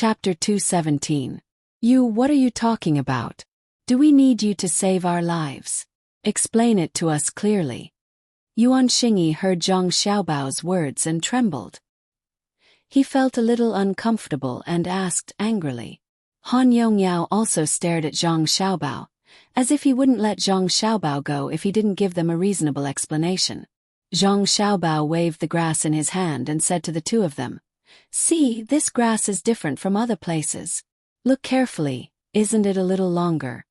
Chapter 217. What are you talking about? Do we need you to save our lives? Explain it to us clearly. Yuan Xingyi heard Zhang Xiaobao's words and trembled. He felt a little uncomfortable and asked angrily. Han Yongyao also stared at Zhang Xiaobao, as if he wouldn't let Zhang Xiaobao go if he didn't give them a reasonable explanation. Zhang Xiaobao waved the grass in his hand and said to the two of them, "See, this grass is different from other places. Look carefully, isn't it a little longer?"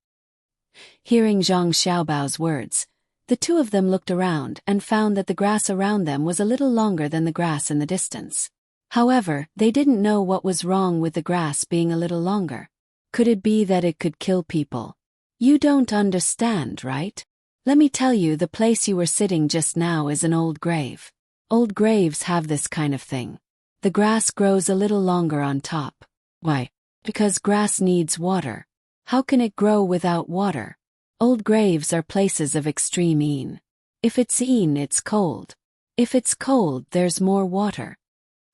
Hearing Zhang Xiaobao's words, the two of them looked around and found that the grass around them was a little longer than the grass in the distance. However, they didn't know what was wrong with the grass being a little longer. Could it be that it could kill people? You don't understand, right? Let me tell you, the place you were sitting just now is an old grave. Old graves have this kind of thing. The grass grows a little longer on top. Why? Because grass needs water. How can it grow without water? Old graves are places of extreme yin. If it's yin, it's cold. If it's cold, there's more water.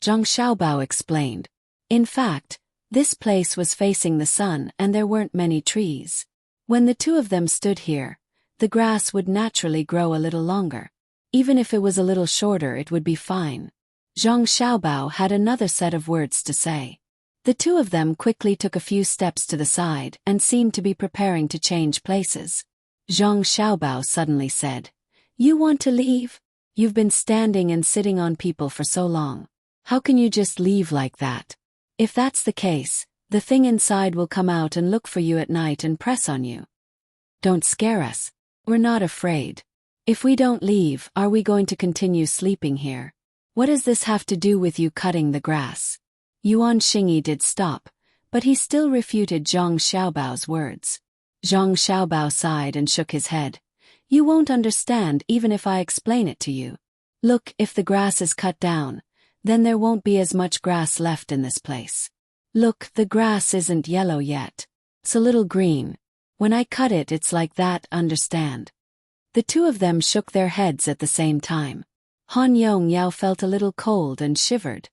Zhang Xiaobao explained. In fact, this place was facing the sun and there weren't many trees. When the two of them stood here, the grass would naturally grow a little longer. Even if it was a little shorter, it would be fine. Zhang Xiaobao had another set of words to say. The two of them quickly took a few steps to the side and seemed to be preparing to change places. Zhang Xiaobao suddenly said, "You want to leave? You've been standing and sitting on people for so long. How can you just leave like that? If that's the case, the thing inside will come out and look for you at night and press on you. Don't scare us. We're not afraid. If we don't leave, are we going to continue sleeping here? What does this have to do with you cutting the grass?" Yuan Xingyi did stop, but he still refuted Zhang Xiaobao's words. Zhang Xiaobao sighed and shook his head. "You won't understand even if I explain it to you. Look, if the grass is cut down, then there won't be as much grass left in this place. Look, the grass isn't yellow yet. It's a little green. When I cut it, it's like that, understand?" The two of them shook their heads at the same time. Han Yongyao felt a little cold and shivered.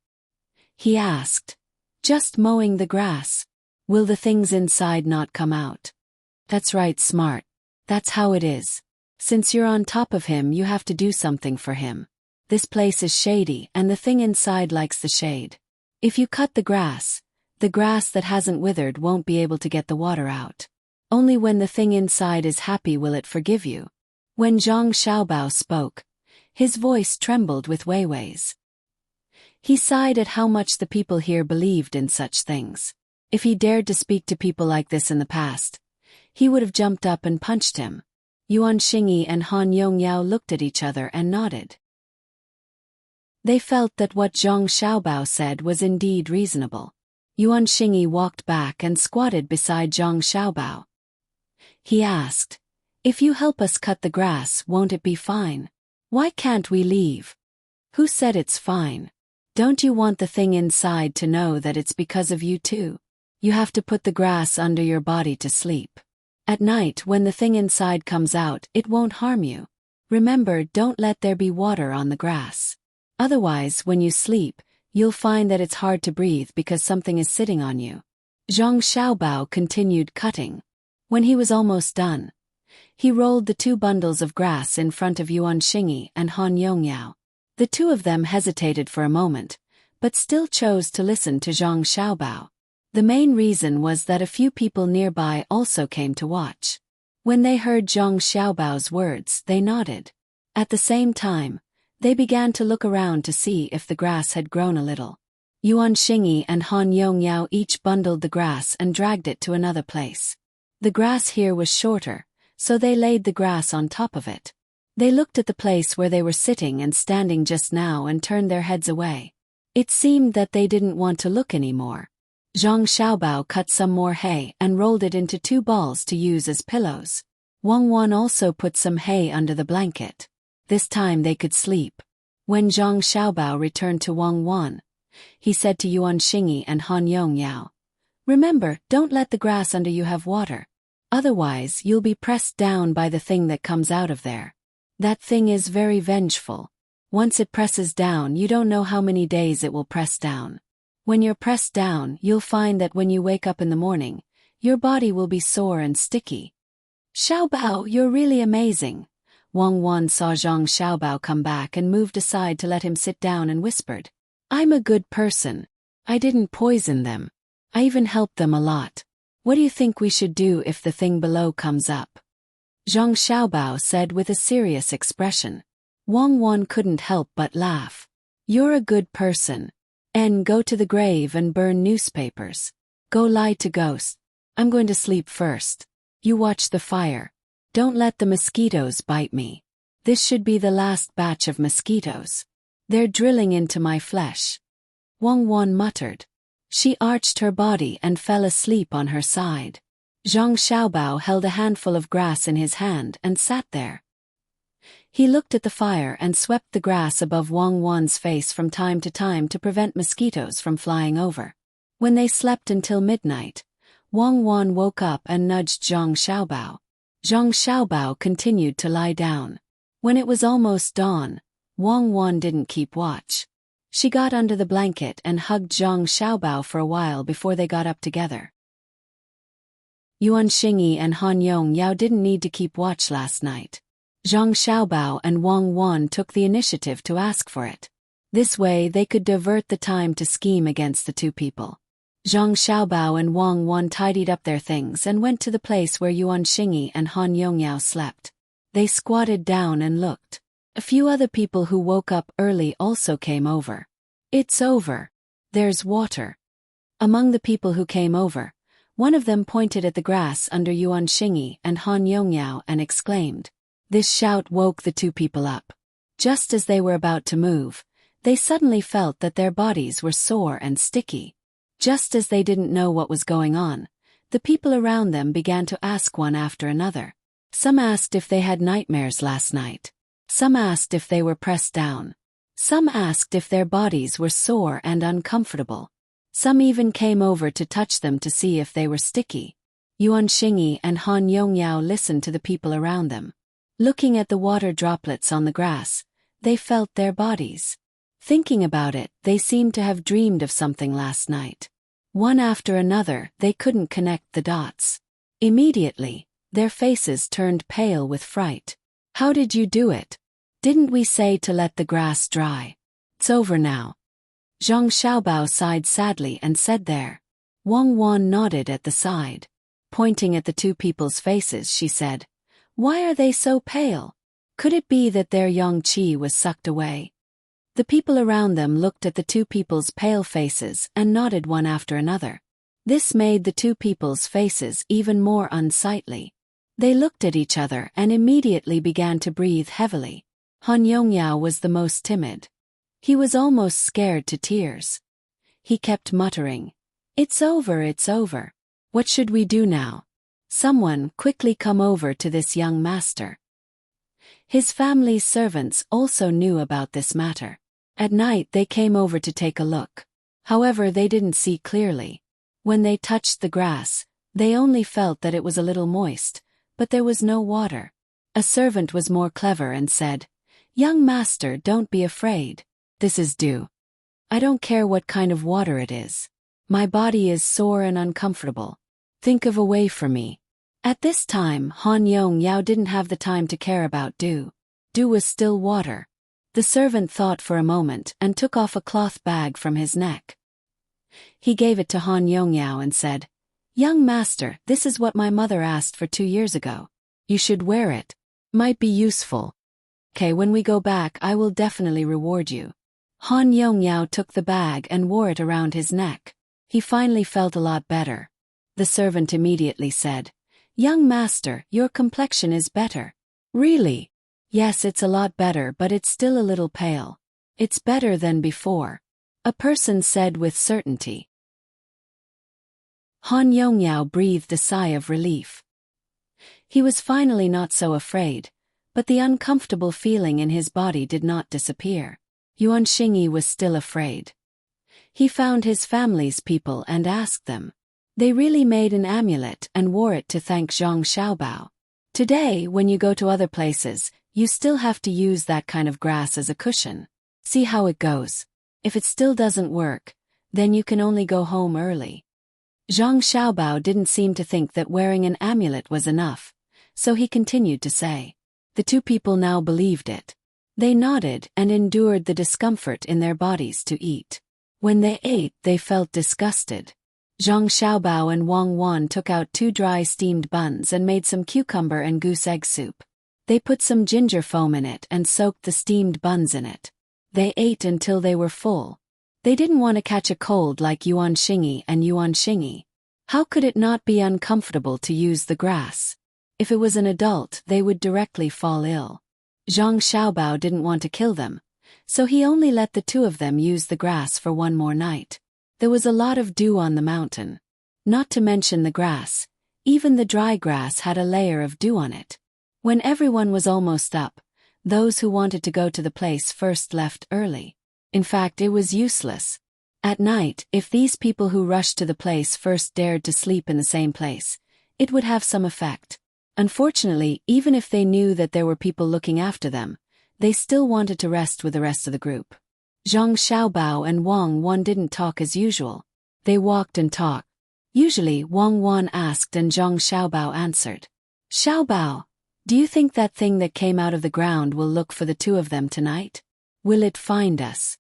He asked, "Just mowing the grass. Will the things inside not come out?" "That's right, smart. That's how it is. Since you're on top of him, you have to do something for him. This place is shady and the thing inside likes the shade. If you cut the grass that hasn't withered won't be able to get the water out. Only when the thing inside is happy will it forgive you." When Zhang Xiaobao spoke, his voice trembled with Weiwei's. He sighed at how much the people here believed in such things. If he dared to speak to people like this in the past, he would have jumped up and punched him. Yuan Xingyi and Han Yongyao looked at each other and nodded. They felt that what Zhang Xiaobao said was indeed reasonable. Yuan Xingyi walked back and squatted beside Zhang Xiaobao. He asked, "If you help us cut the grass, won't it be fine? Why can't we leave?" "Who said it's fine? Don't you want the thing inside to know that it's because of you too? You have to put the grass under your body to sleep. At night, when the thing inside comes out, it won't harm you. Remember, don't let there be water on the grass. Otherwise, when you sleep, you'll find that it's hard to breathe because something is sitting on you." Zhang Xiaobao continued cutting. When he was almost done, he rolled the two bundles of grass in front of Yuan Xingyi and Han Yongyao. The two of them hesitated for a moment, but still chose to listen to Zhang Xiaobao. The main reason was that a few people nearby also came to watch. When they heard Zhang Xiaobao's words, they nodded. At the same time, they began to look around to see if the grass had grown a little. Yuan Xingyi and Han Yongyao each bundled the grass and dragged it to another place. The grass here was shorter, so they laid the grass on top of it. They looked at the place where they were sitting and standing just now and turned their heads away. It seemed that they didn't want to look anymore. Zhang Xiaobao cut some more hay and rolled it into two balls to use as pillows. Wang Wan also put some hay under the blanket. This time they could sleep. When Zhang Xiaobao returned to Wang Wan, he said to Yuan Xingyi and Han Yongyao, "Remember, don't let the grass under you have water. Otherwise, you'll be pressed down by the thing that comes out of there. That thing is very vengeful. Once it presses down, you don't know how many days it will press down. When you're pressed down, you'll find that when you wake up in the morning, your body will be sore and sticky. Xiaobao, you're really amazing. Wang Wan saw Zhang Xiaobao come back and moved aside to let him sit down and whispered, I'm a good person. I didn't poison them. I even helped them a lot. What do you think we should do if the thing below comes up? Zhang Xiaobao said with a serious expression. Wang Wan couldn't help but laugh. You're a good person. Go to the grave and burn newspapers. Go lie to ghosts. I'm going to sleep first. You watch the fire. Don't let the mosquitoes bite me. This should be the last batch of mosquitoes. They're drilling into my flesh. Wang Wan muttered. She arched her body and fell asleep on her side. Zhang Xiaobao held a handful of grass in his hand and sat there. He looked at the fire and swept the grass above Wang Wan's face from time to prevent mosquitoes from flying over. When they slept until midnight, Wang Wan woke up and nudged Zhang Xiaobao. Zhang Xiaobao continued to lie down. When it was almost dawn, Wang Wan didn't keep watch. She got under the blanket and hugged Zhang Xiaobao for a while before they got up together. Yuan Xingyi and Han Yongyao didn't need to keep watch last night. Zhang Xiaobao and Wang Wan took the initiative to ask for it. This way they could divert the time to scheme against the two people. Zhang Xiaobao and Wang Wan tidied up their things and went to the place where Yuan Xingyi and Han Yongyao slept. They squatted down and looked. A few other people who woke up early also came over. It's over. There's water. Among the people who came over, one of them pointed at the grass under Yuan Xingyi and Han Yongyao and exclaimed. This shout woke the two people up. Just as they were about to move, they suddenly felt that their bodies were sore and sticky. Just as they didn't know what was going on, the people around them began to ask one after another. Some asked if they had nightmares last night. Some asked if they were pressed down. Some asked if their bodies were sore and uncomfortable. Some even came over to touch them to see if they were sticky. Yuan Xingyi and Han Yongyao listened to the people around them. Looking at the water droplets on the grass, they felt their bodies. Thinking about it, they seemed to have dreamed of something last night. One after another, they couldn't connect the dots. Immediately, their faces turned pale with fright. How did you do it? Didn't we say to let the grass dry? It's over now. Zhang Xiaobao sighed sadly and said there. Wang Wan nodded at the side. Pointing at the two people's faces, she said, Why are they so pale? Could it be that their yang qi was sucked away? The people around them looked at the two people's pale faces and nodded one after another. This made the two people's faces even more unsightly. They looked at each other and immediately began to breathe heavily. Han Yongyao was the most timid. He was almost scared to tears. He kept muttering, It's over, it's over. What should we do now? Someone quickly come over to this young master. His family's servants also knew about this matter. At night they came over to take a look. However, they didn't see clearly. When they touched the grass, they only felt that it was a little moist, but there was no water. A servant was more clever and said, Young master, don't be afraid. This is dew. I don't care what kind of water it is. My body is sore and uncomfortable. Think of a way for me. At this time, Han Yongyao didn't have the time to care about dew. Dew was still water. The servant thought for a moment and took off a cloth bag from his neck. He gave it to Han Yongyao and said, Young master, this is what my mother asked for 2 years ago. You should wear it. Might be useful. Okay, when we go back I will definitely reward you. Han Yongyao took the bag and wore it around his neck. He finally felt a lot better. The servant immediately said, Young master, your complexion is better. Really? Yes, it's a lot better, but it's still a little pale. It's better than before. A person said with certainty. Han Yongyao breathed a sigh of relief. He was finally not so afraid, but the uncomfortable feeling in his body did not disappear. Yuan Xingyi was still afraid. He found his family's people and asked them. They really made an amulet and wore it to thank Zhang Xiaobao. Today, when you go to other places, you still have to use that kind of grass as a cushion. See how it goes. If it still doesn't work, Then you can only go home early. Zhang Xiaobao didn't seem to think that wearing an amulet was enough, so he continued to say. The two people now believed it. They nodded and endured the discomfort in their bodies to eat. When they ate, they felt disgusted. Zhang Xiaobao and Wang Wan took out 2 dry steamed buns and made some cucumber and goose egg soup. They put some ginger foam in it and soaked the steamed buns in it. They ate until they were full. They didn't want to catch a cold like Yuan Xingyi and Yuan Xingyi. How could it not be uncomfortable to use the grass? If it was an adult, they would directly fall ill. Zhang Xiaobao didn't want to kill them, so he only let the 2 of them use the grass for 1 more night. There was a lot of dew on the mountain. Not to mention the grass, even the dry grass had a layer of dew on it. When everyone was almost up, those who wanted to go to the place first left early. In fact, it was useless. At night, if these people who rushed to the place first dared to sleep in the same place, it would have some effect. Unfortunately, even if they knew that there were people looking after them, they still wanted to rest with the rest of the group. Zhang Xiaobao and Wang Wan didn't talk as usual. They walked and talked. Usually, Wang Wan asked and Zhang Xiaobao answered. Xiaobao, do you think that thing that came out of the ground will look for the 2 of them tonight? Will it find us?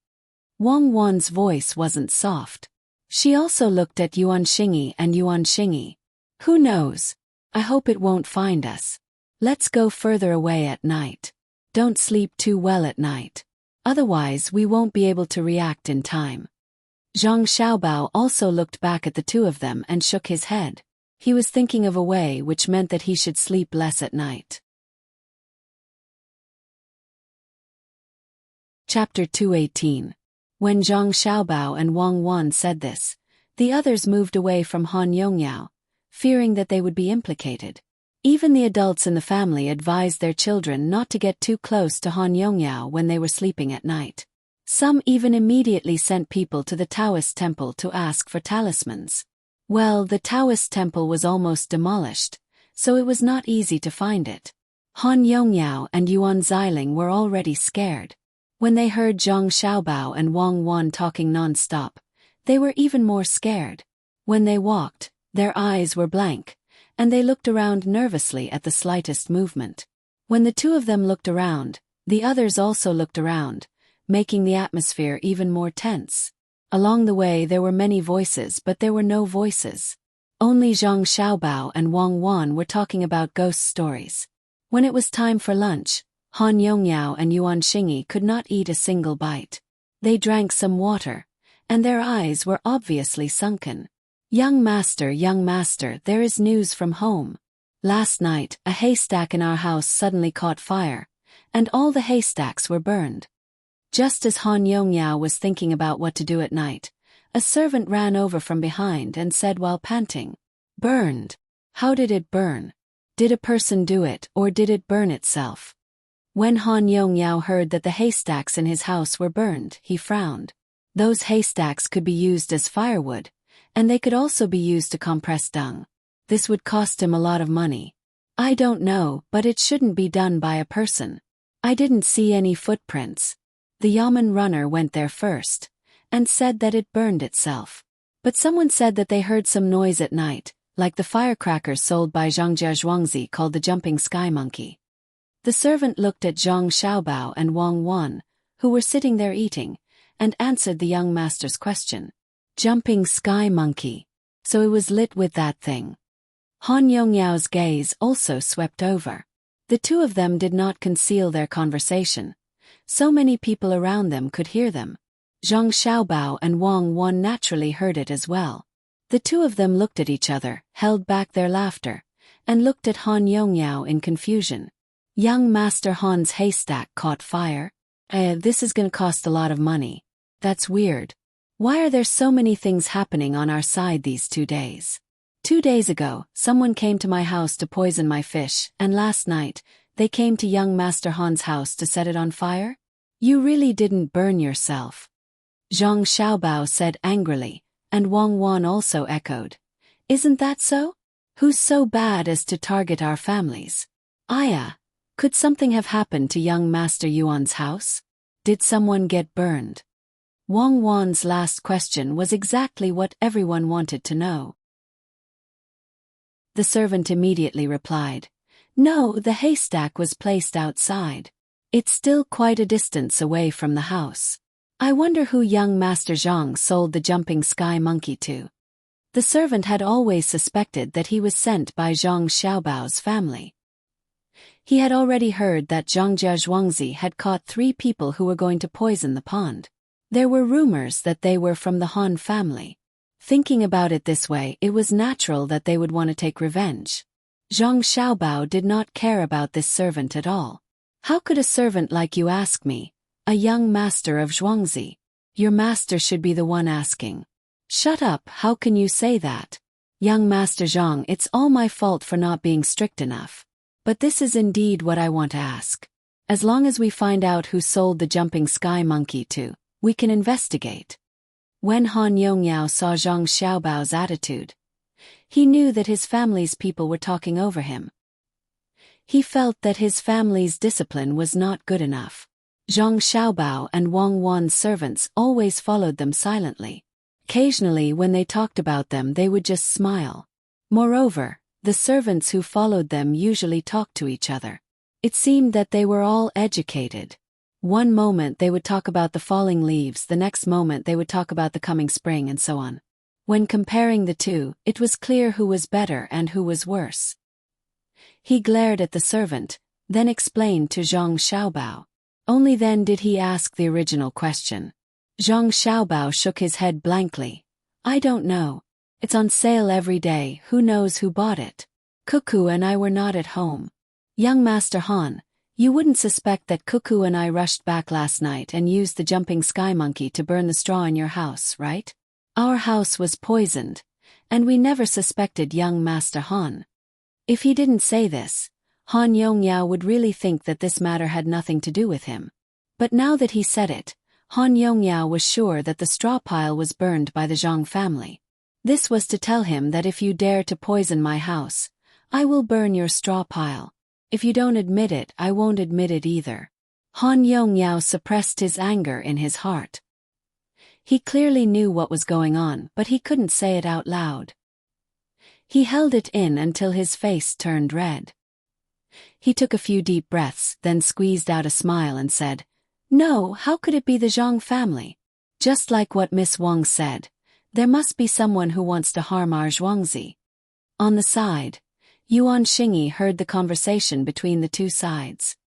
Wang Wan's voice wasn't soft. She also looked at Yuan Xingyi and Yuan Xingyi. Who knows? I hope it won't find us. Let's go further away at night. Don't sleep too well at night. Otherwise we won't be able to react in time. Zhang Xiaobao also looked back at the 2 of them and shook his head. He was thinking of a way which meant that he should sleep less at night. Chapter 218. When Zhang Xiaobao and Wang Wan said this, the others moved away from Han Yongyao, fearing that they would be implicated. Even the adults in the family advised their children not to get too close to Han Yongyao when they were sleeping at night. Some even immediately sent people to the Taoist temple to ask for talismans. Well, the Taoist temple was almost demolished, so it was not easy to find it. Han Yongyao and Yuan Xiling were already scared. When they heard Zhang Xiaobao and Wang Wan talking non-stop, they were even more scared. When they walked, their eyes were blank, and they looked around nervously at the slightest movement. When the 2 of them looked around, the others also looked around, making the atmosphere even more tense. Along the way there were many voices, but there were no voices. Only Zhang Xiaobao and Wang Wan were talking about ghost stories. When it was time for lunch, Han Yongyao and Yuan Xingyi could not eat a single bite. They drank some water, and their eyes were obviously sunken. Young master, there is news from home. Last night, a haystack in our house suddenly caught fire, and all the haystacks were burned. Just as Han Yongyao was thinking about what to do at night, a servant ran over from behind and said while panting, "Burned? How did it burn? Did a person do it, or did it burn itself?" When Han Yongyao heard that the haystacks in his house were burned, he frowned. Those haystacks could be used as firewood, and they could also be used to compress dung. This would cost him a lot of money. I don't know, but it shouldn't be done by a person. I didn't see any footprints. The Yamen runner went there first, and said that it burned itself. But someone said that they heard some noise at night, like the firecrackers sold by Zhangjia Zhuangzi called the jumping sky monkey. The servant looked at Zhang Xiaobao and Wang Wan, who were sitting there eating, and answered the young master's question. Jumping sky monkey. So it was lit with that thing. Han Yongyao's gaze also swept over. The 2 of them did not conceal their conversation. So many people around them could hear them. Zhang Xiaobao and Wang Wan naturally heard it as well. The 2 of them looked at each other, held back their laughter, and looked at Han Yongyao in confusion. Young Master Han's haystack caught fire? This is gonna cost a lot of money. That's weird. Why are there so many things happening on our side these 2 days? 2 days ago, someone came to my house to poison my fish, and last night, they came to young Master Han's house to set it on fire? You really didn't burn yourself. Zhang Xiaobao said angrily, and Wang Wan also echoed. Isn't that so? Who's so bad as to target our families? Aya, could something have happened to young Master Yuan's house? Did someone get burned? Wang Wan's last question was exactly what everyone wanted to know. The servant immediately replied, "No, the haystack was placed outside. It's still quite a distance away from the house. I wonder who young Master Zhang sold the jumping sky monkey to." The servant had always suspected that he was sent by Zhang Xiaobao's family. He had already heard that Zhangjia Zhuangzi had caught 3 people who were going to poison the pond. There were rumors that they were from the Han family. Thinking about it this way, it was natural that they would want to take revenge. Zhang Xiaobao did not care about this servant at all. "How could a servant like you ask me, a young master of Zhuangzi? Your master should be the one asking." "Shut up, how can you say that? Young Master Zhang, it's all my fault for not being strict enough. But this is indeed what I want to ask. As long as we find out who sold the jumping sky monkey to, we can investigate." When Han Yongyao saw Zhang Xiaobao's attitude, he knew that his family's people were talking over him. He felt that his family's discipline was not good enough. Zhang Xiaobao and Wang Wan's servants always followed them silently. Occasionally when they talked about them they would just smile. Moreover, the servants who followed them usually talked to each other. It seemed that they were all educated. One moment they would talk about the falling leaves, the next moment they would talk about the coming spring, and so on. When comparing the two, it was clear who was better and who was worse. He glared at the servant, then explained to Zhang Xiaobao. Only then did he ask the original question. Zhang Xiaobao shook his head blankly. "I don't know. It's on sale every day, who knows who bought it? Cuckoo and I were not at home. Young Master Han, you wouldn't suspect that Cuckoo and I rushed back last night and used the jumping sky monkey to burn the straw in your house, right? Our house was poisoned, and we never suspected young Master Han." If he didn't say this, Han Yongyao would really think that this matter had nothing to do with him. But now that he said it, Han Yongyao was sure that the straw pile was burned by the Zhang family. This was to tell him that if you dare to poison my house, I will burn your straw pile. If you don't admit it, I won't admit it either. Han Yongyao suppressed his anger in his heart. He clearly knew what was going on, but he couldn't say it out loud. He held it in until his face turned red. He took a few deep breaths, then squeezed out a smile and said, "No, how could it be the Zhang family? Just like what Miss Wang said, there must be someone who wants to harm our Zhuangzi." On the side, Yuan Xingyi heard the conversation between the two sides.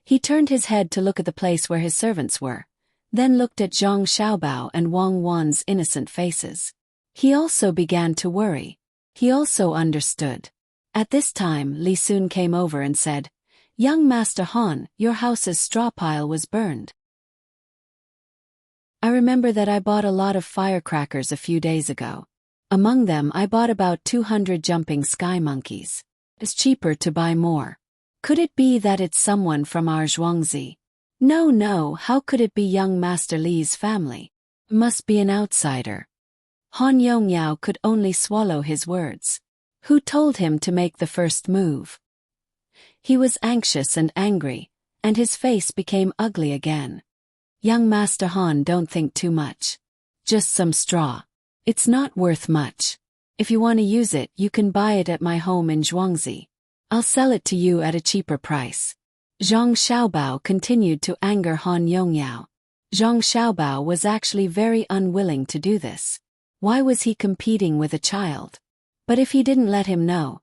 He turned his head to look at the place where his servants were, then looked at Zhang Xiaobao and Wang Wan's innocent faces. He also began to worry. He also understood. At this time Li Sun came over and said, "Young Master Han, your house's straw pile was burned. I remember that I bought a lot of firecrackers a few days ago. Among them I bought about 200 jumping sky monkeys. It's cheaper to buy more. Could it be that it's someone from our Zhuangzi? No, how could it be young Master Li's family? It must be an outsider." Han Yongyao could only swallow his words. Who told him to make the first move? He was anxious and angry, and his face became ugly again. "Young Master Han, don't think too much. Just some straw. It's not worth much. If you want to use it, you can buy it at my home in Zhuangzi. I'll sell it to you at a cheaper price." Zhang Xiaobao continued to anger Han Yongyao. Zhang Xiaobao was actually very unwilling to do this. Why was he competing with a child? But if he didn't let him know,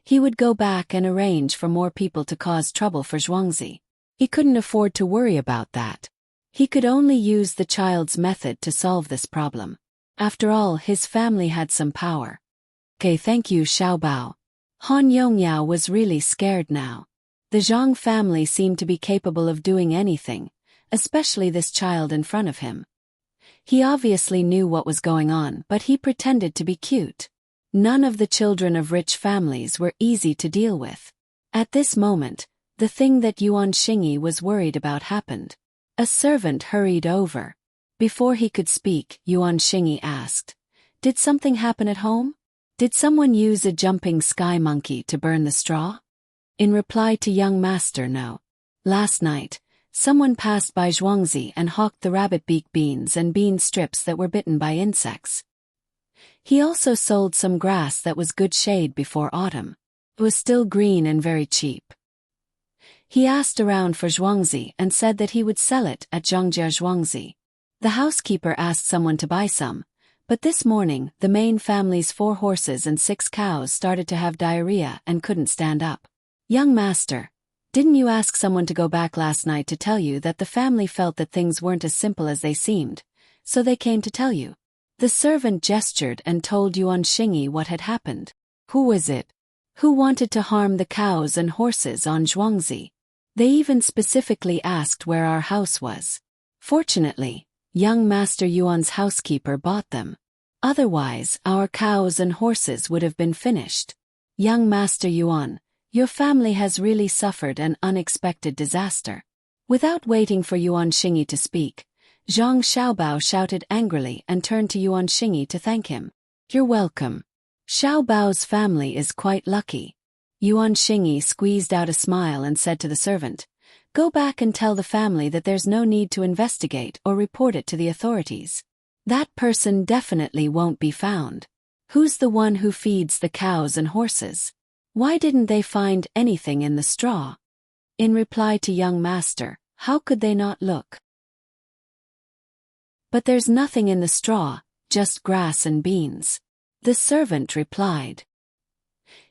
he would go back and arrange for more people to cause trouble for Zhuangzi. He couldn't afford to worry about that. He could only use the child's method to solve this problem. After all, his family had some power. "Okay, thank you, Xiaobao." Han Yongyao was really scared now. The Zhang family seemed to be capable of doing anything, especially this child in front of him. He obviously knew what was going on, but he pretended to be cute. None of the children of rich families were easy to deal with. At this moment, the thing that Yuan Xingyi was worried about happened. A servant hurried over. Before he could speak, Yuan Xingyi asked, "Did something happen at home? Did someone use a jumping sky monkey to burn the straw?" In reply to young master, "No. Last night, Someone passed by Zhuangzi and hawked the rabbit beak beans and bean strips that were bitten by insects. He also sold some grass that was good shade before autumn. It was still green and very cheap. He asked around for Zhuangzi and said that he would sell it at Zhangjia Zhuangzi. The housekeeper asked someone to buy some, but this morning the main family's 4 horses and 6 cows started to have diarrhea and couldn't stand up. Young master, didn't you ask someone to go back last night to tell you that the family felt that things weren't as simple as they seemed, so they came to tell you? The servant gestured and told Yuan Xingyi what had happened. Who was it? Who wanted to harm the cows and horses on Zhuangzi? They even specifically asked where our house was. Fortunately, young Master Yuan's housekeeper bought them. Otherwise, our cows and horses would have been finished. Young Master Yuan, your family has really suffered an unexpected disaster. Without waiting for Yuan Xingyi to speak, Zhang Xiaobao shouted angrily and turned to Yuan Xingyi to thank him. You're welcome. Xiaobao's family is quite lucky. Yuan Xingyi squeezed out a smile and said to the servant, Go back and tell the family that there's no need to investigate or report it to the authorities. That person definitely won't be found. Who's the one who feeds the cows and horses? Why didn't they find anything in the straw? In reply to young master, how could they not look? But there's nothing in the straw, just grass and beans. The servant replied.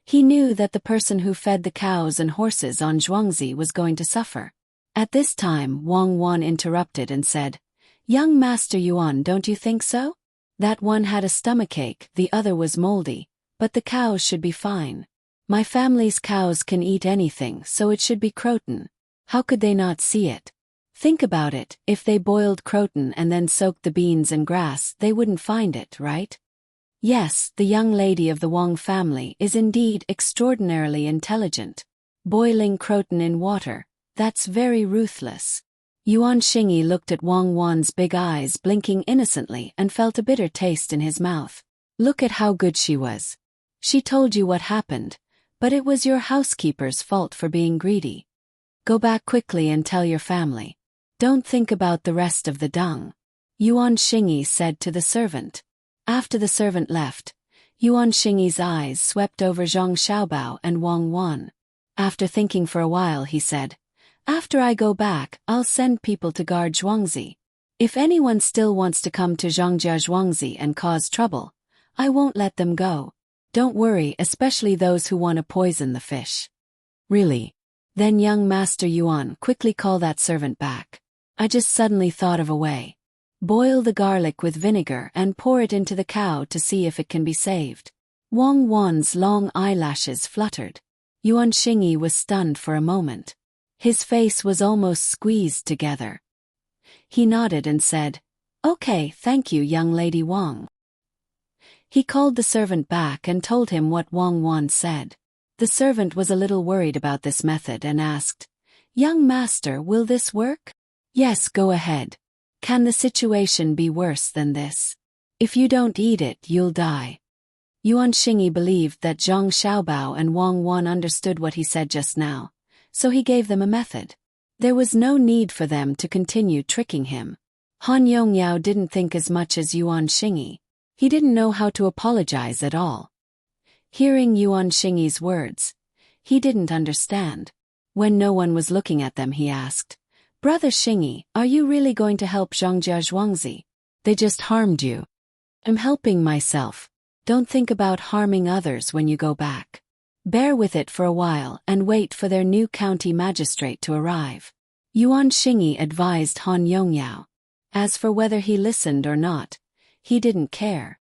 He knew that the person who fed the cows and horses on Zhuangzi was going to suffer. At this time Wang Wan interrupted and said, Young Master Yuan, don't you think so? That one had a stomachache, the other was moldy, but the cows should be fine. My family's cows can eat anything, so it should be croton. How could they not see it? Think about it, if they boiled croton and then soaked the beans and grass, they wouldn't find it, right? Yes, the young lady of the Wang family is indeed extraordinarily intelligent. Boiling croton in water, that's very ruthless. Yuan Xingyi looked at Wang Wan's big eyes blinking innocently and felt a bitter taste in his mouth. Look at how good she was. She told you what happened, but it was your housekeeper's fault for being greedy. Go back quickly and tell your family. Don't think about the rest of the dung. Yuan Xingyi said to the servant. After the servant left, Yuan Xingyi's eyes swept over Zhang Xiaobao and Wang Wan. After thinking for a while he said, After I go back, I'll send people to guard Zhuangzi. If anyone still wants to come to Zhangjia Zhuangzi and cause trouble, I won't let them go. Don't worry, especially those who want to poison the fish. Really? Then young Master Yuan, quickly call that servant back. I just suddenly thought of a way. Boil the garlic with vinegar and pour it into the cow to see if it can be saved. Wang Wan's long eyelashes fluttered. Yuan Xingyi was stunned for a moment. His face was almost squeezed together. He nodded and said, Okay, thank you, young lady Wang. He called the servant back and told him what Wang Wan said. The servant was a little worried about this method and asked, Young master, will this work? Yes, go ahead. Can the situation be worse than this? If you don't eat it, you'll die. Yuan Xingyi believed that Zhang Xiaobao and Wang Wan understood what he said just now, so he gave them a method. There was no need for them to continue tricking him. Han Yongyao didn't think as much as Yuan Xingyi. He didn't know how to apologize at all. Hearing Yuan Xingyi's words, he didn't understand. When no one was looking at them, he asked, Brother Xingyi, are you really going to help Zhangjia Zhuangzi? They just harmed you. I'm helping myself. Don't think about harming others when you go back. Bear with it for a while and wait for their new county magistrate to arrive. Yuan Xingyi advised Han Yongyao. As for whether he listened or not, he didn't care.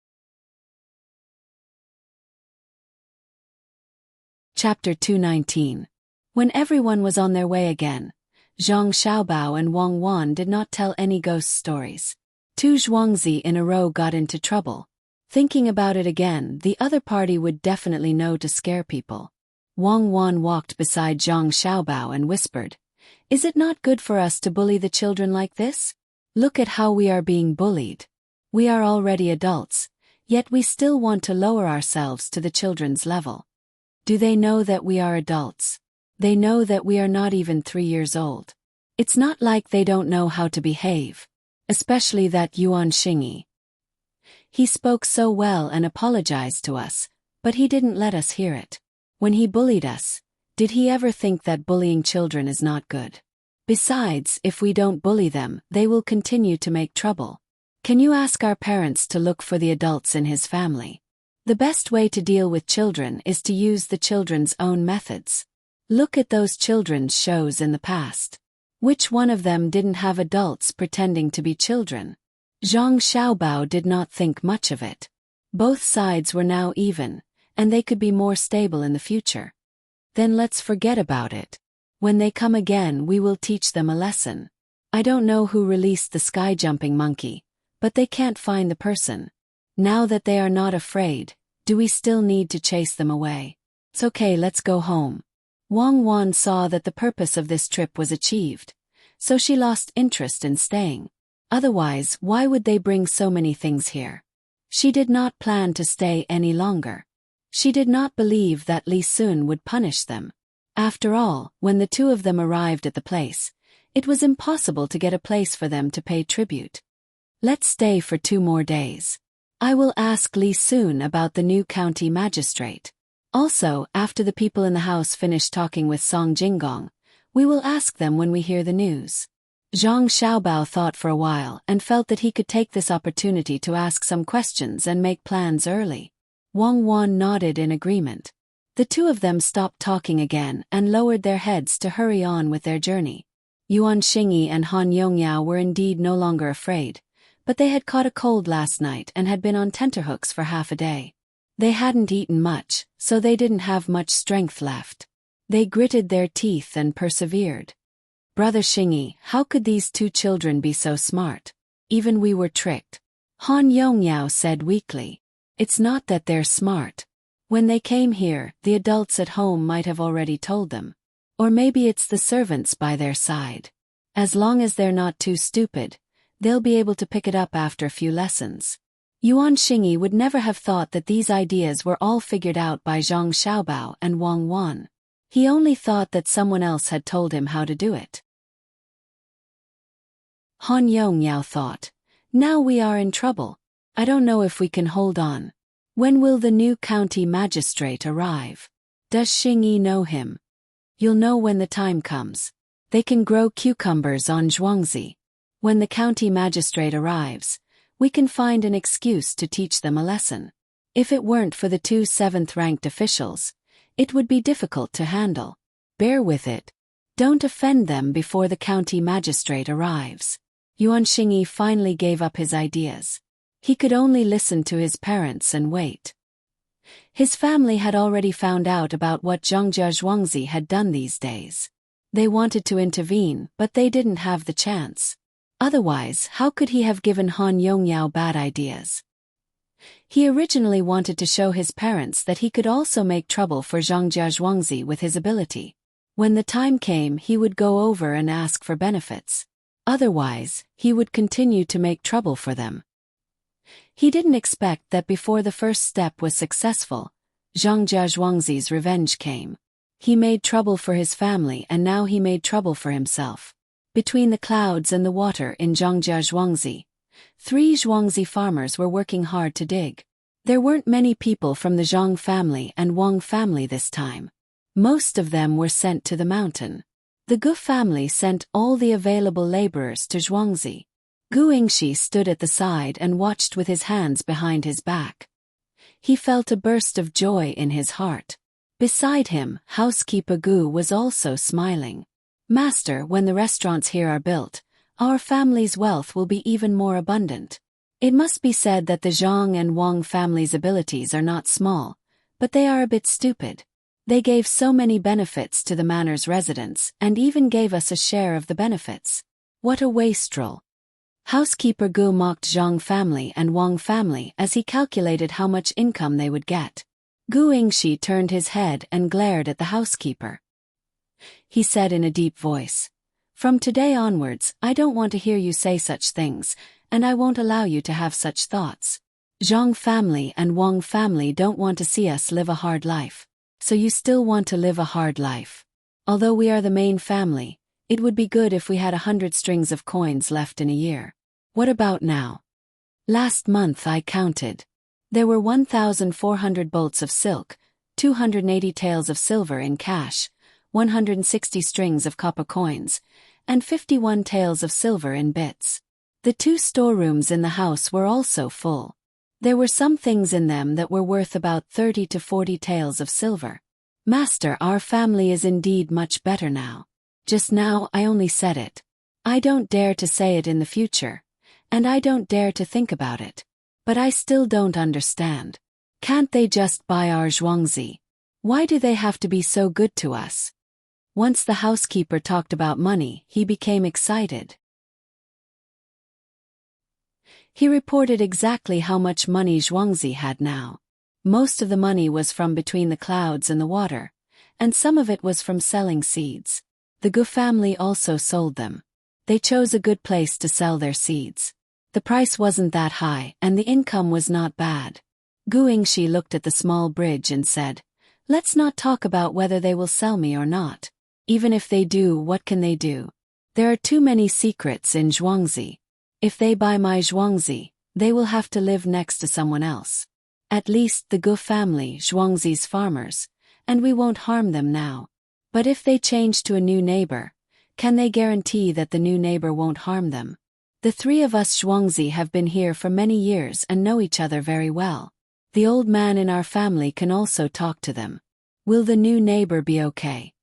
Chapter 219. When everyone was on their way again, Zhang Xiaobao and Wang Wan did not tell any ghost stories. 2 Zhuangzi in a row got into trouble. Thinking about it again, the other party would definitely know to scare people. Wang Wan walked beside Zhang Xiaobao and whispered, Is it not good for us to bully the children like this? Look at how we are being bullied. We are already adults, yet we still want to lower ourselves to the children's level. Do they know that we are adults? They know that we are not even 3 years old. It's not like they don't know how to behave. Especially that Yuan Xingyi. He spoke so well and apologized to us, but he didn't let us hear it. When he bullied us, did he ever think that bullying children is not good? Besides, if we don't bully them, they will continue to make trouble. Can you ask our parents to look for the adults in his family? The best way to deal with children is to use the children's own methods. Look at those children's shows in the past. Which one of them didn't have adults pretending to be children? Zhang Xiaobao did not think much of it. Both sides were now even, and they could be more stable in the future. Then let's forget about it. When they come again, we will teach them a lesson. I don't know who released the sky-jumping monkey, but they can't find the person. Now that they are not afraid, do we still need to chase them away? It's okay, let's go home. Wang Wan saw that the purpose of this trip was achieved, so she lost interest in staying. Otherwise, why would they bring so many things here? She did not plan to stay any longer. She did not believe that Li Sun would punish them. After all, when the two of them arrived at the place, it was impossible to get a place for them to pay tribute. Let's stay for 2 more days. I will ask Li Sun about the new county magistrate. Also, after the people in the house finish talking with Song Jinggong, we will ask them when we hear the news. Zhang Xiaobao thought for a while and felt that he could take this opportunity to ask some questions and make plans early. Wang Wan nodded in agreement. The two of them stopped talking again and lowered their heads to hurry on with their journey. Yuan Xingyi and Han Yongyao were indeed no longer afraid, but they had caught a cold last night and had been on tenterhooks for half a day. They hadn't eaten much, so they didn't have much strength left. They gritted their teeth and persevered. Brother Xingyi, how could these 2 children be so smart? Even we were tricked. Han Yongyao said weakly. It's not that they're smart. When they came here, the adults at home might have already told them. Or maybe it's the servants by their side. As long as they're not too stupid, they'll be able to pick it up after a few lessons. Yuan Xingyi would never have thought that these ideas were all figured out by Zhang Xiaobao and Wang Wan. He only thought that someone else had told him how to do it. Han Yongyao thought, now we are in trouble. I don't know if we can hold on. When will the new county magistrate arrive? Does Xingyi know him? You'll know when the time comes. They can grow cucumbers on Zhuangzi. When the county magistrate arrives, we can find an excuse to teach them a lesson. If it weren't for the 2 7th-ranked officials, it would be difficult to handle. Bear with it. Don't offend them before the county magistrate arrives. Yuan Xingyi finally gave up his ideas. He could only listen to his parents and wait. His family had already found out about what Zhongjia Zhuangzi had done these days. They wanted to intervene, but they didn't have the chance. Otherwise, how could he have given Han Yongyao bad ideas? He originally wanted to show his parents that he could also make trouble for Zhongjia Zhuangzi with his ability. When the time came, he would go over and ask for benefits. Otherwise, he would continue to make trouble for them. He didn't expect that before the first step was successful, Zhongjia Zhuangzi's revenge came. He made trouble for his family and now he made trouble for himself. Between the clouds and the water in Zhongjia Zhuangzi, 3 Zhuangzi farmers were working hard to dig. There weren't many people from the Zhang family and Wang family this time. Most of them were sent to the mountain. The Gu family sent all the available laborers to Zhuangzi. Gu Yingxi stood at the side and watched with his hands behind his back. He felt a burst of joy in his heart. Beside him, housekeeper Gu was also smiling. Master, when the restaurants here are built, our family's wealth will be even more abundant. It must be said that the Zhang and Wang families' abilities are not small, but they are a bit stupid. They gave so many benefits to the manor's residents and even gave us a share of the benefits. What a wastrel. Housekeeper Gu mocked Zhang family and Wang family as he calculated how much income they would get. Gu Yingxi turned his head and glared at the housekeeper. He said in a deep voice, "From today onwards, I don't want to hear you say such things, and I won't allow you to have such thoughts. Zhang family and Wang family don't want to see us live a hard life. So you still want to live a hard life. Although we are the main family, It would be good if we had 100 strings of coins left in a year. What about now? Last month I counted. There were 1,400 bolts of silk, 280 taels of silver in cash, 160 strings of copper coins, and 51 taels of silver in bits. The 2 storerooms in the house were also full. There were some things in them that were worth about 30 to 40 taels of silver. Master, our family is indeed much better now. Just now I only said it. I don't dare to say it in the future, and I don't dare to think about it. But I still don't understand. Can't they just buy our zhuangzi? Why do they have to be so good to us? Once the housekeeper talked about money, he became excited. He reported exactly how much money Zhuangzi had now. Most of the money was from between the clouds and the water, and some of it was from selling seeds. The Gu family also sold them. They chose a good place to sell their seeds. The price wasn't that high, and the income was not bad. Gu Yingxi looked at the small bridge and said, "Let's not talk about whether they will sell me or not. Even if they do, what can they do? There are too many secrets in Zhuangzi. If they buy my Zhuangzi, they will have to live next to someone else. At least the Gu family, Zhuangzi's farmers, and we won't harm them now. But if they change to a new neighbor, can they guarantee that the new neighbor won't harm them? The 3 of us Zhuangzi have been here for many years and know each other very well. The old man in our family can also talk to them. Will the new neighbor be okay?"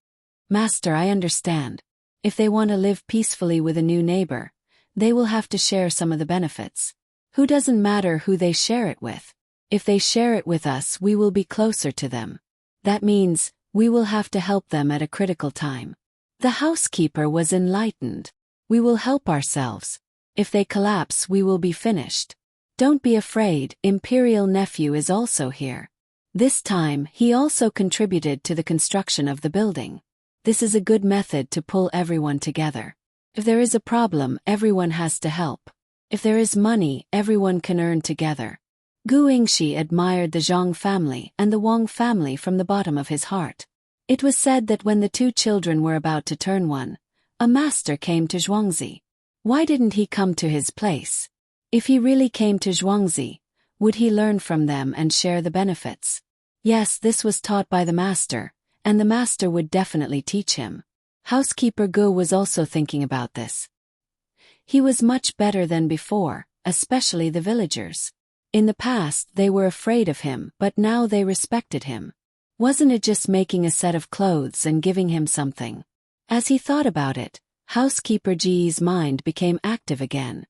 "Master, I understand. If they want to live peacefully with a new neighbor, they will have to share some of the benefits. Who doesn't matter who they share it with. If they share it with us, we will be closer to them. That means we will have to help them at a critical time." The housekeeper was enlightened. "We will help ourselves. If they collapse, we will be finished. Don't be afraid, Imperial Nephew is also here." This time, he also contributed to the construction of the building. This is a good method to pull everyone together. If there is a problem, everyone has to help. If there is money, everyone can earn together. Gu Yingxi admired the Zhang family and the Wang family from the bottom of his heart. It was said that when the 2 children were about to turn 1, a master came to Zhuangzi. Why didn't he come to his place? If he really came to Zhuangzi, would he learn from them and share the benefits? Yes, this was taught by the master, and the master would definitely teach him. Housekeeper Gu was also thinking about this. He was much better than before, especially the villagers. In the past they were afraid of him, but now they respected him. Wasn't it just making a set of clothes and giving him something? As he thought about it, Housekeeper Ji's mind became active again.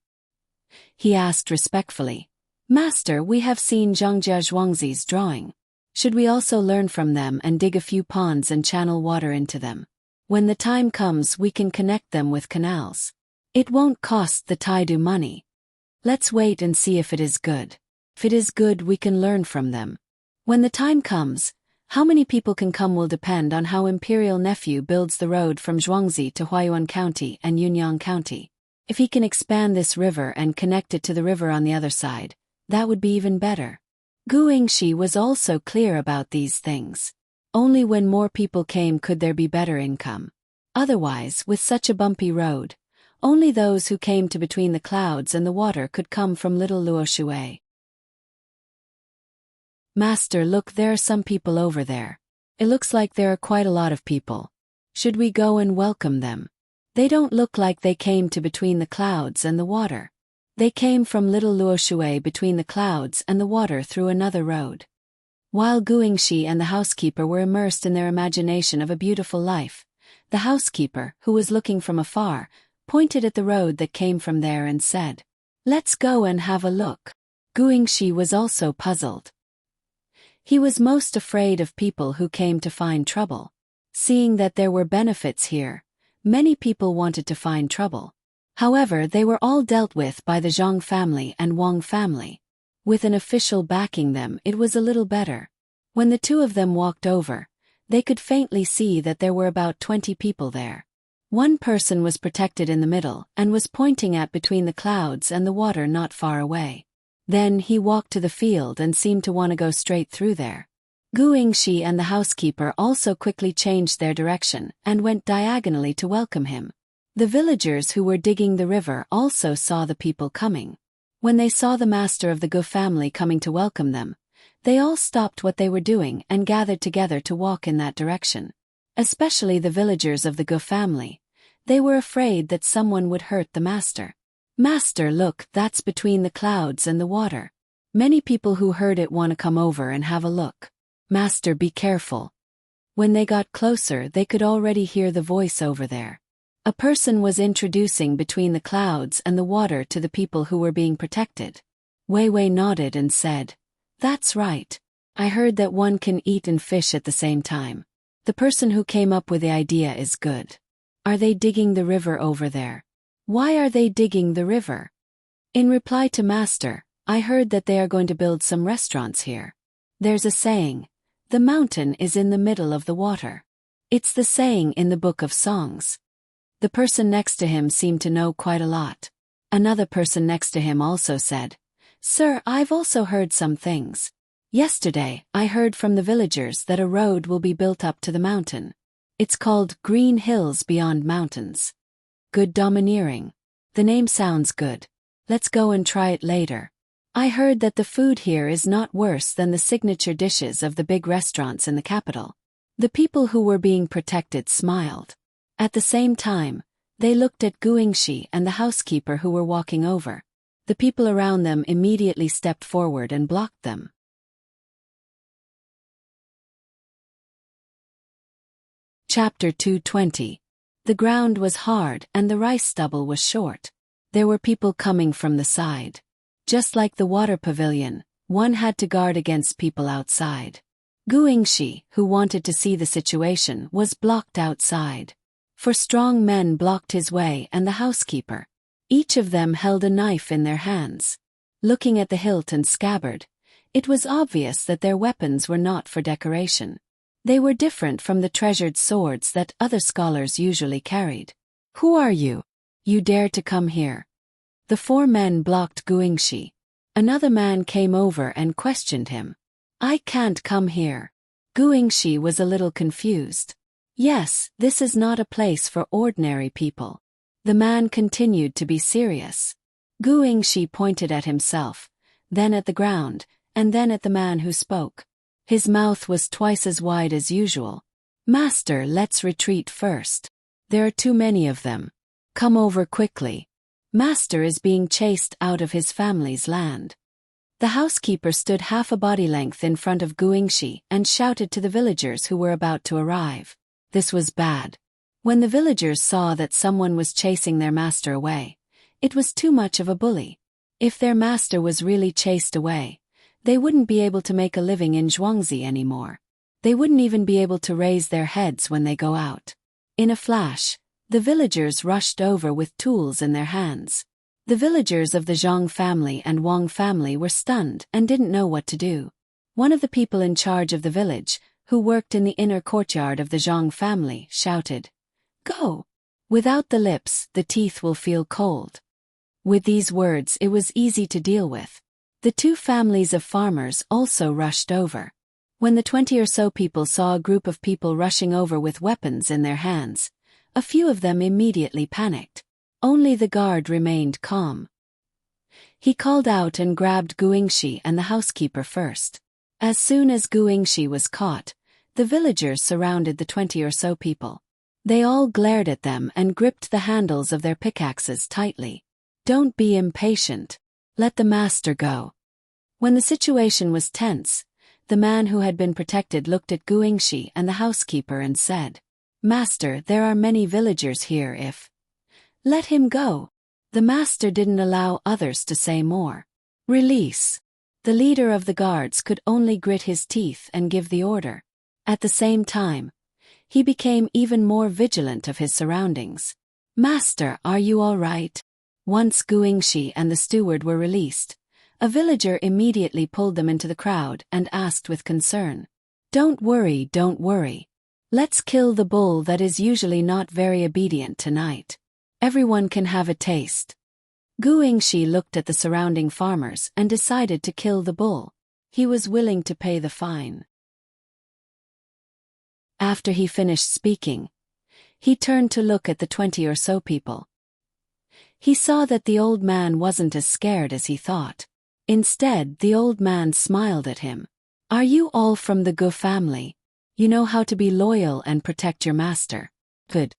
He asked respectfully, "Master, we have seen Zhangjia Zhuangzi's drawing. Should we also learn from them and dig a few ponds and channel water into them? When the time comes, we can connect them with canals. It won't cost the Taidu money. Let's wait and see if it is good. If it is good, we can learn from them. When the time comes, how many people can come will depend on how Imperial Nephew builds the road from Zhuangzi to Huayuan County and Yunyang County. If he can expand this river and connect it to the river on the other side, that would be even better." Gu Yingxi was also clear about these things. Only when more people came could there be better income. Otherwise, with such a bumpy road, only those who came to between the clouds and the water could come from Little Luoshui. "Master, look, there are some people over there. It looks like there are quite a lot of people. Should we go and welcome them? They don't look like they came to between the clouds and the water. They came from Little Luoshui between the clouds and the water through another road." While Gu Yingxi and the housekeeper were immersed in their imagination of a beautiful life, the housekeeper, who was looking from afar, pointed at the road that came from there and said, "Let's go and have a look." Gu Yingxi was also puzzled. He was most afraid of people who came to find trouble. Seeing that there were benefits here, many people wanted to find trouble. However, they were all dealt with by the Zhang family and Wang family. With an official backing them, it was a little better. When the 2 of them walked over, they could faintly see that there were about 20 people there. One person was protected in the middle and was pointing at between the clouds and the water not far away. Then he walked to the field and seemed to want to go straight through there. Gu Yingxi and the housekeeper also quickly changed their direction and went diagonally to welcome him. The villagers who were digging the river also saw the people coming. When they saw the master of the Gu family coming to welcome them, they all stopped what they were doing and gathered together to walk in that direction. Especially the villagers of the Gu family. They were afraid that someone would hurt the master. Master, look, that's between the clouds and the water. Many people who heard it want to come over and have a look. Master, be careful. When they got closer, they could already hear the voice over there. A person was introducing between the clouds and the water to the people who were being protected. Wei Wei nodded and said, "That's right. I heard that one can eat and fish at the same time. The person who came up with the idea is good. Are they digging the river over there? Why are they digging the river?" In reply to Master, I heard that they are going to build some restaurants here. There's a saying, the mountain is in the middle of the water. It's the saying in the Book of Songs. The person next to him seemed to know quite a lot. Another person next to him also said, "Sir, I've also heard some things. Yesterday, I heard from the villagers that a road will be built up to the mountain. It's called Green Hills Beyond Mountains. Good domineering. The name sounds good. Let's go and try it later. I heard that the food here is not worse than the signature dishes of the big restaurants in the capital." The people who were being protected smiled. At the same time, they looked at Guingxi and the housekeeper who were walking over. The people around them immediately stepped forward and blocked them. Chapter 220. The ground was hard and the rice stubble was short. There were people coming from the side. Just like the water pavilion, one had to guard against people outside. Guingxi, who wanted to see the situation, was blocked outside. For strong men blocked his way and the housekeeper. Each of them held a knife in their hands. Looking at the hilt and scabbard, it was obvious that their weapons were not for decoration. They were different from the treasured swords that other scholars usually carried. "Who are you? You dare to come here?" The four men blocked Guingxi. Another man came over and questioned him. "I can't come here." Guingxi was a little confused. "Yes, this is not a place for ordinary people." The man continued to be serious. Guingxi pointed at himself, then at the ground, and then at the man who spoke. His mouth was twice as wide as usual. "Master, let's retreat first. There are too many of them. Come over quickly. Master is being chased out of his family's land." The housekeeper stood half a body length in front of Guingxi and shouted to the villagers who were about to arrive. This was bad. When the villagers saw that someone was chasing their master away, it was too much of a bully. If their master was really chased away, they wouldn't be able to make a living in Zhuangzi anymore. They wouldn't even be able to raise their heads when they go out. In a flash, the villagers rushed over with tools in their hands. The villagers of the Zhang family and Wang family were stunned and didn't know what to do. One of the people in charge of the village, who worked in the inner courtyard of the Zhang family, shouted, "Go! Without the lips, the teeth will feel cold." With these words, it was easy to deal with. The two families of farmers also rushed over. When the 20 or so people saw a group of people rushing over with weapons in their hands, a few of them immediately panicked. Only the guard remained calm. He called out and grabbed Guingxi and the housekeeper first. As soon as Guingxi was caught, the villagers surrounded the 20 or so people. They all glared at them and gripped the handles of their pickaxes tightly. "Don't be impatient. Let the master go." When the situation was tense, the man who had been protected looked at Guingxi and the housekeeper and said, "Master, there are many villagers here if..." "Let him go." The master didn't allow others to say more. "Release." The leader of the guards could only grit his teeth and give the order. At the same time, he became even more vigilant of his surroundings. "Master, are you all right?" Once Guingxi and the steward were released, a villager immediately pulled them into the crowd and asked with concern, "Don't worry, don't worry. Let's kill the bull that is usually not very obedient tonight. Everyone can have a taste." Guingxi looked at the surrounding farmers and decided to kill the bull. He was willing to pay the fine. After he finished speaking, He turned to look at the 20 or so people. He saw that the old man wasn't as scared as he thought. Instead, the old man smiled at him. Are you all from the Gu family? You know how to be loyal and protect your master. Good.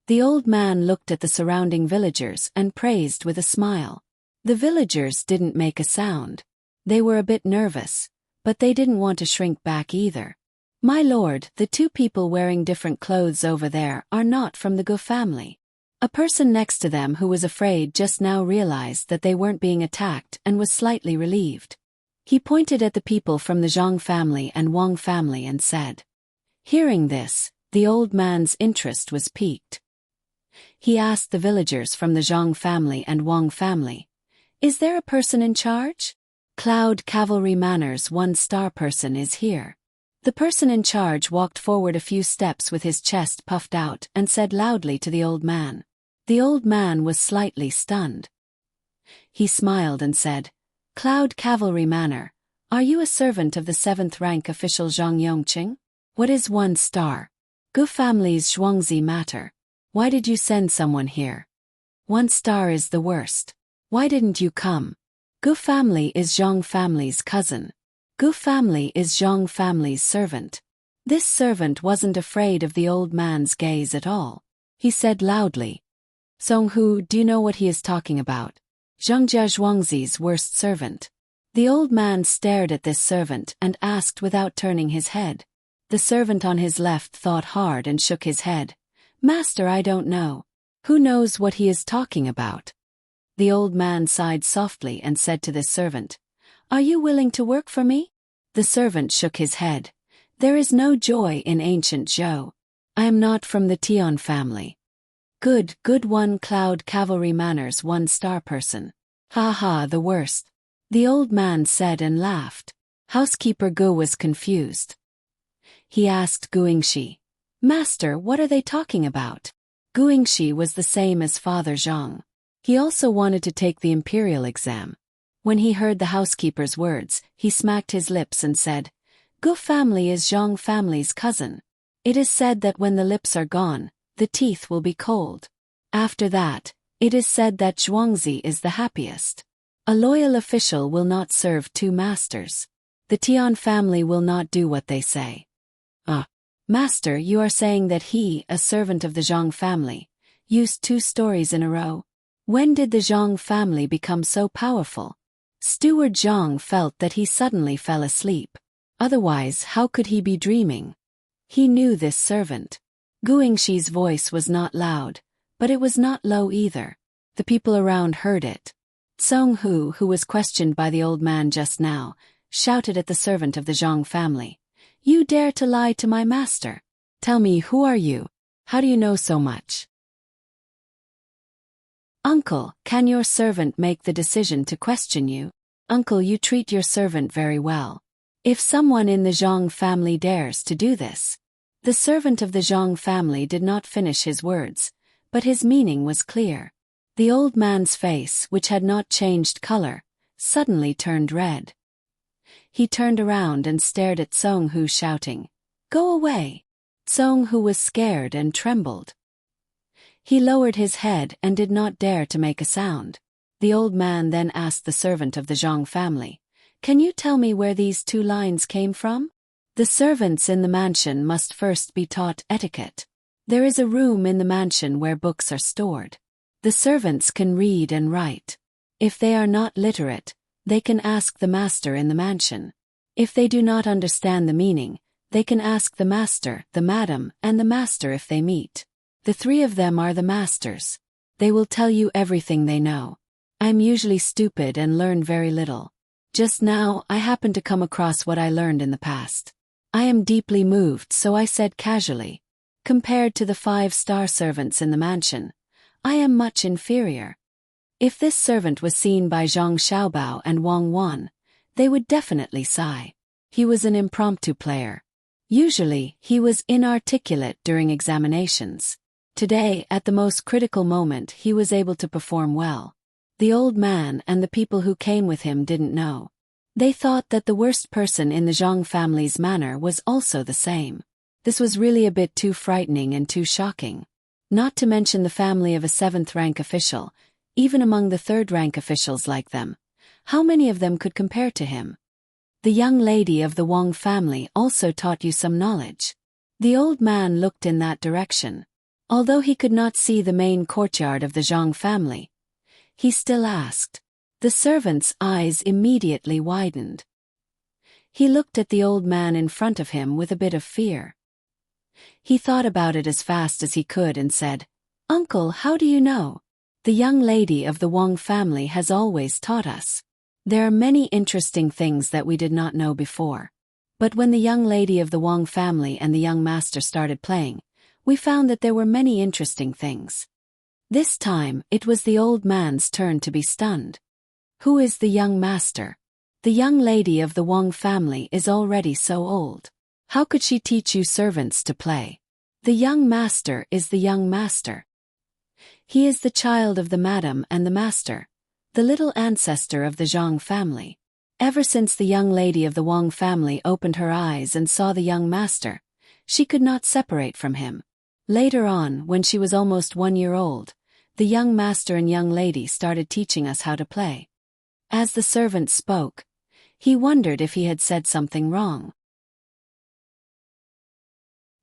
The old man looked at the surrounding villagers and praised with a smile. The villagers didn't make a sound. They were a bit nervous, but they didn't want to shrink back either. My lord, the 2 people wearing different clothes over there are not from the Gu family. A person next to them who was afraid just now realized that they weren't being attacked and was slightly relieved. He pointed at the people from the Zhang family and Wang family and said. Hearing this, the old man's interest was piqued. He asked the villagers from the Zhang family and Wang family, is there a person in charge? Cloud Cavalry Manor's 1-star person is here. The person in charge walked forward a few steps with his chest puffed out and said loudly to the old man. The old man was slightly stunned. He smiled and said, Cloud Cavalry Manor, are you a servant of the 7th rank official Zhang Yongqing? What is 1 star? Gu family's Zhuangzi matter. Why did you send someone here? 1 star is the worst. Why didn't you come? Gu family is Zhang family's cousin. Gu family is Zhang family's servant. This servant wasn't afraid of the old man's gaze at all. He said loudly, Song Hu, do you know what he is talking about? Zhangjia Zhuangzi's worst servant. The old man stared at this servant and asked without turning his head. The servant on his left thought hard and shook his head. Master, I don't know. Who knows what he is talking about? The old man sighed softly and said to this servant, Are you willing to work for me? The servant shook his head. There is no joy in ancient Zhou. I am not from the Tian family. Good 1 Cloud Cavalry Manor's 1-star person. Ha ha, the worst. The old man said and laughed. Housekeeper Gu was confused. He asked Guingxi, Master, what are they talking about? Guingxi was the same as Father Zhang. He also wanted to take the imperial exam. When he heard the housekeeper's words, he smacked his lips and said, Gu family is Zhang family's cousin. It is said that when the lips are gone, the teeth will be cold. After that, it is said that Zhuangzi is the happiest. A loyal official will not serve 2 masters. The Tian family will not do what they say. Master, you are saying that he, a servant of the Zhang family, used 2 stories in a row? When did the Zhang family become so powerful? Steward Zhang felt that he suddenly fell asleep. Otherwise, how could he be dreaming? He knew this servant. Guingxi's voice was not loud, but it was not low either. The people around heard it. Song Hu, who was questioned by the old man just now, shouted at the servant of the Zhang family. You dare to lie to my master? Tell me, who are you? How do you know so much? Uncle, can your servant make the decision to question you? Uncle, you treat your servant very well. If someone in the Zhang family dares to do this. The servant of the Zhang family did not finish his words, but his meaning was clear. The old man's face, which had not changed color, suddenly turned red. He turned around and stared at Song Hu, shouting, Go away! Song Hu was scared and trembled. He lowered his head and did not dare to make a sound. The old man then asked the servant of the Zhang family, Can you tell me where these 2 lines came from? The servants in the mansion must first be taught etiquette. There is a room in the mansion where books are stored. The servants can read and write. If they are not literate, they can ask the master in the mansion. If they do not understand the meaning, they can ask the master, the madam, and the master if they meet. The 3 of them are the masters. They will tell you everything they know. I'm usually stupid and learn very little. Just now, I happened to come across what I learned in the past. I am deeply moved, so I said casually. Compared to the 5-star servants in the mansion, I am much inferior. If this servant was seen by Zhang Xiaobao and Wang Wan, they would definitely sigh. He was an impromptu player. Usually, he was inarticulate during examinations. Today, at the most critical moment, he was able to perform well. The old man and the people who came with him didn't know. They thought that the worst person in the Zhang family's manor was also the same. This was really a bit too frightening and too shocking. Not to mention the family of a 7th-rank official, even among the 3rd-rank officials like them. How many of them could compare to him? The young lady of the Wang family also taught you some knowledge. The old man looked in that direction. Although he could not see the main courtyard of the Zhang family, he still asked. The servant's eyes immediately widened. He looked at the old man in front of him with a bit of fear. He thought about it as fast as he could and said, "Uncle, how do you know? The young lady of the Wang family has always taught us. There are many interesting things that we did not know before. But when the young lady of the Wang family and the young master started playing, we found that there were many interesting things." This time, it was the old man's turn to be stunned. Who is the young master? The young lady of the Wang family is already so old. How could she teach you servants to play? The young master is the young master. He is the child of the madam and the master, the little ancestor of the Zhang family. Ever since the young lady of the Wang family opened her eyes and saw the young master, she could not separate from him. Later on, when she was almost 1 year old, the young master and young lady started teaching us how to play. As the servant spoke, he wondered if he had said something wrong.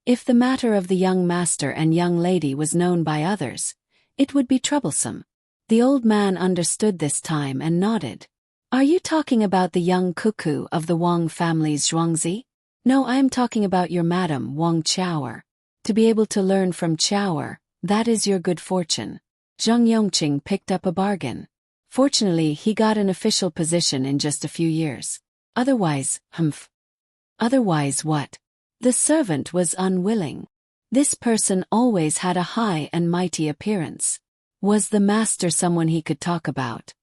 If the matter of the young master and young lady was known by others, it would be troublesome. The old man understood this time and nodded. Are you talking about the young cuckoo of the Wang family's Zhuangzi? No, I am talking about your madam Wang Chaoer. To be able to learn from Chaoer, that is your good fortune. Zheng Yongqing picked up a bargain. Fortunately, he got an official position in just a few years. Otherwise, Otherwise what? The servant was unwilling. This person always had a high and mighty appearance. Was the master someone he could talk about?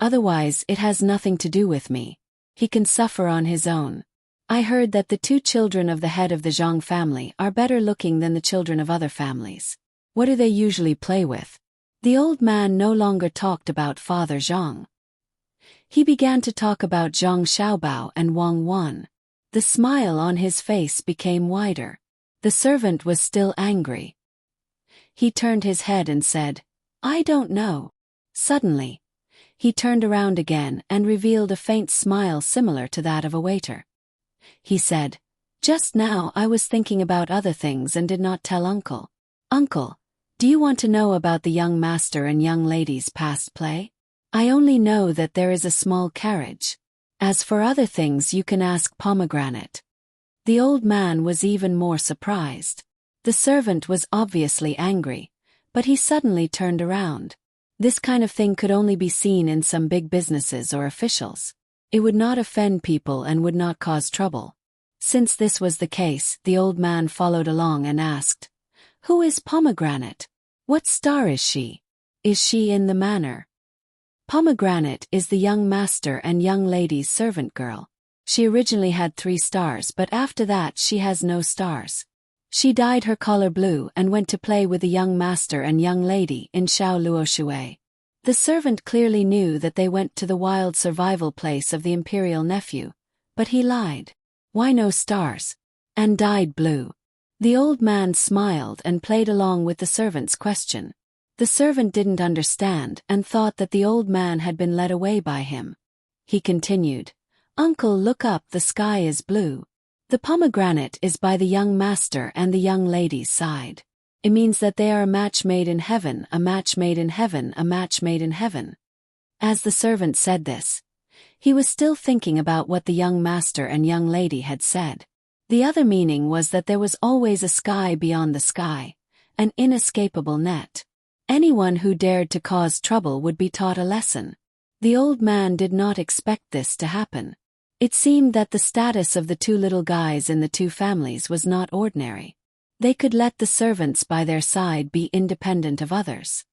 Otherwise, it has nothing to do with me. He can suffer on his own. I heard that the 2 children of the head of the Zhang family are better looking than the children of other families. What do they usually play with? The old man no longer talked about Father Zhang. He began to talk about Zhang Xiaobao and Wang Wan. The smile on his face became wider. The servant was still angry. He turned his head and said, "I don't know." Suddenly, he turned around again and revealed a faint smile similar to that of a waiter. He said, "Just now I was thinking about other things and did not tell Uncle. Uncle, do you want to know about the young master and young lady's past play? I only know that there is a small carriage. As for other things you can ask Pomegranate." The old man was even more surprised. The servant was obviously angry, but he suddenly turned around. This kind of thing could only be seen in some big businesses or officials. It would not offend people and would not cause trouble. Since this was the case, the old man followed along and asked, "Who is Pomegranate? What star is she? Is she in the manor?" Pomegranate is the young master and young lady's servant girl. She originally had 3 stars, but after that she has no stars. She dyed her collar blue and went to play with the young master and young lady in Shaoluoshui. The servant clearly knew that they went to the wild survival place of the imperial nephew, but he lied. Why no stars? And dyed blue? The old man smiled and played along with the servant's question. The servant didn't understand and thought that the old man had been led away by him. He continued, "Uncle, look up, the sky is blue. The pomegranate is by the young master and the young lady's side. It means that they are a match made in heaven, a match made in heaven, a match made in heaven." As the servant said this, he was still thinking about what the young master and young lady had said. The other meaning was that there was always a sky beyond the sky, an inescapable net. Anyone who dared to cause trouble would be taught a lesson. The old man did not expect this to happen. It seemed that the status of the 2 little guys in the 2 families was not ordinary. They could let the servants by their side be independent of others.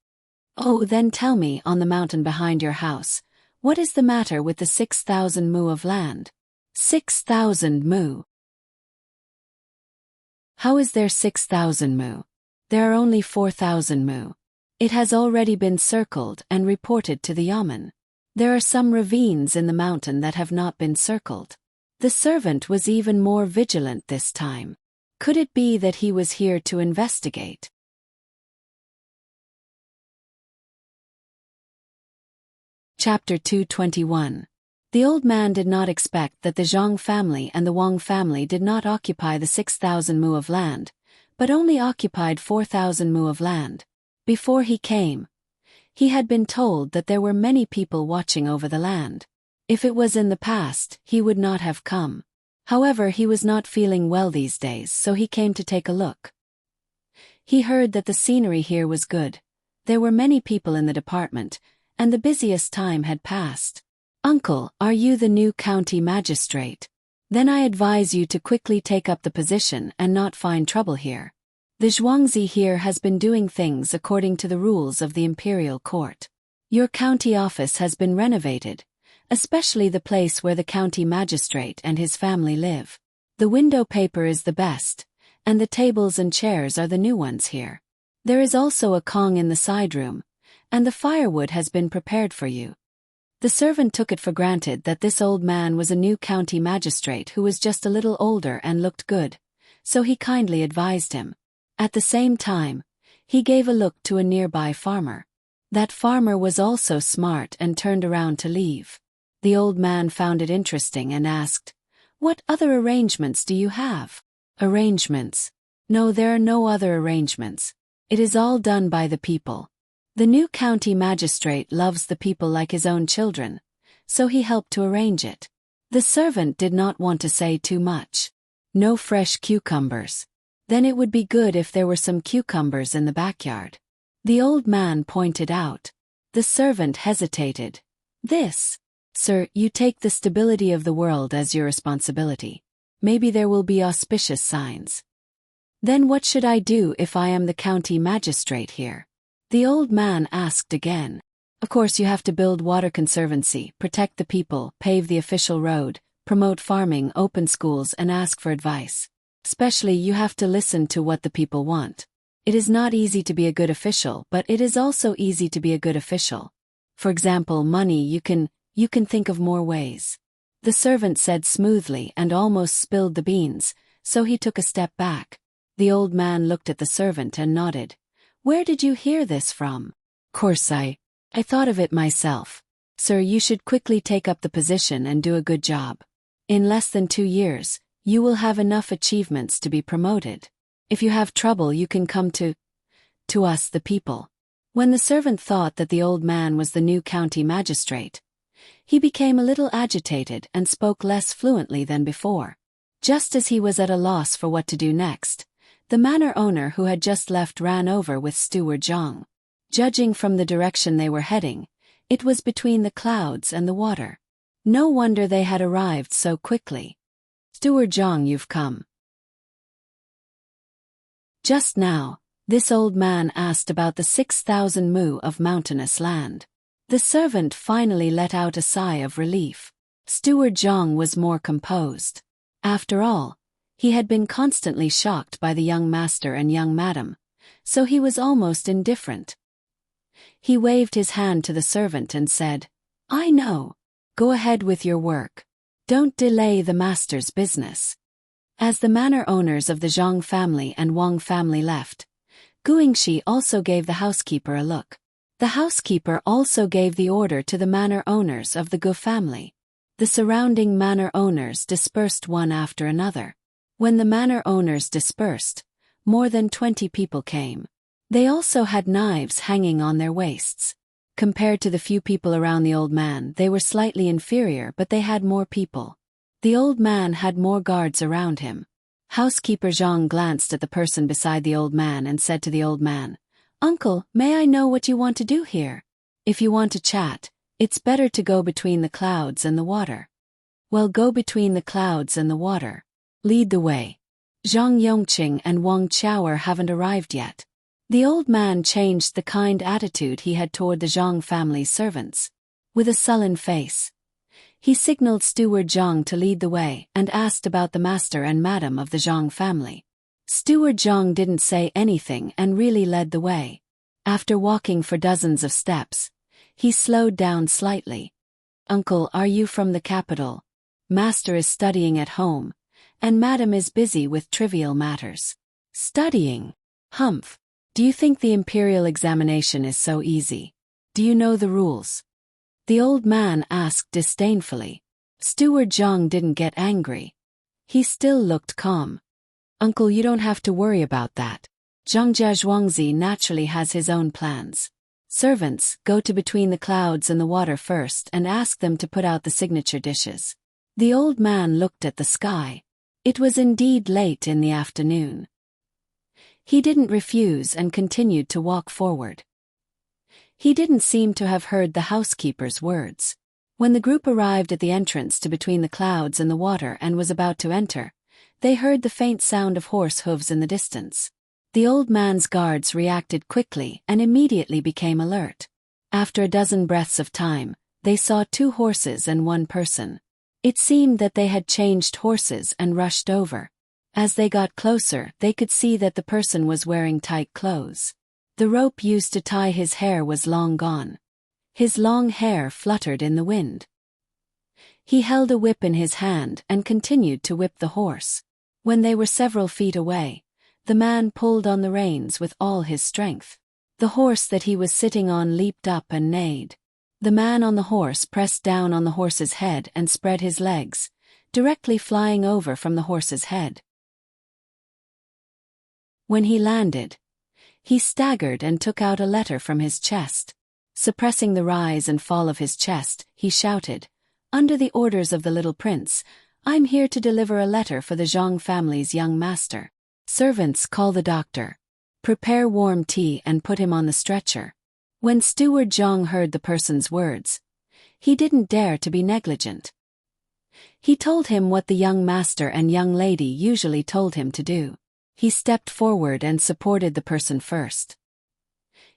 "Oh, then tell me, on the mountain behind your house, what is the matter with the 6,000 mu of land?" 6,000 mu. How is there 6,000 mu? There are only 4,000 mu. It has already been circled and reported to the yamen. There are some ravines in the mountain that have not been circled. The servant was even more vigilant this time. Could it be that he was here to investigate? Chapter 221. The old man did not expect that the Zhang family and the Wang family did not occupy the 6,000 mu of land, but only occupied 4,000 mu of land. Before he came, he had been told that there were many people watching over the land. If it was in the past, he would not have come. However, he was not feeling well these days, so he came to take a look. He heard that the scenery here was good. There were many people in the department, and the busiest time had passed. "Uncle, are you the new county magistrate? Then I advise you to quickly take up the position and not find trouble here. The Zhuangzi here has been doing things according to the rules of the imperial court. Your county office has been renovated, especially the place where the county magistrate and his family live. The window paper is the best, and the tables and chairs are the new ones here. There is also a Kong in the side room, and the firewood has been prepared for you." The servant took it for granted that this old man was a new county magistrate who was just a little older and looked good, so he kindly advised him. At the same time, he gave a look to a nearby farmer. That farmer was also smart and turned around to leave. The old man found it interesting and asked, "What other arrangements do you have?" "Arrangements? No, there are no other arrangements. It is all done by the people. The new county magistrate loves the people like his own children, so he helped to arrange it." The servant did not want to say too much. "No fresh cucumbers. Then it would be good if there were some cucumbers in the backyard," the old man pointed out. The servant hesitated. "This, sir, you take the stability of the world as your responsibility. Maybe there will be auspicious signs." "Then what should I do if I am the county magistrate here?" the old man asked again. "Of course you have to build water conservancy, protect the people, pave the official road, promote farming, open schools and ask for advice. Especially you have to listen to what the people want. It is not easy to be a good official, but it is also easy to be a good official. For example, money, you can think of more ways," the servant said smoothly and almost spilled the beans, so he took a step back. The old man looked at the servant and nodded. "Where did you hear this from?" "Course I thought of it myself. Sir, you should quickly take up the position and do a good job. In less than 2 years, you will have enough achievements to be promoted. If you have trouble, you can come to us, the people." When the servant thought that the old man was the new county magistrate, he became a little agitated and spoke less fluently than before. Just as he was at a loss for what to do next, the manor owner who had just left ran over with Steward Zhang. Judging from the direction they were heading, it was between the clouds and the water. No wonder they had arrived so quickly. "Steward Zhang, you've come." Just now, this old man asked about the 6,000 mu of mountainous land. The servant finally let out a sigh of relief. Steward Zhang was more composed. After all, he had been constantly shocked by the young master and young madam, so he was almost indifferent. He waved his hand to the servant and said, "I know. Go ahead with your work. Don't delay the master's business." As the manor owners of the Zhang family and Wang family left, Guingxi also gave the housekeeper a look. The housekeeper also gave the order to the manor owners of the Gu family. The surrounding manor owners dispersed one after another. When the manor owners dispersed, more than 20 people came. They also had knives hanging on their waists. Compared to the few people around the old man, they were slightly inferior, but they had more people. The old man had more guards around him. Housekeeper Zhang glanced at the person beside the old man and said to the old man, "Uncle, may I know what you want to do here? If you want to chat, it's better to go between the clouds and the water." "Well, go between the clouds and the water. Lead the way. Zhang Yongqing and Wang Chaoer haven't arrived yet." The old man changed the kind attitude he had toward the Zhang family's servants. With a sullen face, he signaled Steward Zhang to lead the way and asked about the master and madam of the Zhang family. Steward Zhang didn't say anything and really led the way. After walking for dozens of steps, he slowed down slightly. "Uncle, are you from the capital? Master is studying at home, and madam is busy with trivial matters." "Studying? Humph. Do you think the imperial examination is so easy? Do you know the rules?" The old man asked disdainfully. Steward Zhang didn't get angry. He still looked calm. Uncle, you don't have to worry about that. Zhangjia Zhuangzi naturally has his own plans. Servants, go to between the clouds and the water first and ask them to put out the signature dishes. The old man looked at the sky. It was indeed late in the afternoon. He didn't refuse and continued to walk forward. He didn't seem to have heard the housekeeper's words. When the group arrived at the entrance to between the clouds and the water and was about to enter, they heard the faint sound of horse hooves in the distance. The old man's guards reacted quickly and immediately became alert. After a dozen breaths of time, they saw 2 horses and 1 person. It seemed that they had changed horses and rushed over. As they got closer, they could see that the person was wearing tight clothes. The rope used to tie his hair was long gone. His long hair fluttered in the wind. He held a whip in his hand and continued to whip the horse. When they were several feet away, the man pulled on the reins with all his strength. The horse that he was sitting on leaped up and neighed. The man on the horse pressed down on the horse's head and spread his legs, directly flying over from the horse's head. When he landed, he staggered and took out a letter from his chest. Suppressing the rise and fall of his chest, he shouted, "Under the orders of the little prince, I'm here to deliver a letter for the Zhang family's young master. Servants, call the doctor. Prepare warm tea and put him on the stretcher." When Steward Zhang heard the person's words, he didn't dare to be negligent. He told him what the young master and young lady usually told him to do. He stepped forward and supported the person first.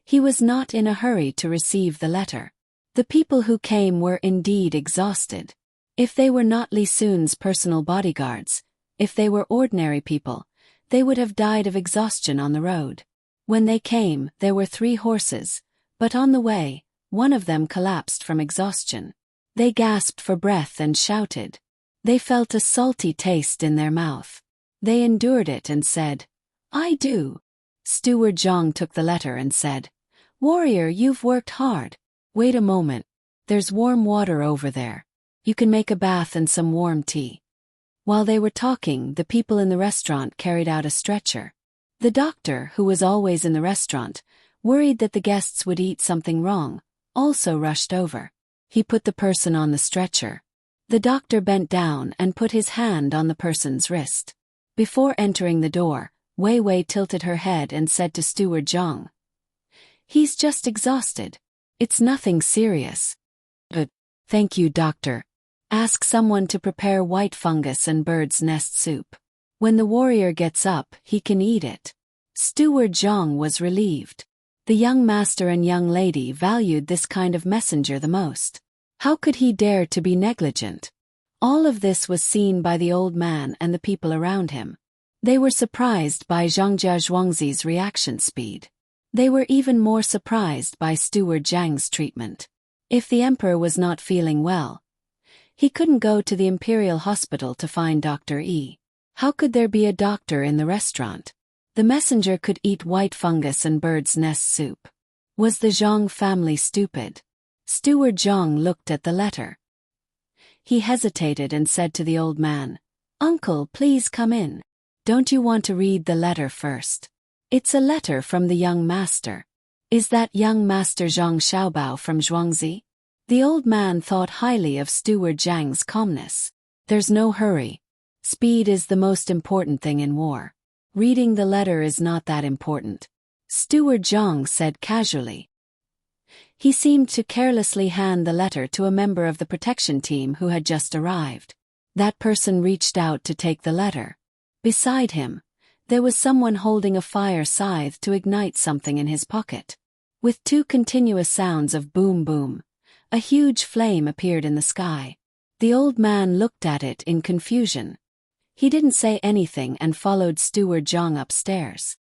He was not in a hurry to receive the letter. The people who came were indeed exhausted. If they were not Li Sun's personal bodyguards, if they were ordinary people, they would have died of exhaustion on the road. When they came, there were 3 horses, but on the way, one of them collapsed from exhaustion. They gasped for breath and shouted. They felt a salty taste in their mouth. They endured it and said, "I do." Steward Zhang took the letter and said, "Warrior, you've worked hard. Wait a moment. There's warm water over there. You can make a bath and some warm tea." While they were talking, the people in the restaurant carried out a stretcher. The doctor, who was always in the restaurant, worried that the guests would eat something wrong, also rushed over. He put the person on the stretcher. The doctor bent down and put his hand on the person's wrist. Before entering the door, Wei Wei tilted her head and said to Steward Zhang, "He's just exhausted. It's nothing serious." "But, thank you, doctor. Ask someone to prepare white fungus and bird's nest soup. When the warrior gets up, he can eat it." Steward Zhang was relieved. The young master and young lady valued this kind of messenger the most. How could he dare to be negligent? All of this was seen by the old man and the people around him. They were surprised by Zhangjia Zhuangzi's reaction speed. They were even more surprised by Steward Zhang's treatment. If the emperor was not feeling well, he couldn't go to the imperial hospital to find Dr. E. How could there be a doctor in the restaurant? The messenger could eat white fungus and bird's nest soup. Was the Zhang family stupid? Steward Zhang looked at the letter. He hesitated and said to the old man, "Uncle, please come in. Don't you want to read the letter first? It's a letter from the young master. Is that young master Zhang Xiaobao from Zhuangzi?" The old man thought highly of Steward Zhang's calmness. There's no hurry. Speed is the most important thing in war. Reading the letter is not that important, Steward Zhang said casually. He seemed to carelessly hand the letter to a member of the protection team who had just arrived. That person reached out to take the letter. Beside him, there was someone holding a fire scythe to ignite something in his pocket. With 2 continuous sounds of boom boom, a huge flame appeared in the sky. The old man looked at it in confusion. He didn't say anything and followed Steward Zhang upstairs.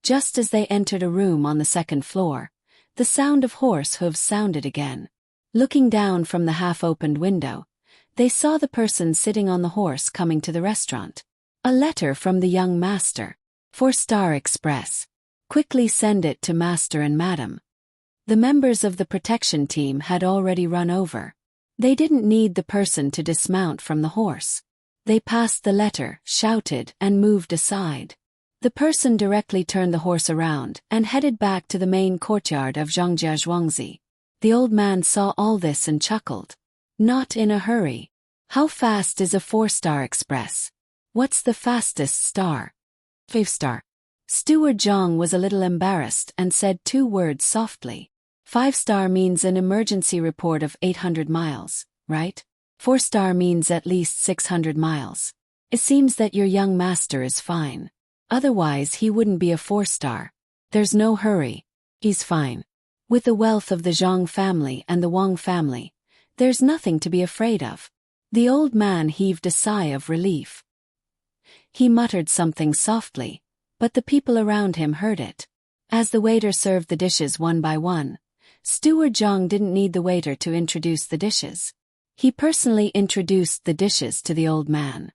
Just as they entered a room on the 2nd floor, the sound of horse hooves sounded again. Looking down from the half-opened window, they saw the person sitting on the horse coming to the restaurant. A letter from the young master. 4-star express. Quickly send it to master and madam. The members of the protection team had already run over. They didn't need the person to dismount from the horse. They passed the letter, shouted, and moved aside. The person directly turned the horse around and headed back to the main courtyard of Zhangjiazhuangzi. The old man saw all this and chuckled. Not in a hurry. How fast is a 4-star express? What's the fastest star? 5-star. Steward Zhang was a little embarrassed and said 2 words softly. 5-star means an emergency report of 800 miles, right? 4-star means at least 600 miles. It seems that your young master is fine. Otherwise he wouldn't be a 4-star. There's no hurry. He's fine. With the wealth of the Zhang family and the Wang family, there's nothing to be afraid of. The old man heaved a sigh of relief. He muttered something softly, but the people around him heard it. As the waiter served the dishes one by one, Steward Zhang didn't need the waiter to introduce the dishes. He personally introduced the dishes to the old man.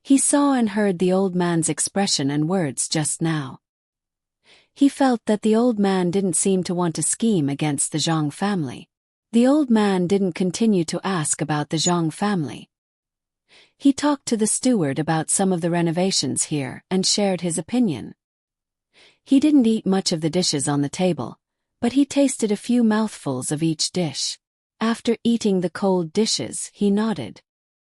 He saw and heard the old man's expression and words just now. He felt that the old man didn't seem to want to scheme against the Zhang family. The old man didn't continue to ask about the Zhang family. He talked to the steward about some of the renovations here and shared his opinion. He didn't eat much of the dishes on the table, but he tasted a few mouthfuls of each dish. After eating the cold dishes, he nodded.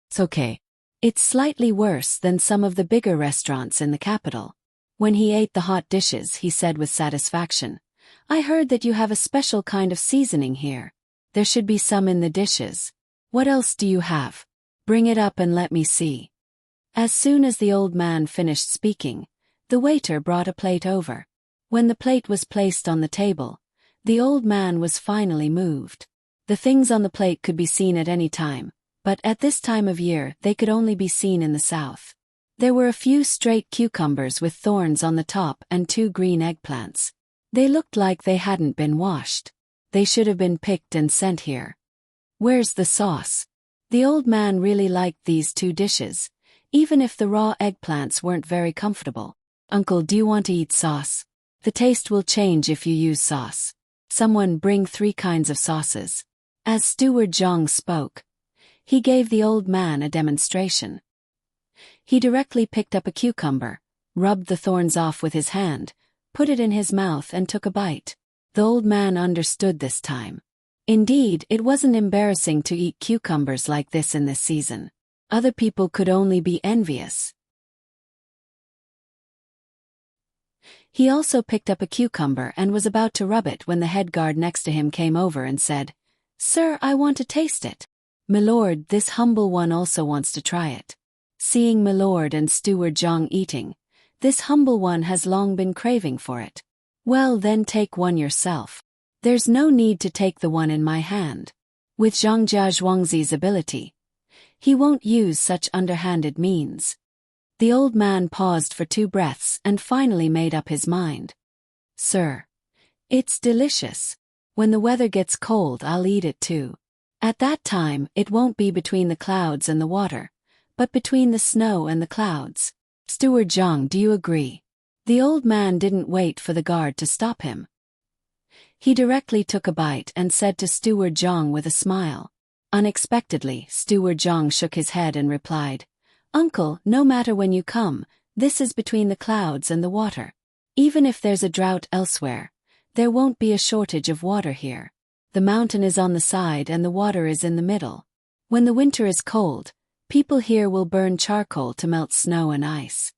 It's okay. It's slightly worse than some of the bigger restaurants in the capital. When he ate the hot dishes, he said with satisfaction, I heard that you have a special kind of seasoning here. There should be some in the dishes. What else do you have? Bring it up and let me see. As soon as the old man finished speaking, the waiter brought a plate over. When the plate was placed on the table, the old man was finally moved. The things on the plate could be seen at any time, but at this time of year they could only be seen in the south. There were a few straight cucumbers with thorns on the top and 2 green eggplants. They looked like they hadn't been washed. They should have been picked and sent here. Where's the sauce? The old man really liked these 2 dishes, even if the raw eggplants weren't very comfortable. Uncle, do you want to eat sauce? The taste will change if you use sauce. Someone bring 3 kinds of sauces. As Steward Zhang spoke, he gave the old man a demonstration. He directly picked up a cucumber, rubbed the thorns off with his hand, put it in his mouth and took a bite. The old man understood this time. Indeed, it wasn't embarrassing to eat cucumbers like this in this season. Other people could only be envious. He also picked up a cucumber and was about to rub it when the head guard next to him came over and said, Sir, I want to taste it. Milord, this humble one also wants to try it. Seeing Milord and Steward Zhang eating, this humble one has long been craving for it. Well, then take one yourself. There's no need to take the one in my hand. With Zhangjiazhuangzi's ability, he won't use such underhanded means. The old man paused for 2 breaths and finally made up his mind. Sir, it's delicious. When the weather gets cold, I'll eat it too. At that time, it won't be between the clouds and the water, but between the snow and the clouds. Steward Zhang, do you agree? The old man didn't wait for the guard to stop him. He directly took a bite and said to Steward Zhang with a smile. Unexpectedly, Steward Zhang shook his head and replied, Uncle, no matter when you come, this is between the clouds and the water. Even if there's a drought elsewhere, there won't be a shortage of water here. The mountain is on the side and the water is in the middle. When the winter is cold, people here will burn charcoal to melt snow and ice.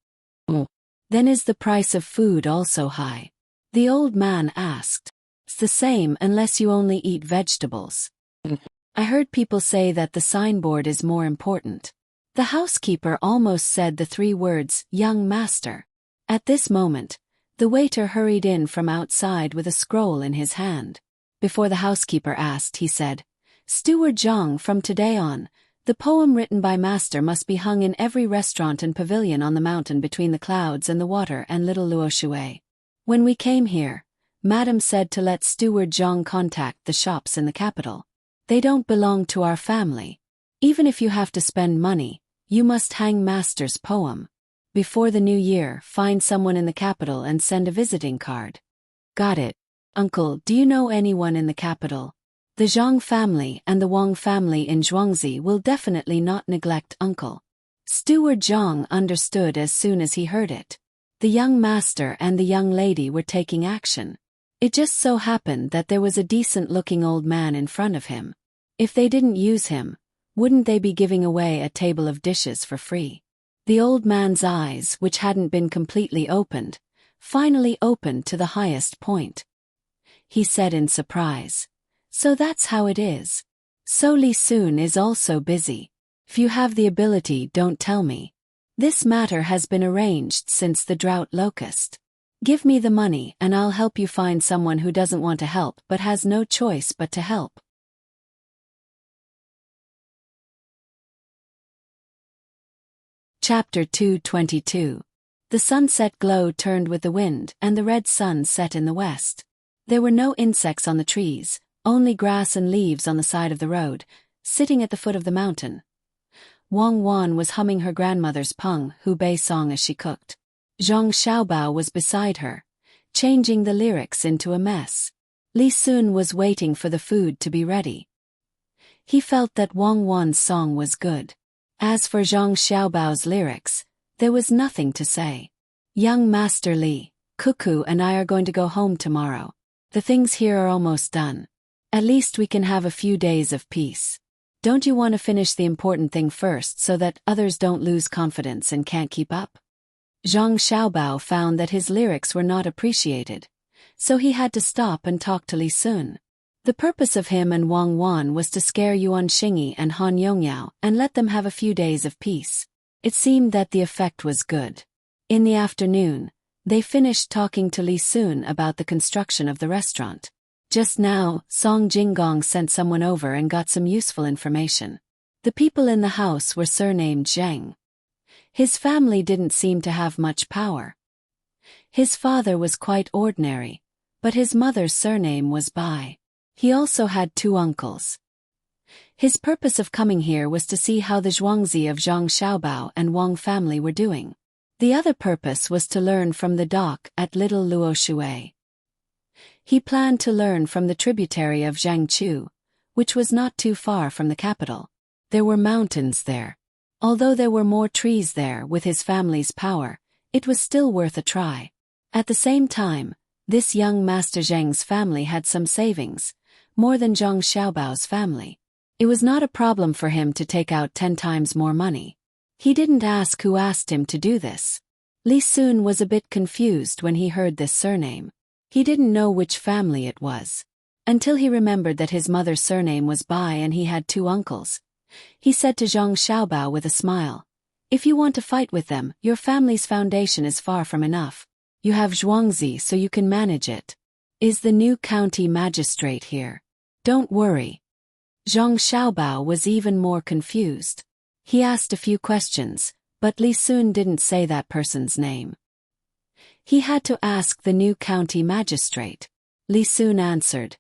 Then is the price of food also high? The old man asked. It's the same unless you only eat vegetables. I heard people say that the signboard is more important. The housekeeper almost said the 3 words, young master. At this moment, the waiter hurried in from outside with a scroll in his hand. Before the housekeeper asked, he said, Steward Zhang, from today on, the poem written by Master must be hung in every restaurant and pavilion on the mountain between the clouds and the water and Little Luoshui. When we came here, Madam said to let Steward Zhang contact the shops in the capital. They don't belong to our family. Even if you have to spend money, you must hang Master's poem. Before the new year, find someone in the capital and send a visiting card. Got it. Uncle, do you know anyone in the capital? The Zhang family and the Wang family in Zhuangzi will definitely not neglect Uncle. Steward Zhang understood as soon as he heard it. The young master and the young lady were taking action. It just so happened that there was a decent-looking old man in front of him. If they didn't use him, wouldn't they be giving away a table of dishes for free? The old man's eyes, which hadn't been completely opened, finally opened to the highest point. He said in surprise, "So that's how it is. So Li Sun is also busy. If you have the ability, don't tell me. This matter has been arranged since the drought locust. Give me the money and I'll help you find someone who doesn't want to help but has no choice but to help." Chapter 222. The sunset glow turned with the wind and the red sun set in the west. There were no insects on the trees, only grass and leaves on the side of the road, sitting at the foot of the mountain. Wang Wan was humming her grandmother's Peng Hu Bei song as she cooked. Zhang Xiaobao was beside her, changing the lyrics into a mess. Li Sun was waiting for the food to be ready. He felt that Wang Wan's song was good. As for Zhang Xiaobao's lyrics, there was nothing to say. "Young Master Li, Cuckoo and I are going to go home tomorrow. The things here are almost done. At least we can have a few days of peace. Don't you want to finish the important thing first so that others don't lose confidence and can't keep up?" Zhang Xiaobao found that his lyrics were not appreciated, so he had to stop and talk to Li Sun. The purpose of him and Wang Wan was to scare Yuan Xingyi and Han Yongyao and let them have a few days of peace. It seemed that the effect was good. In the afternoon, they finished talking to Li Sun about the construction of the restaurant. Just now, Song Jinggong sent someone over and got some useful information. The people in the house were surnamed Zheng. His family didn't seem to have much power. His father was quite ordinary, but his mother's surname was Bai. He also had 2 uncles. His purpose of coming here was to see how the Zhuangzi of Zhang Xiaobao and Wang family were doing. The other purpose was to learn from the dock at Little Luoshui. He planned to learn from the tributary of Jiangchu, which was not too far from the capital. There were mountains there. Although there were more trees there with his family's power, it was still worth a try. At the same time, this young Master Zheng's family had some savings, more than Zhang Xiaobao's family. It was not a problem for him to take out 10 times more money. He didn't ask who asked him to do this. Li Sun was a bit confused when he heard this surname. He didn't know which family it was. Until he remembered that his mother's surname was Bai and he had 2 uncles. He said to Zhang Xiaobao with a smile, "If you want to fight with them, your family's foundation is far from enough. You have Zhuangzi so you can manage it. Is the new county magistrate here? Don't worry." Zhang Xiaobao was even more confused. He asked a few questions, but Li Sun didn't say that person's name. He had to ask the new county magistrate. Li Sun answered,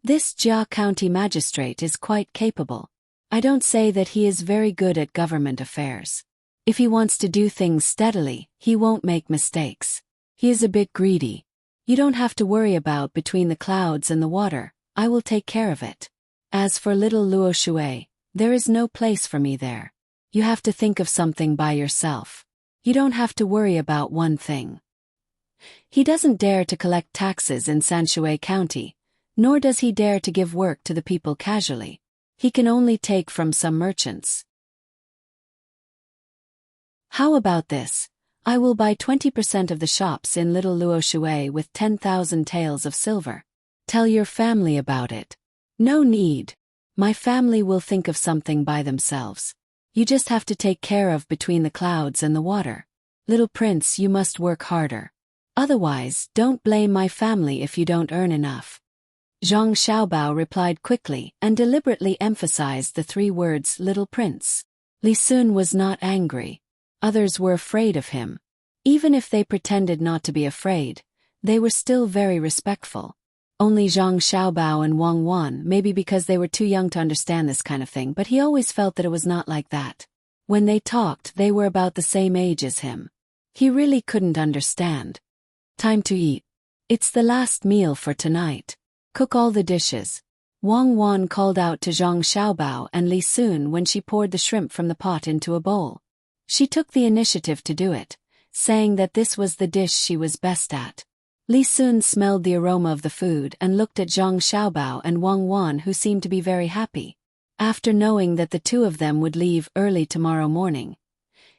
"This Jia county magistrate is quite capable. I don't say that he is very good at government affairs. If he wants to do things steadily, he won't make mistakes. He is a bit greedy. You don't have to worry about between the clouds and the water. I will take care of it. As for Little Luoshui, there is no place for me there. You have to think of something by yourself. You don't have to worry about one thing." He doesn't dare to collect taxes in Sanshui County, nor does he dare to give work to the people casually. He can only take from some merchants. "How about this? I will buy 20% of the shops in Little Luoshui with 10,000 taels of silver. Tell your family about it." "No need. My family will think of something by themselves. You just have to take care of between the clouds and the water. Little prince, you must work harder. Otherwise, don't blame my family if you don't earn enough." Zhang Xiaobao replied quickly and deliberately emphasized the 3 words "little prince." Li Sun was not angry. Others were afraid of him. Even if they pretended not to be afraid, they were still very respectful. Only Zhang Xiaobao and Wang Wan, maybe because they were too young to understand this kind of thing, but he always felt that it was not like that. When they talked, they were about the same age as him. He really couldn't understand. "Time to eat." It's the last meal for tonight. Cook all the dishes. Wang Wan called out to Zhang Xiaobao and Li Sun when she poured the shrimp from the pot into a bowl. She took the initiative to do it, saying that this was the dish she was best at. Li Sun smelled the aroma of the food and looked at Zhang Xiaobao and Wang Wan, who seemed to be very happy. After knowing that the two of them would leave early tomorrow morning,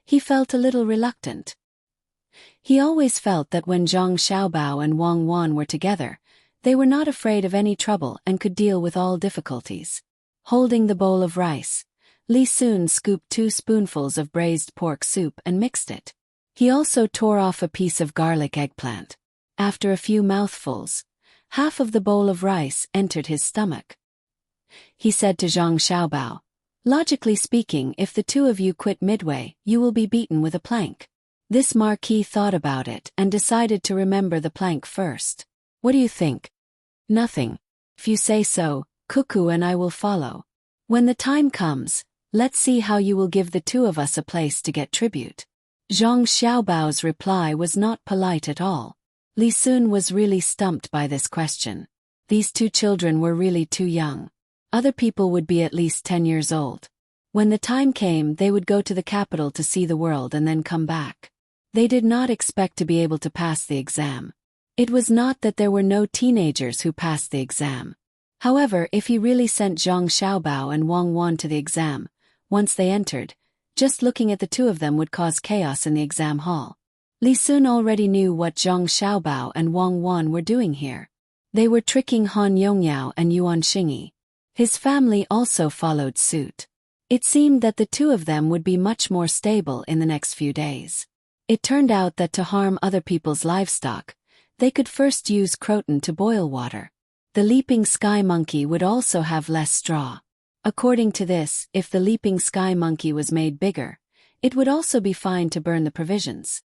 he felt a little reluctant. He always felt that when Zhang Xiaobao and Wang Wan were together, they were not afraid of any trouble and could deal with all difficulties. Holding the bowl of rice, Li Sun scooped 2 spoonfuls of braised pork soup and mixed it. He also tore off a piece of garlic eggplant. After a few mouthfuls, half of the bowl of rice entered his stomach. He said to Zhang Xiaobao, "Logically speaking, if the two of you quit midway, you will be beaten with a plank." This Marquis thought about it and decided to remember the plank first. "What do you think?" "Nothing. If you say so, Cuckoo and I will follow. When the time comes, let's see how you will give the two of us a place to get tribute." Zhang Xiaobao's reply was not polite at all. Li Sun was really stumped by this question. These 2 children were really too young. Other people would be at least 10 years old. When the time came, they would go to the capital to see the world and then come back. They did not expect to be able to pass the exam. It was not that there were no teenagers who passed the exam. However, if he really sent Zhang Xiaobao and Wang Wan to the exam, once they entered, just looking at the two of them would cause chaos in the exam hall. Li Sun already knew what Zhang Xiaobao and Wang Wan were doing here. They were tricking Han Yongyao and Yuan Xingyi. His family also followed suit. It seemed that the two of them would be much more stable in the next few days. It turned out that to harm other people's livestock, they could first use croton to boil water. The leaping sky monkey would also have less straw. According to this, if the leaping sky monkey was made bigger, it would also be fine to burn the provisions.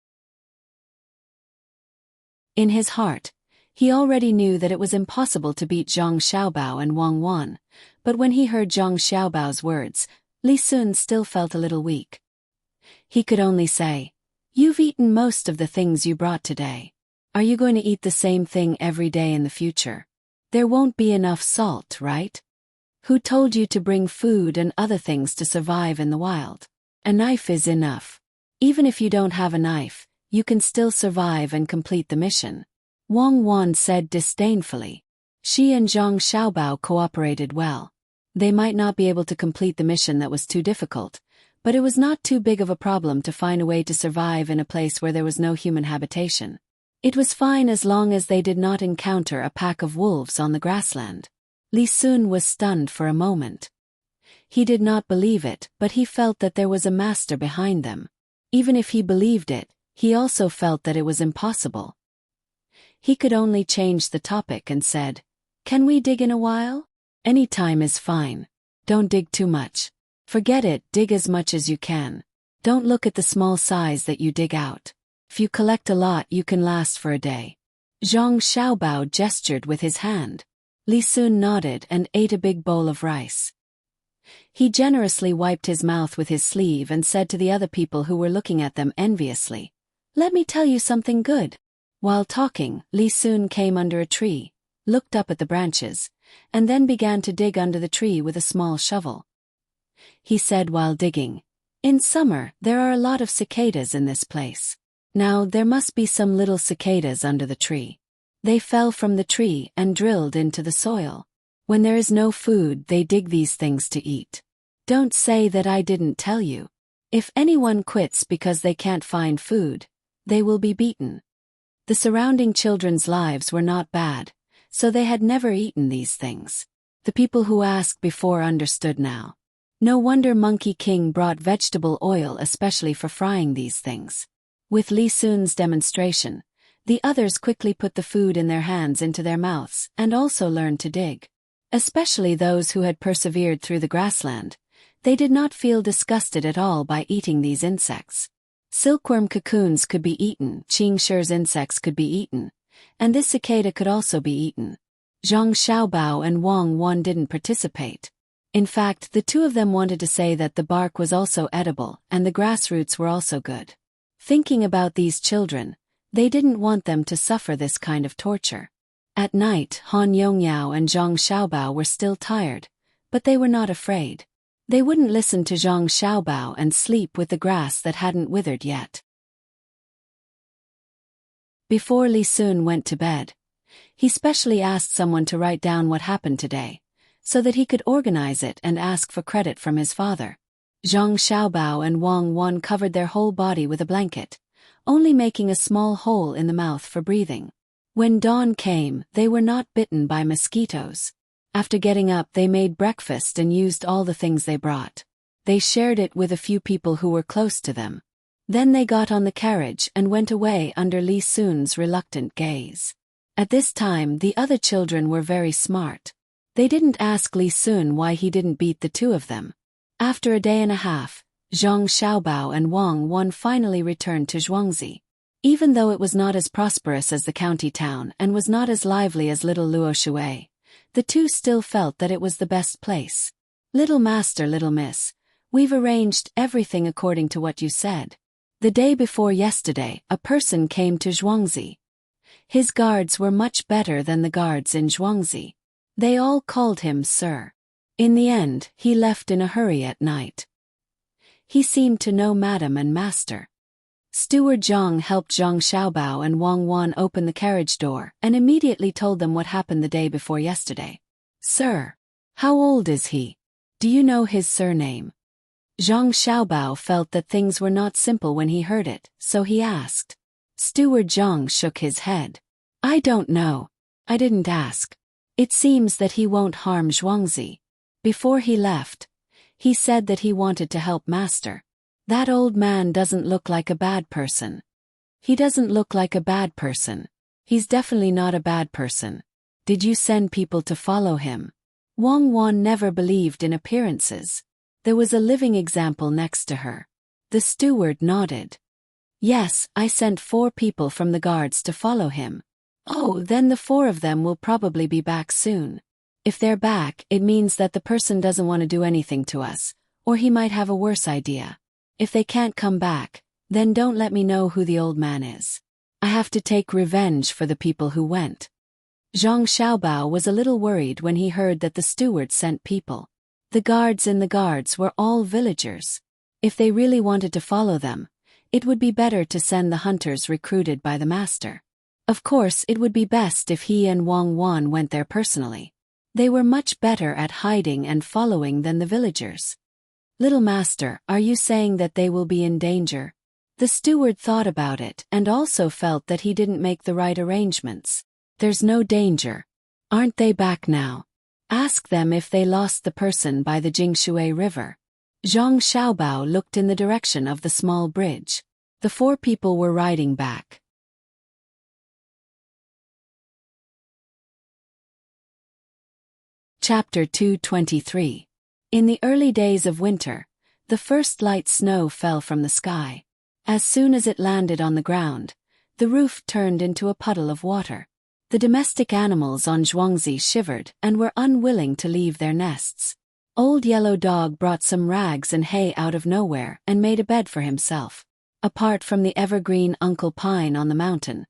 In his heart, he already knew that it was impossible to beat Zhang Xiaobao and Wang Wan, but when he heard Zhang Xiaobao's words, Li Sun still felt a little weak. He could only say, "You've eaten most of the things you brought today. Are you going to eat the same thing every day in the future? There won't be enough salt, right? Who told you to bring food and other things to survive in the wild? A knife is enough. Even if you don't have a knife, you can still survive and complete the mission." Wang Wan said disdainfully. She and Zhang Xiaobao cooperated well. They might not be able to complete the mission that was too difficult, but it was not too big of a problem to find a way to survive in a place where there was no human habitation. It was fine as long as they did not encounter a pack of wolves on the grassland. Li Sun was stunned for a moment. He did not believe it, but he felt that there was a master behind them. Even if he believed it, he also felt that it was impossible. He could only change the topic and said, "Can we dig in a while?" "Any time is fine. Don't dig too much. Forget it, dig as much as you can. Don't look at the small size that you dig out. If you collect a lot, you can last for a day." Zhang Xiaobao gestured with his hand. Li Sun nodded and ate a big bowl of rice. He generously wiped his mouth with his sleeve and said to the other people who were looking at them enviously, "Let me tell you something good." While talking, Li Sun came under a tree, looked up at the branches, and then began to dig under the tree with a small shovel. He said while digging, "In summer, there are a lot of cicadas in this place. Now there must be some little cicadas under the tree. They fell from the tree and drilled into the soil. When there is no food, they dig these things to eat. Don't say that I didn't tell you. If anyone quits because they can't find food, they will be beaten." The surrounding children's lives were not bad, so they had never eaten these things. The people who asked before understood now. No wonder Monkey King brought vegetable oil especially for frying these things. With Li Sun's demonstration, the others quickly put the food in their hands into their mouths and also learned to dig. Especially those who had persevered through the grassland, they did not feel disgusted at all by eating these insects. Silkworm cocoons could be eaten, Qing Shi's insects could be eaten, and this cicada could also be eaten. Zhang Xiaobao and Wang Wan didn't participate. In fact, the two of them wanted to say that the bark was also edible and the grass roots were also good. Thinking about these children, They didn't want them to suffer this kind of torture. At night, Han Yongyao and Zhang Xiaobao were still tired, but they were not afraid. They wouldn't listen to Zhang Xiaobao and sleep with the grass that hadn't withered yet. Before Li Sun went to bed, he specially asked someone to write down what happened today, so that he could organize it and ask for credit from his father. Zhang Xiaobao and Wang Wan covered their whole body with a blanket, only making a small hole in the mouth for breathing. When dawn came, they were not bitten by mosquitoes. After getting up, they made breakfast and used all the things they brought. They shared it with a few people who were close to them. Then they got on the carriage and went away under Li Sun's reluctant gaze. At this time, the other children were very smart. They didn't ask Li Sun why he didn't beat the two of them. After a day and a half, Zhang Xiaobao and Wang Wan finally returned to Zhuangzi. Even though it was not as prosperous as the county town and was not as lively as Little Luoshui, the two still felt that it was the best place. Little Master, Little Miss, we've arranged everything according to what you said. The day before yesterday, a person came to Zhuangzi. His guards were much better than the guards in Zhuangzi. They all called him Sir. In the end, he left in a hurry at night. He seemed to know Madam and Master. Steward Zhang helped Zhang Xiaobao and Wang Wan open the carriage door and immediately told them what happened the day before yesterday. Sir, how old is he? Do you know his surname? Zhang Xiaobao felt that things were not simple when he heard it, so he asked. Steward Zhang shook his head. I don't know. I didn't ask. It seems that he won't harm Zhuangzi. Before he left, he said that he wanted to help Master. That old man doesn't look like a bad person. He doesn't look like a bad person. He's definitely not a bad person. Did you send people to follow him? Wang Wan never believed in appearances. There was a living example next to her. The steward nodded. Yes, I sent 4 people from the guards to follow him. Oh, then the 4 of them will probably be back soon. If they're back, it means that the person doesn't want to do anything to us, or he might have a worse idea. If they can't come back, then don't let me know who the old man is. I have to take revenge for the people who went. Zhang Xiaobao was a little worried when he heard that the steward sent people. The guards in the guards were all villagers. If they really wanted to follow them, it would be better to send the hunters recruited by the master. Of course, it would be best if he and Wang Wan went there personally. They were much better at hiding and following than the villagers. Little Master, are you saying that they will be in danger? The steward thought about it and also felt that he didn't make the right arrangements. There's no danger. Aren't they back now? Ask them if they lost the person by the Jingshui River. Zhang Xiaobao looked in the direction of the small bridge. The 4 people were riding back. Chapter 223. In the early days of winter, the first light snow fell from the sky. As soon as it landed on the ground, the roof turned into a puddle of water. The domestic animals on Zhuangzi shivered and were unwilling to leave their nests. Old Yellow Dog brought some rags and hay out of nowhere and made a bed for himself. Apart from the evergreen Uncle Pine on the mountain,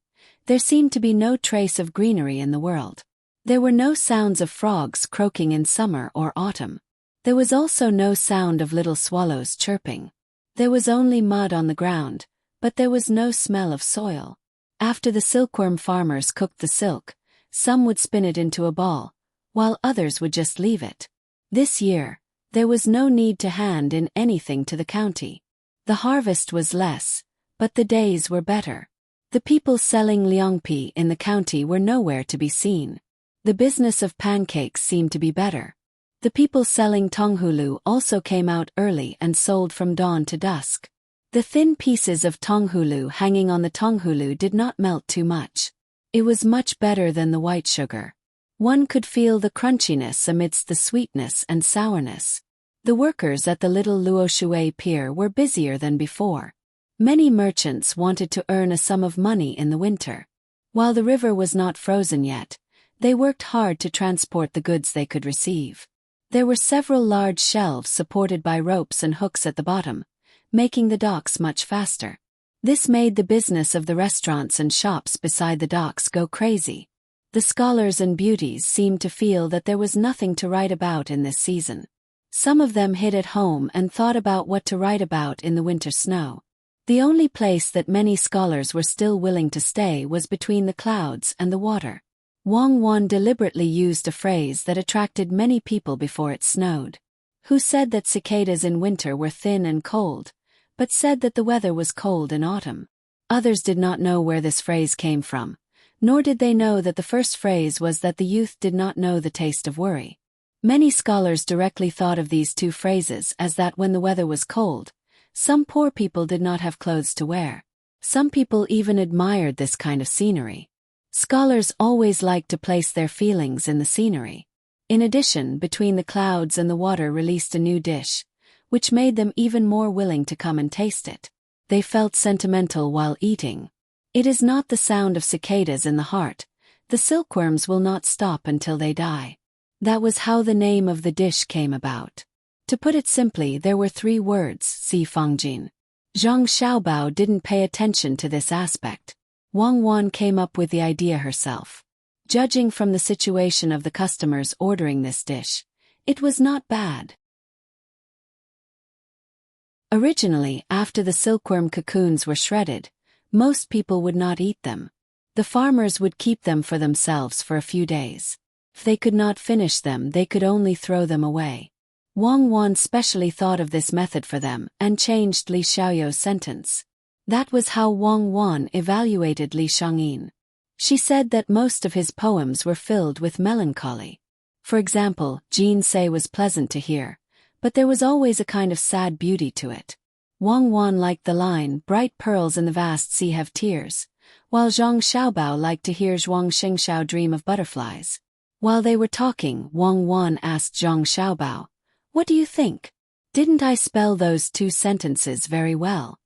there seemed to be no trace of greenery in the world. There were no sounds of frogs croaking in summer or autumn. There was also no sound of little swallows chirping. There was only mud on the ground, but there was no smell of soil. After the silkworm farmers cooked the silk, some would spin it into a ball, while others would just leave it. This year, there was no need to hand in anything to the county. The harvest was less, but the days were better. The people selling liangpi in the county were nowhere to be seen. The business of pancakes seemed to be better. The people selling tonghulu also came out early and sold from dawn to dusk. The thin pieces of tonghulu hanging on the tonghulu did not melt too much. It was much better than the white sugar. One could feel the crunchiness amidst the sweetness and sourness. The workers at the little Luoshui pier were busier than before. Many merchants wanted to earn a sum of money in the winter. While the river was not frozen yet, they worked hard to transport the goods they could receive. There were several large shelves supported by ropes and hooks at the bottom, making the docks much faster. This made the business of the restaurants and shops beside the docks go crazy. The scholars and beauties seemed to feel that there was nothing to write about in this season. Some of them hid at home and thought about what to write about in the winter snow. The only place that many scholars were still willing to stay was between the clouds and the water. Wang Wan deliberately used a phrase that attracted many people before it snowed. Who said that cicadas in winter were thin and cold, but said that the weather was cold in autumn. Others did not know where this phrase came from, nor did they know that the first phrase was that the youth did not know the taste of worry. Many scholars directly thought of these two phrases as that when the weather was cold, some poor people did not have clothes to wear. Some people even admired this kind of scenery. Scholars always liked to place their feelings in the scenery. In addition, Between the Clouds and the Water released a new dish, which made them even more willing to come and taste it. They felt sentimental while eating. It is not the sound of cicadas in the heart. The silkworms will not stop until they die. That was how the name of the dish came about. To put it simply, there were 3 words, Si Fangjin. Zhang Xiaobao didn't pay attention to this aspect. Wang Wan came up with the idea herself. Judging from the situation of the customers ordering this dish, it was not bad. Originally, after the silkworm cocoons were shredded, most people would not eat them. The farmers would keep them for themselves for a few days. If they could not finish them, they could only throw them away. Wang Wan specially thought of this method for them and changed Li Xiaoyou's sentence. That was how Wang Wan evaluated Li Shangyin. She said that most of his poems were filled with melancholy. For example, Jin Sei was pleasant to hear, but there was always a kind of sad beauty to it. Wang Wan liked the line, bright pearls in the vast sea have tears, while Zhang Xiaobao liked to hear Zhuang Xingxiao dream of butterflies. While they were talking, Wang Wan asked Zhang Xiaobao, "What do you think? Didn't I spell those 2 sentences very well?"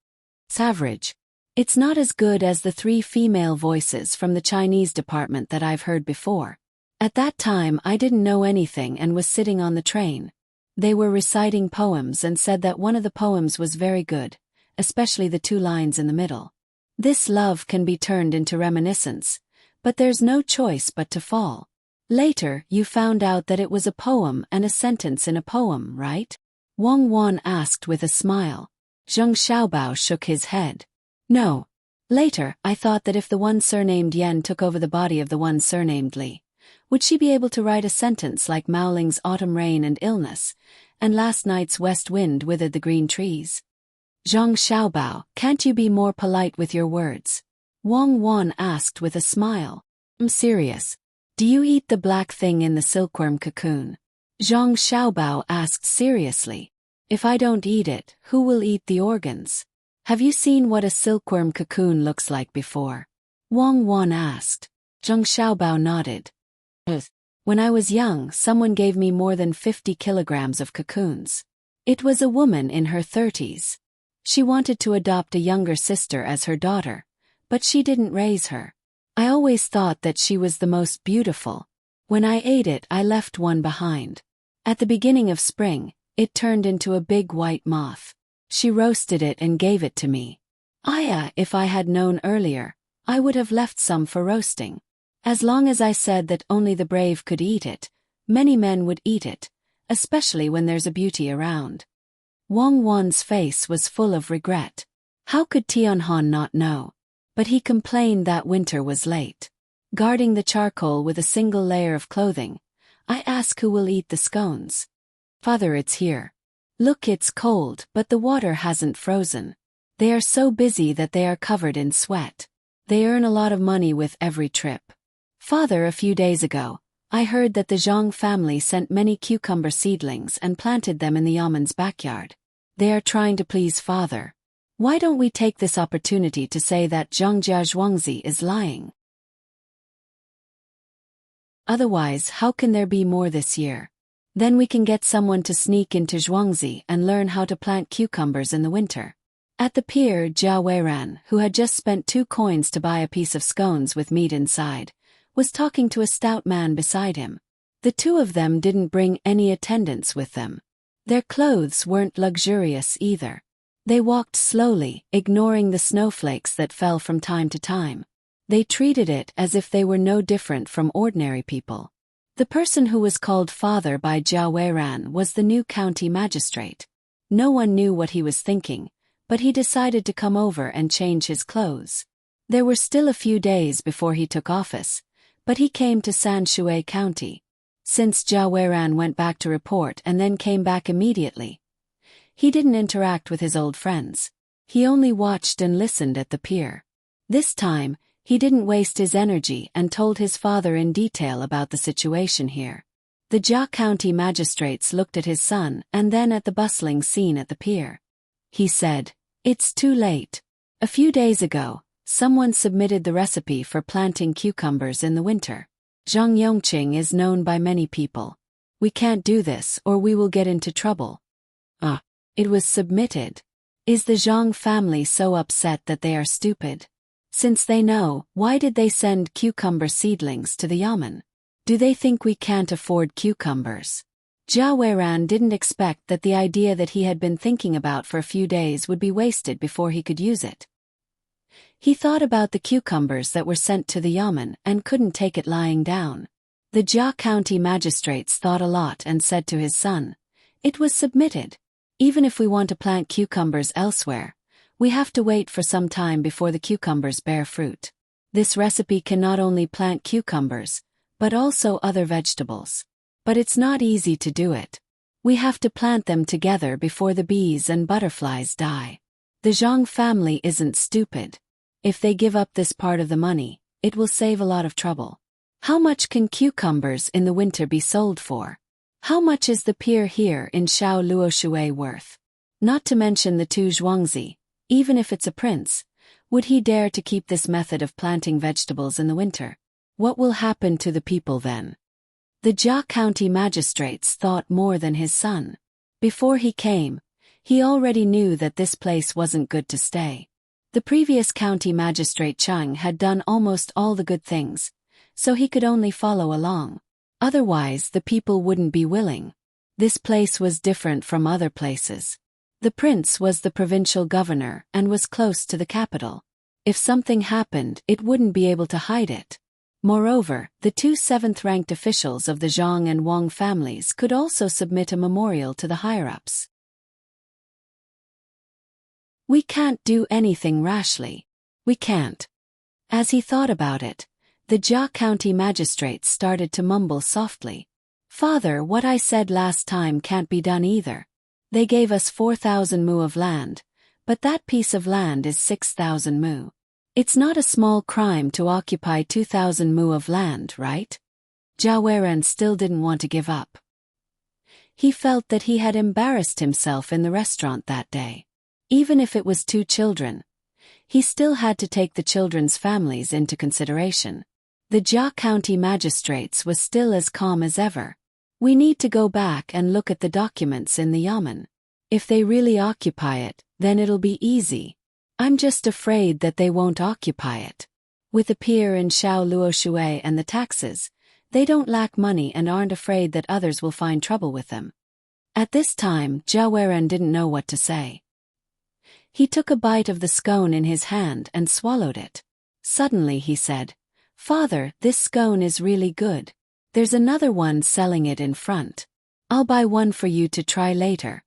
"It's average. It's not as good as the 3 female voices from the Chinese department that I've heard before. At that time I didn't know anything and was sitting on the train. They were reciting poems and said that one of the poems was very good, especially the 2 lines in the middle. This love can be turned into reminiscence, but there's no choice but to fall. Later, you found out that it was a poem and a sentence in a poem, right?" Wang Wan asked with a smile. Zhang Xiaobao shook his head. "No. Later, I thought that if the one surnamed Yan took over the body of the one surnamed Li, would she be able to write a sentence like Maoling's autumn rain and illness, and last night's west wind withered the green trees?" "Zhang Xiaobao, can't you be more polite with your words?" Wang Wan asked with a smile. "I'm serious. Do you eat the black thing in the silkworm cocoon?" Zhang Xiaobao asked seriously. "If I don't eat it, who will eat the organs? Have you seen what a silkworm cocoon looks like before?" Wang Wan asked. Zhang Xiaobao nodded. "When I was young, someone gave me more than 50 kilograms of cocoons. It was a woman in her 30s. She wanted to adopt a younger sister as her daughter, but she didn't raise her. I always thought that she was the most beautiful. When I ate it, I left one behind. At the beginning of spring, it turned into a big white moth. She roasted it and gave it to me. If I had known earlier, I would have left some for roasting. As long as I said that only the brave could eat it, many men would eat it, especially when there's a beauty around." Wang Wan's face was full of regret. How could Tianhan not know? But he complained that winter was late. Guarding the charcoal with a single layer of clothing, I ask who will eat the scones. "Father, it's here. Look, it's cold, but the water hasn't frozen. They are so busy that they are covered in sweat. They earn a lot of money with every trip. Father, a few days ago, I heard that the Zhang family sent many cucumber seedlings and planted them in the Yaman's backyard. They are trying to please Father. Why don't we take this opportunity to say that Zhangjia Zhuangzi is lying? Otherwise, how can there be more this year? Then we can get someone to sneak into Zhuangzi and learn how to plant cucumbers in the winter." At the pier, Jia Weiran, who had just spent 2 coins to buy a piece of scones with meat inside, was talking to a stout man beside him. The 2 of them didn't bring any attendants with them. Their clothes weren't luxurious either. They walked slowly, ignoring the snowflakes that fell from time to time. They treated it as if they were no different from ordinary people. The person who was called father by Jia Weiran was the new county magistrate. No one knew what he was thinking, but he decided to come over and change his clothes. There were still a few days before he took office, but he came to Sanshui County. Since Jia Weiran went back to report and then came back immediately, he didn't interact with his old friends. He only watched and listened at the pier. This time, he didn't waste his energy and told his father in detail about the situation here. The Jia County magistrates looked at his son and then at the bustling scene at the pier. He said, "It's too late. A few days ago, someone submitted the recipe for planting cucumbers in the winter. Zhang Yongqing is known by many people. We can't do this or we will get into trouble." It was submitted. Is the Zhang family so upset that they are stupid? Since they know, why did they send cucumber seedlings to the Yamen? Do they think we can't afford cucumbers? Jia Weiran didn't expect that the idea that he had been thinking about for a few days would be wasted before he could use it. He thought about the cucumbers that were sent to the Yamen and couldn't take it lying down. The Jia County magistrates thought a lot and said to his son, "It was submitted. Even if we want to plant cucumbers elsewhere, we have to wait for some time before the cucumbers bear fruit. This recipe can not only plant cucumbers, but also other vegetables. But it's not easy to do it. We have to plant them together before the bees and butterflies die. The Zhang family isn't stupid. If they give up this part of the money, it will save a lot of trouble. How much can cucumbers in the winter be sold for? How much is the pier here in Shao Luoshui worth? Not to mention the Tu Zhuangzi, even if it's a prince, would he dare to keep this method of planting vegetables in the winter? What will happen to the people then?" The Jia County magistrates thought more than his son. Before he came, he already knew that this place wasn't good to stay. The previous county magistrate Chang had done almost all the good things, so he could only follow along. Otherwise, the people wouldn't be willing. This place was different from other places. The prince was the provincial governor and was close to the capital. If something happened, it wouldn't be able to hide it. Moreover, the two seventh-ranked officials of the Zhang and Wang families could also submit a memorial to the higher-ups. We can't do anything rashly. We can't. As he thought about it, the Jia County magistrates started to mumble softly. "Father, what I said last time can't be done either. They gave us 4,000 mu of land, but that piece of land is 6,000 mu. It's not a small crime to occupy 2,000 mu of land, right?" Jia Weiran still didn't want to give up. He felt that he had embarrassed himself in the restaurant that day. Even if it was 2 children, he still had to take the children's families into consideration. The Jia County magistrates was still as calm as ever. "We need to go back and look at the documents in the Yamen. If they really occupy it, then it'll be easy. I'm just afraid that they won't occupy it. With the pier in Shao Luoshui and the taxes, they don't lack money and aren't afraid that others will find trouble with them." At this time, Jia Weiran didn't know what to say. He took a bite of the scone in his hand and swallowed it. Suddenly he said, "Father, this scone is really good. There's another one selling it in front. I'll buy one for you to try later.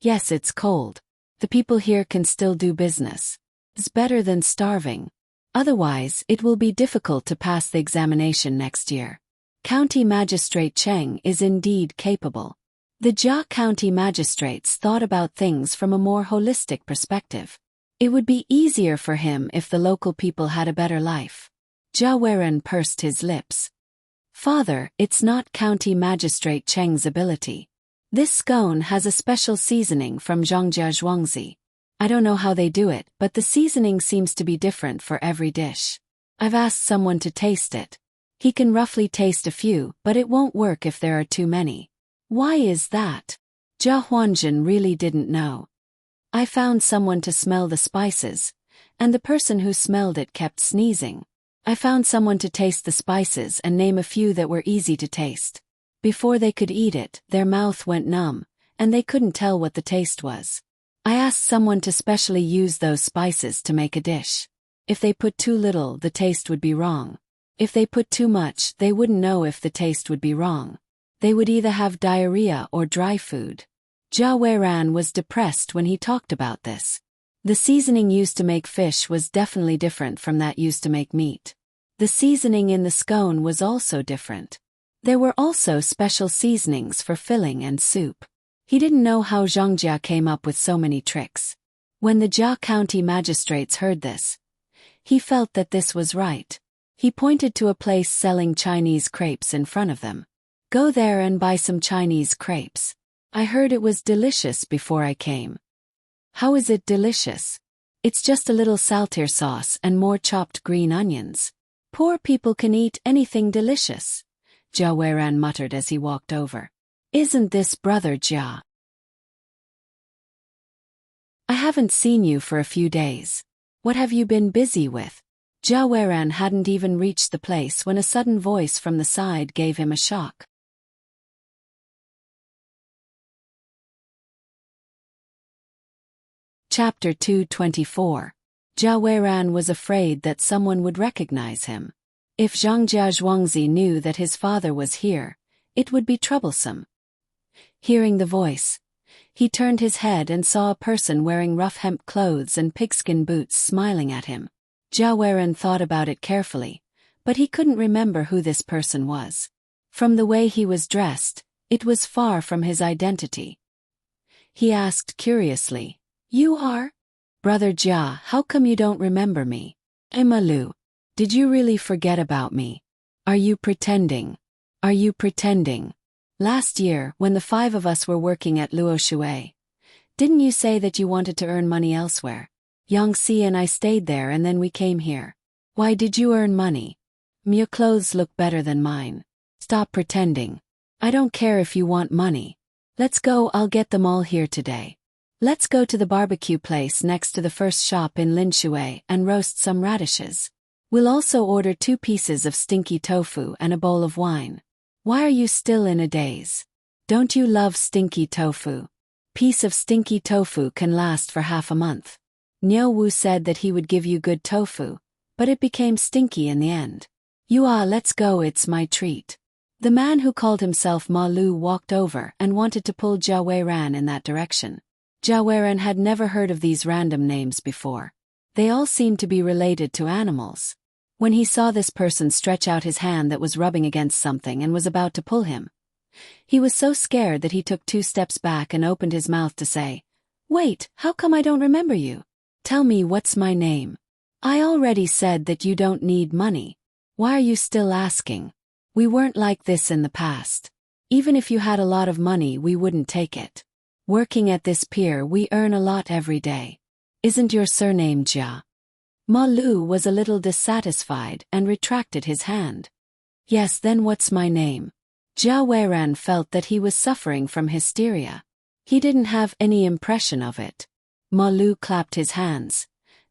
Yes, it's cold. The people here can still do business. It's better than starving. Otherwise, it will be difficult to pass the examination next year." County Magistrate Cheng is indeed capable. The Jia County magistrates thought about things from a more holistic perspective. It would be easier for him if the local people had a better life. Jia Weiran pursed his lips. "Father, it's not County Magistrate Cheng's ability. This scone has a special seasoning from Zhongjia Zhuangzi. I don't know how they do it, but the seasoning seems to be different for every dish. I've asked someone to taste it. He can roughly taste a few, but it won't work if there are too many." "Why is that?" Jia Huanjin really didn't know. "I found someone to smell the spices, and the person who smelled it kept sneezing. I found someone to taste the spices and name a few that were easy to taste. Before they could eat it, their mouth went numb, and they couldn't tell what the taste was. I asked someone to specially use those spices to make a dish. If they put too little, the taste would be wrong. If they put too much, they wouldn't know if the taste would be wrong. They would either have diarrhea or dry food. Jia Weiran was depressed when he talked about this. The seasoning used to make fish was definitely different from that used to make meat. The seasoning in the scone was also different. There were also special seasonings for filling and soup. He didn't know how Zhang Jia came up with so many tricks. When the Jia County magistrates heard this, he felt that this was right. He pointed to a place selling Chinese crepes in front of them. Go there and buy some Chinese crepes. I heard it was delicious before I came. How is it delicious? It's just a little saltire sauce and more chopped green onions. Poor people can eat anything delicious, Jia Weiran muttered as he walked over. Isn't this Brother Jia? I haven't seen you for a few days. What have you been busy with? Jia Weiran hadn't even reached the place when a sudden voice from the side gave him a shock. Chapter 224. Jia Weiran was afraid that someone would recognize him. If Zhangjia Zhuangzi knew that his father was here, it would be troublesome. Hearing the voice, he turned his head and saw a person wearing rough hemp clothes and pigskin boots smiling at him. Jia Weiran thought about it carefully, but he couldn't remember who this person was. From the way he was dressed, it was far from his identity. He asked curiously, "You are? Brother Jia, how come you don't remember me? Emalu, did you really forget about me? Are you pretending? Are you pretending? Last year, when the 5 of us were working at Luo Shui, didn't you say that you wanted to earn money elsewhere? Yangxi and I stayed there and then we came here. Why did you earn money? Your clothes look better than mine. Stop pretending. I don't care if you want money. Let's go, I'll get them all here today. Let's go to the barbecue place next to the first shop in Linshui and roast some radishes. We'll also order 2 pieces of stinky tofu and a bowl of wine. Why are you still in a daze? Don't you love stinky tofu? Piece of stinky tofu can last for half a month. Niu Wu said that he would give you good tofu, but it became stinky in the end. Let's go, it's my treat." The man who called himself Ma Lu walked over and wanted to pull Jia Weiran in that direction. Jia Weiran had never heard of these random names before. They all seemed to be related to animals. When he saw this person stretch out his hand that was rubbing against something and was about to pull him, he was so scared that he took 2 steps back and opened his mouth to say, "Wait, how come I don't remember you? Tell me, what's my name? I already said that you don't need money. Why are you still asking? We weren't like this in the past. Even if you had a lot of money, we wouldn't take it. Working at this pier, we earn a lot every day. Isn't your surname Jia?" Ma Lu was a little dissatisfied and retracted his hand. "Yes, then what's my name?" Jia Weiran felt that he was suffering from hysteria. He didn't have any impression of it. Ma Lu clapped his hands.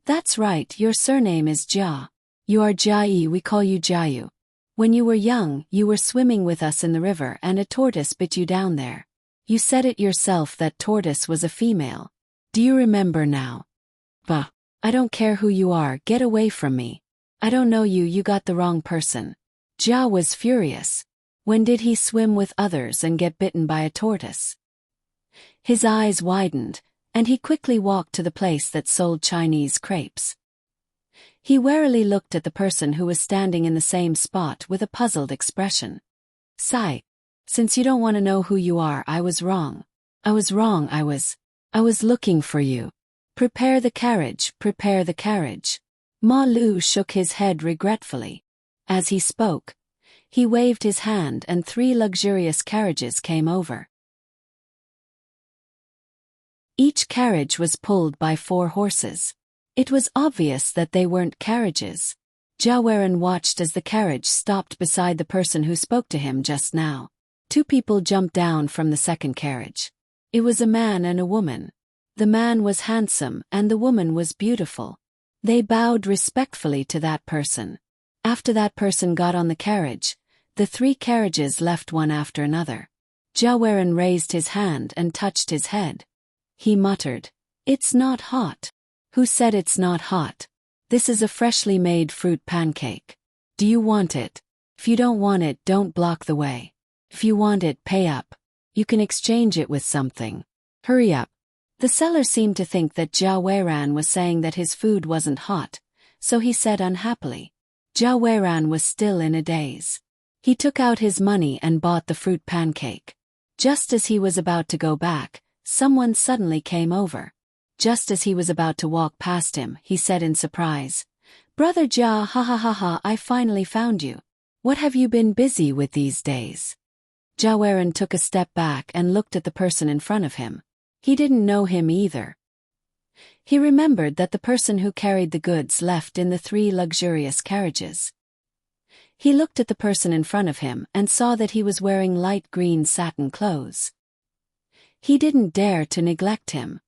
"That's right, your surname is Jia. You are Jiayi, we call you Jiayu. When you were young, you were swimming with us in the river and a tortoise bit you down there. You said it yourself that tortoise was a female. Do you remember now?" "Bah. I don't care who you are, get away from me. I don't know you, you got the wrong person." Jia was furious. When did he swim with others and get bitten by a tortoise? His eyes widened, and he quickly walked to the place that sold Chinese crepes. He warily looked at the person who was standing in the same spot with a puzzled expression. "Sai, since you don't want to know who you are, I was wrong. I was looking for you. Prepare the carriage, prepare the carriage." Ma Lu shook his head regretfully. As he spoke, he waved his hand and 3 luxurious carriages came over. Each carriage was pulled by 4 horses. It was obvious that they weren't carriages. Jia Weiran watched as the carriage stopped beside the person who spoke to him just now. 2 people jumped down from the second carriage. It was a man and a woman. The man was handsome and the woman was beautiful. They bowed respectfully to that person. After that person got on the carriage, the 3 carriages left one after another. Jia Weiran raised his hand and touched his head. He muttered, It's not hot. Who said it's not hot? This is a freshly made fruit pancake. Do you want it? If you don't want it, don't block the way. If you want it, pay up. You can exchange it with something. Hurry up. The seller seemed to think that Jia Weiran was saying that his food wasn't hot, so he said unhappily. Jia Weiran was still in a daze. He took out his money and bought the fruit pancake. Just as he was about to go back, someone suddenly came over. Just as he was about to walk past him, he said in surprise, "Brother Jia, ha ha ha ha, I finally found you. What have you been busy with these days?" Jia Weiran took a step back and looked at the person in front of him. He didn't know him either. He remembered that the person who carried the goods left in the 3 luxurious carriages. He looked at the person in front of him and saw that he was wearing light green satin clothes. He didn't dare to neglect him.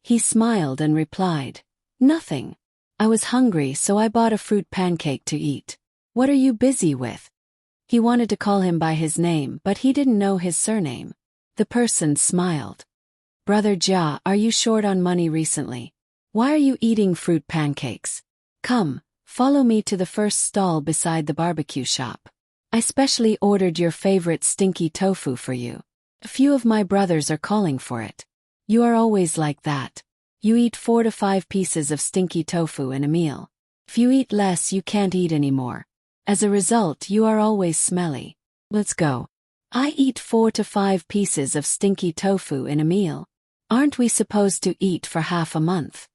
He smiled and replied, "Nothing. I was hungry, so I bought a fruit pancake to eat. What are you busy with?" He wanted to call him by his name, but he didn't know his surname. The person smiled. "Brother Jia, are you short on money recently? Why are you eating fruit pancakes? Come, follow me to the first stall beside the barbecue shop. I specially ordered your favorite stinky tofu for you. A few of my brothers are calling for it. You are always like that. You eat 4 to 5 pieces of stinky tofu in a meal. If you eat less, you can't eat anymore. As a result, you are always smelly. Let's go." "I eat 4 to 5 pieces of stinky tofu in a meal. Aren't we supposed to eat for half a month?"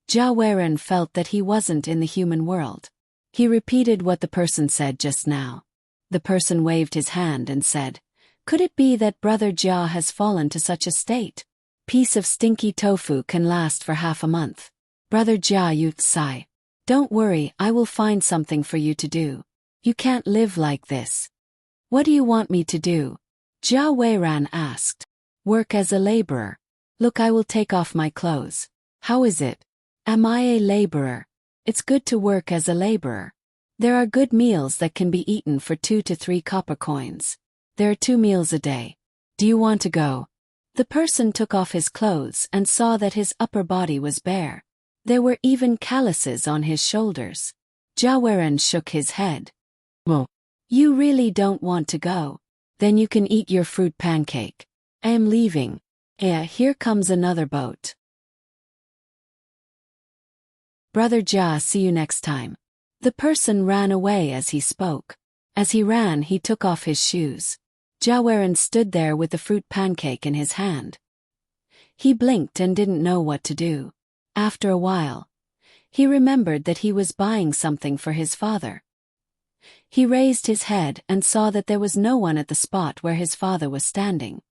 Jia Weiran felt that he wasn't in the human world. He repeated what the person said just now. The person waved his hand and said, "Could it be that Brother Jia has fallen to such a state? Piece of stinky tofu can last for half a month. Brother Jia, you sigh. Don't worry, I will find something for you to do. You can't live like this." "What do you want me to do?" Jia Weiran asked. "Work as a laborer. Look, I will take off my clothes. How is it? Am I a laborer? It's good to work as a laborer. There are good meals that can be eaten for 2 to 3 copper coins. There are 2 meals a day. Do you want to go?" The person took off his clothes and saw that his upper body was bare. There were even calluses on his shoulders. Jia Weiran shook his head. "Well, you really don't want to go? Then you can eat your fruit pancake. I am leaving. Here comes another boat. Brother Jia, see you next time." The person ran away as he spoke. As he ran, he took off his shoes. Jia Weiran stood there with the fruit pancake in his hand. He blinked and didn't know what to do. After a while, he remembered that he was buying something for his father. He raised his head and saw that there was no one at the spot where his father was standing.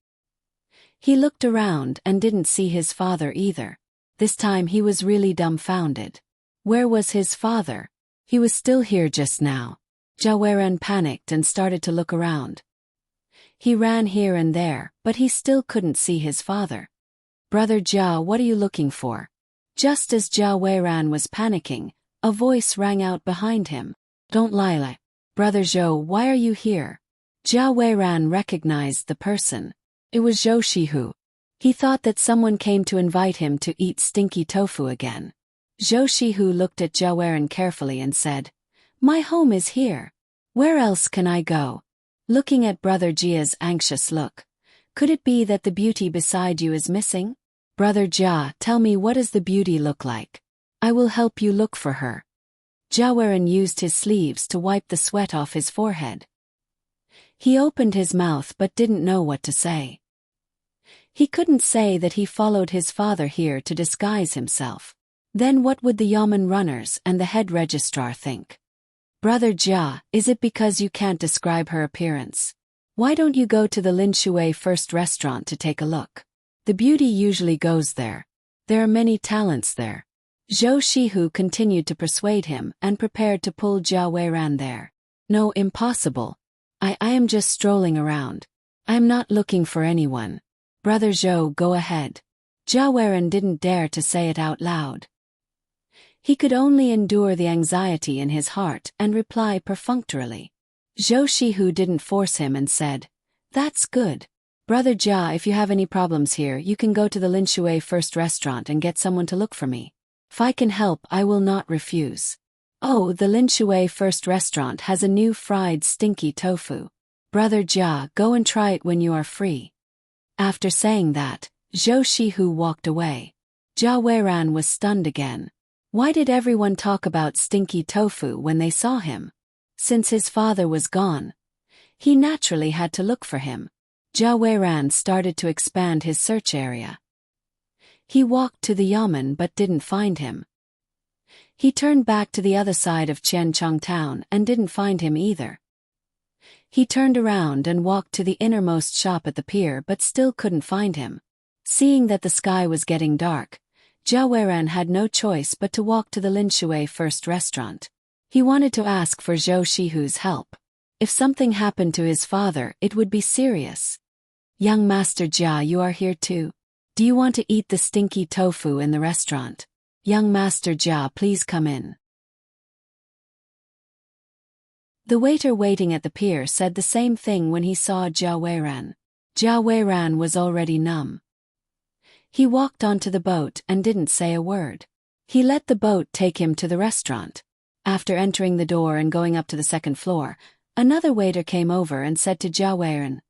He looked around and didn't see his father either. This time he was really dumbfounded. Where was his father? He was still here just now. Jia Weiran panicked and started to look around. He ran here and there, but he still couldn't see his father. "Brother Jia, what are you looking for?" Just as Jia Weiran was panicking, a voice rang out behind him. "Don't lie. Brother Zhou, why are you here?" Jia Weiran recognized the person. It was Zhou Shihu. He thought that someone came to invite him to eat stinky tofu again. Zhou Shihu looked at Jia Weiran carefully and said, "My home is here. Where else can I go?" Looking at Brother Jia's anxious look, "Could it be that the beauty beside you is missing? Brother Jia, tell me, what does the beauty look like? I will help you look for her." Jia Weiran used his sleeves to wipe the sweat off his forehead. He opened his mouth but didn't know what to say. He couldn't say that he followed his father here to disguise himself. Then what would the Yamen runners and the head registrar think? "Brother Jia, is it because you can't describe her appearance? Why don't you go to the Lin Shui First restaurant to take a look? The beauty usually goes there. There are many talents there." Zhou Shihu continued to persuade him and prepared to pull Jia Weiran there. "No, impossible. I am just strolling around. I am not looking for anyone. Brother Zhou, go ahead." Jia Weiran didn't dare to say it out loud. He could only endure the anxiety in his heart and reply perfunctorily. Zhou Shihu didn't force him and said, "That's good. Brother Jia, if you have any problems here, you can go to the Linshui First Restaurant and get someone to look for me. If I can help, I will not refuse. Oh, the Linshui First Restaurant has a new fried stinky tofu. Brother Jia, go and try it when you are free. After saying that, Zhou Shihu walked away. Jia Weiran was stunned again. Why did everyone talk about stinky tofu when they saw him? Since his father was gone, he naturally had to look for him. Jia Weiran started to expand his search area. He walked to the yamen but didn't find him. He turned back to the other side of Qiancheng town and didn't find him either. He turned around and walked to the innermost shop at the pier but still couldn't find him. Seeing that the sky was getting dark, Jia Weiran had no choice but to walk to the Linshui First Restaurant. He wanted to ask for Zhou Shihu's help. If something happened to his father, it would be serious. Young Master Jia, you are here too. Do you want to eat the stinky tofu in the restaurant? Young Master Jia, please come in. The waiter waiting at the pier said the same thing when he saw Jia Weiran. Jia Weiran was already numb. He walked onto the boat and didn't say a word. He let the boat take him to the restaurant. After entering the door and going up to the second floor, another waiter came over and said to Jia Weiran,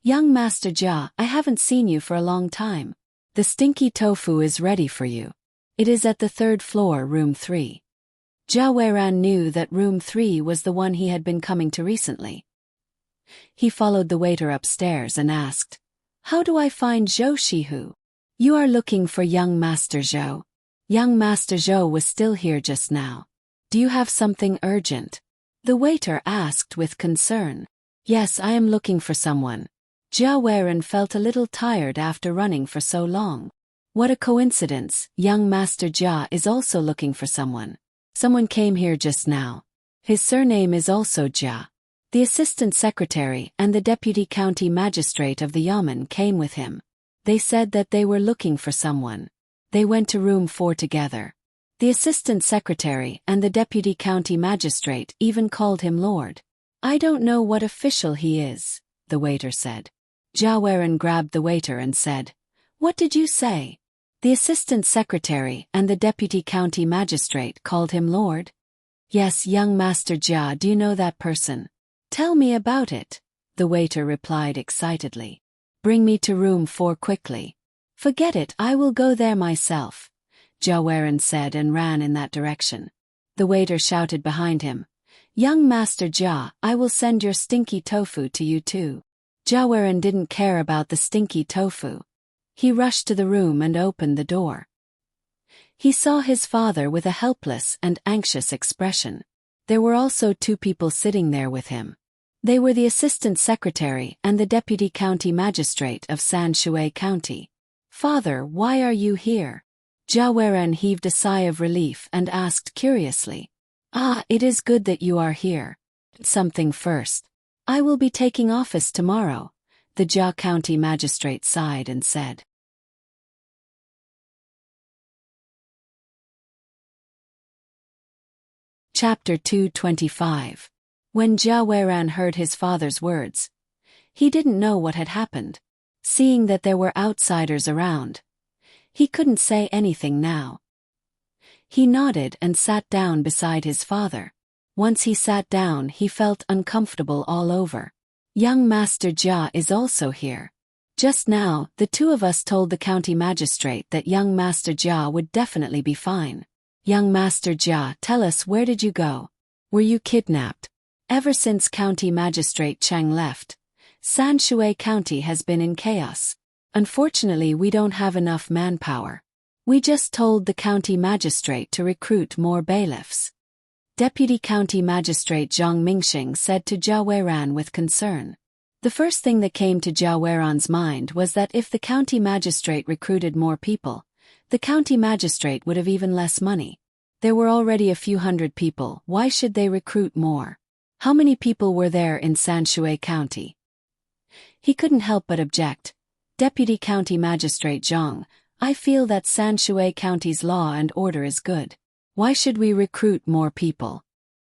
"Young Master Jia, I haven't seen you for a long time. The stinky tofu is ready for you. It is at the third floor, room 3. Jia Weiran knew that room 3 was the one he had been coming to recently. He followed the waiter upstairs and asked, "How do I find Zhou Shihu?" "You are looking for young Master Zhou. Young Master Zhou was still here just now. Do you have something urgent?" The waiter asked with concern. "Yes, I am looking for someone." Jia Weiran felt a little tired after running for so long. What a coincidence, young Master Jia is also looking for someone. Someone came here just now. His surname is also Jia. The assistant secretary and the deputy county magistrate of the yamen came with him. They said that they were looking for someone. They went to room 4 together. The assistant secretary and the deputy county magistrate even called him Lord. "I don't know what official he is," the waiter said. Jia Weiran grabbed the waiter and said, "What did you say?" The assistant secretary and the deputy county magistrate called him Lord. "Yes, young Master Jia, do you know that person?" "Tell me about it," the waiter replied excitedly. "Bring me to room 4 quickly." "Forget it, I will go there myself," Jia Weiran said and ran in that direction. The waiter shouted behind him, "Young Master Jia, I will send your stinky tofu to you too." Jia Weiran didn't care about the stinky tofu. He rushed to the room and opened the door. He saw his father with a helpless and anxious expression. There were also 2 people sitting there with him. They were the assistant secretary and the deputy county magistrate of Sanshui County. "Father, why are you here?" Jia Weiran heaved a sigh of relief and asked curiously. "Ah, it is good that you are here. Something first. I will be taking office tomorrow," the Jia County magistrate sighed and said. Chapter 225. When Jia Weiran heard his father's words, he didn't know what had happened. Seeing that there were outsiders around, he couldn't say anything now. He nodded and sat down beside his father. Once he sat down, he felt uncomfortable all over. Young Master Jia is also here. Just now, the 2 of us told the county magistrate that young Master Jia would definitely be fine. Young Master Jia, tell us, where did you go? Were you kidnapped? Ever since County Magistrate Chang left, Sanshui County has been in chaos. Unfortunately, we don't have enough manpower. We just told the county magistrate to recruit more bailiffs. Deputy County Magistrate Zhang Mingxing said to Jia Weiran with concern. The first thing that came to Jia Weiran's mind was that if the county magistrate recruited more people, the county magistrate would have even less money. There were already a few hundred people, why should they recruit more? How many people were there in Sanshui County? He couldn't help but object. Deputy County Magistrate Zhang, I feel that Sanshui County's law and order is good. Why should we recruit more people?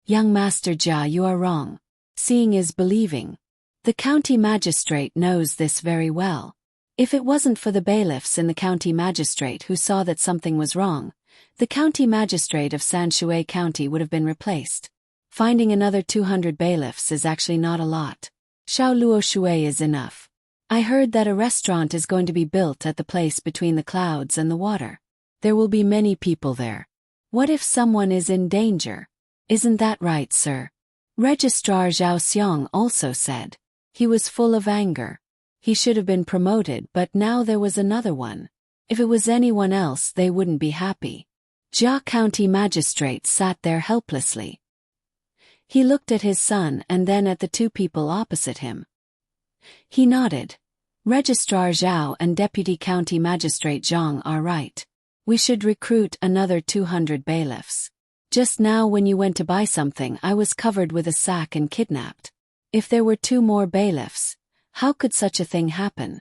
Young Master Jia, you are wrong. Seeing is believing. The county magistrate knows this very well. If it wasn't for the bailiffs in the county magistrate who saw that something was wrong, the county magistrate of Sanshui County would have been replaced. Finding another 200 bailiffs is actually not a lot. Xiao Luo Shui is enough. I heard that a restaurant is going to be built at the place between the clouds and the water. There will be many people there. What if someone is in danger? Isn't that right, sir? Registrar Zhao Xiong also said. He was full of anger. He should have been promoted, but now there was another one. If it was anyone else, they wouldn't be happy. Jia County Magistrate sat there helplessly. He looked at his son and then at the two people opposite him. He nodded. Registrar Zhao and Deputy County Magistrate Zhang are right. We should recruit another 200 bailiffs. Just now when you went to buy something, I was covered with a sack and kidnapped. If there were 2 more bailiffs, how could such a thing happen?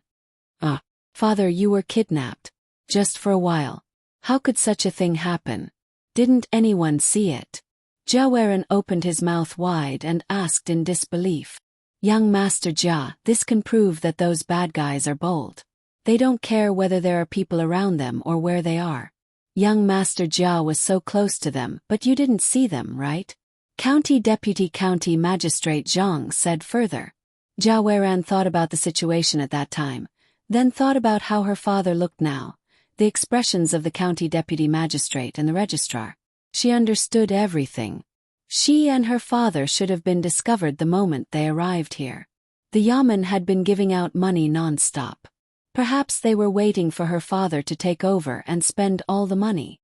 Father, you were kidnapped. Just for a while. How could such a thing happen? Didn't anyone see it? Jia Weiren opened his mouth wide and asked in disbelief. Young Master Jia, this can prove that those bad guys are bold. They don't care whether there are people around them or where they are. Young Master Jia was so close to them, but you didn't see them, right? County Deputy County Magistrate Zhang said further. Jia Weiren thought about the situation at that time, then thought about how her father looked now, the expressions of the county deputy magistrate and the registrar. She understood everything. She and her father should have been discovered the moment they arrived here. The Yamen had been giving out money non-stop. Perhaps they were waiting for her father to take over and spend all the money.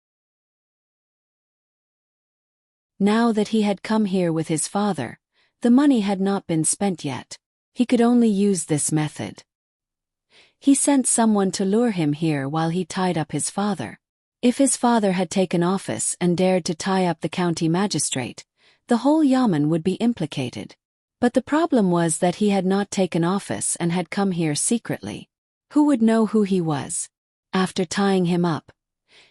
Now that he had come here with his father, the money had not been spent yet. He could only use this method. He sent someone to lure him here while he tied up his father. If his father had taken office and dared to tie up the county magistrate, the whole Yamen would be implicated. But the problem was that he had not taken office and had come here secretly. Who would know who he was? After tying him up,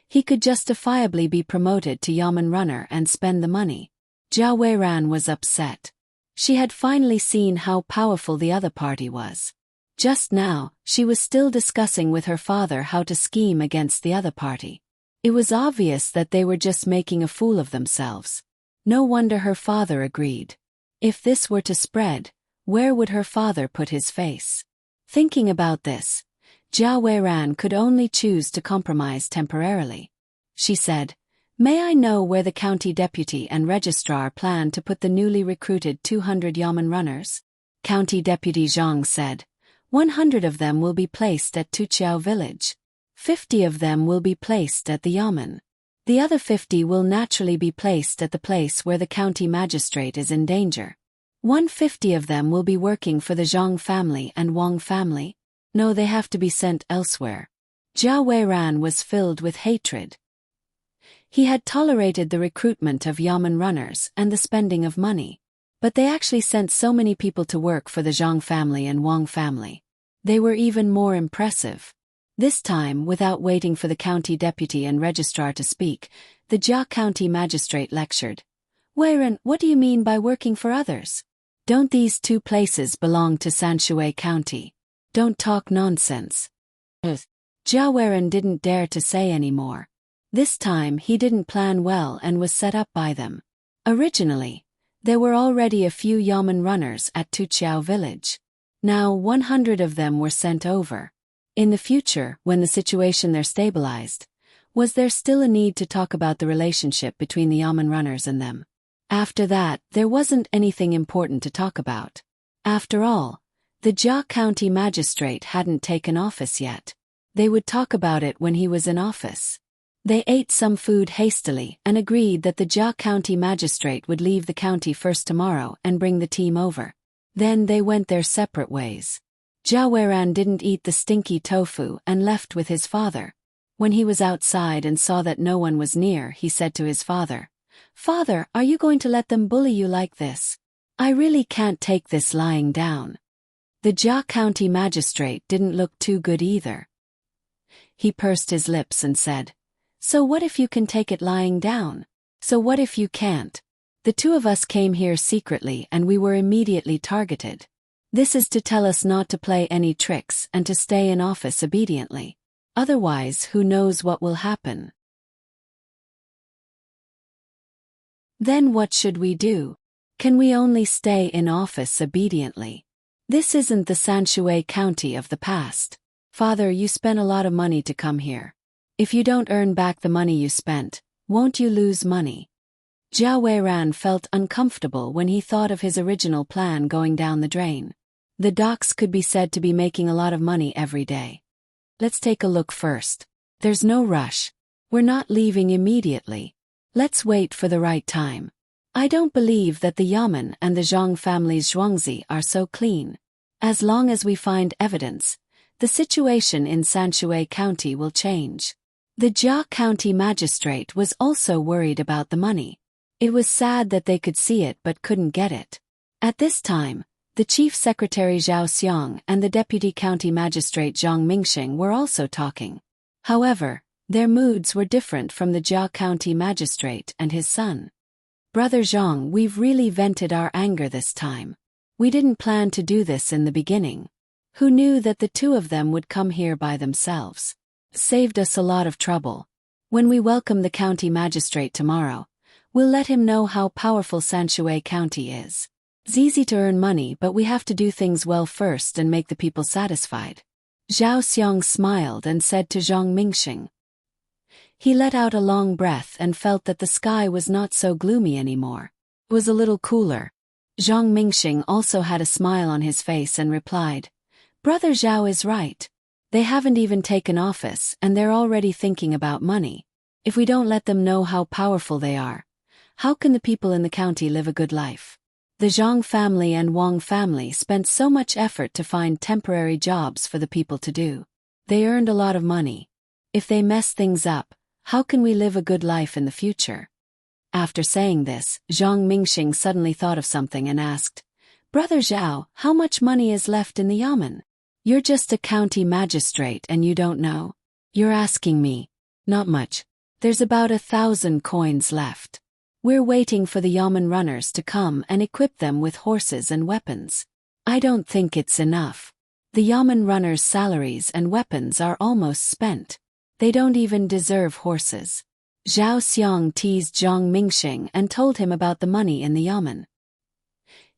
he could justifiably be promoted to Yamen runner and spend the money. Jia Weiran was upset. She had finally seen how powerful the other party was. Just now, she was still discussing with her father how to scheme against the other party. It was obvious that they were just making a fool of themselves. No wonder her father agreed. If this were to spread, where would her father put his face? Thinking about this, Jia Weiran could only choose to compromise temporarily. She said, "May I know where the county deputy and registrar plan to put the newly recruited 200 Yamen runners?" County Deputy Zhang said, 100 of them will be placed at Tuqiao village. 50 of them will be placed at the Yamen. The other 50 will naturally be placed at the place where the county magistrate is in danger. 150 of them will be working for the Zhang family and Wang family. No, they have to be sent elsewhere. Jia Weiran was filled with hatred. He had tolerated the recruitment of Yamen runners and the spending of money. But they actually sent so many people to work for the Zhang family and Wang family. They were even more impressive. This time, without waiting for the county deputy and registrar to speak, the Jia County magistrate lectured. "Weiran, what do you mean by working for others? Don't these 2 places belong to Sanshui County? Don't talk nonsense." Jia Weiran didn't dare to say any more. This time he didn't plan well and was set up by them. Originally, there were already a few Yamen runners at Tuqiao village. Now 100 of them were sent over. In the future, when the situation there stabilized, was there still a need to talk about the relationship between the Yamen runners and them? After that, there wasn't anything important to talk about. After all, the Jia County magistrate hadn't taken office yet. They would talk about it when he was in office. They ate some food hastily and agreed that the Jia County magistrate would leave the county first tomorrow and bring the team over. Then they went their separate ways. Jia Weiran didn't eat the stinky tofu and left with his father. When he was outside and saw that no one was near, he said to his father, "Father, are you going to let them bully you like this? I really can't take this lying down." The Jia County magistrate didn't look too good either. He pursed his lips and said, "So what if you can take it lying down? So what if you can't? The 2 of us came here secretly and we were immediately targeted. This is to tell us not to play any tricks and to stay in office obediently. Otherwise, who knows what will happen? Then what should we do? Can we only stay in office obediently? This isn't the Sanshui County of the past. Father, you spent a lot of money to come here. If you don't earn back the money you spent, won't you lose money? Zhao Weiran felt uncomfortable when he thought of his original plan going down the drain. The docks could be said to be making a lot of money every day. Let's take a look first. There's no rush. We're not leaving immediately. Let's wait for the right time. I don't believe that the Yamen and the Zhang family's Zhuangzi are so clean. As long as we find evidence, the situation in Sanshui County will change. The Jia County magistrate was also worried about the money. It was sad that they could see it but couldn't get it. At this time, the chief secretary Zhao Xiang and the deputy county magistrate Zhang Mingxing were also talking. However, their moods were different from the Jia County magistrate and his son. Brother Zhang, we've really vented our anger this time. We didn't plan to do this in the beginning. Who knew that the two of them would come here by themselves? Saved us a lot of trouble. When we welcome the county magistrate tomorrow, we'll let him know how powerful Sanshui County is. It's easy to earn money, but we have to do things well first and make the people satisfied. Zhao Xiang smiled and said to Zhang Mingxing. He let out a long breath and felt that the sky was not so gloomy anymore. It was a little cooler. Zhang Mingxing also had a smile on his face and replied, Brother Zhao is right. They haven't even taken office and they're already thinking about money. If we don't let them know how powerful they are, how can the people in the county live a good life? The Zhang family and Wang family spent so much effort to find temporary jobs for the people to do. They earned a lot of money. If they mess things up, how can we live a good life in the future? After saying this, Zhang Mingxing suddenly thought of something and asked, Brother Zhao, how much money is left in the Yamen? You're just a county magistrate and you don't know? You're asking me. Not much. There's about 1,000 coins left. We're waiting for the Yamen runners to come and equip them with horses and weapons. I don't think it's enough. The Yamen runners' salaries and weapons are almost spent. They don't even deserve horses. Zhao Xiang teased Zhang Mingxing and told him about the money in the Yamen.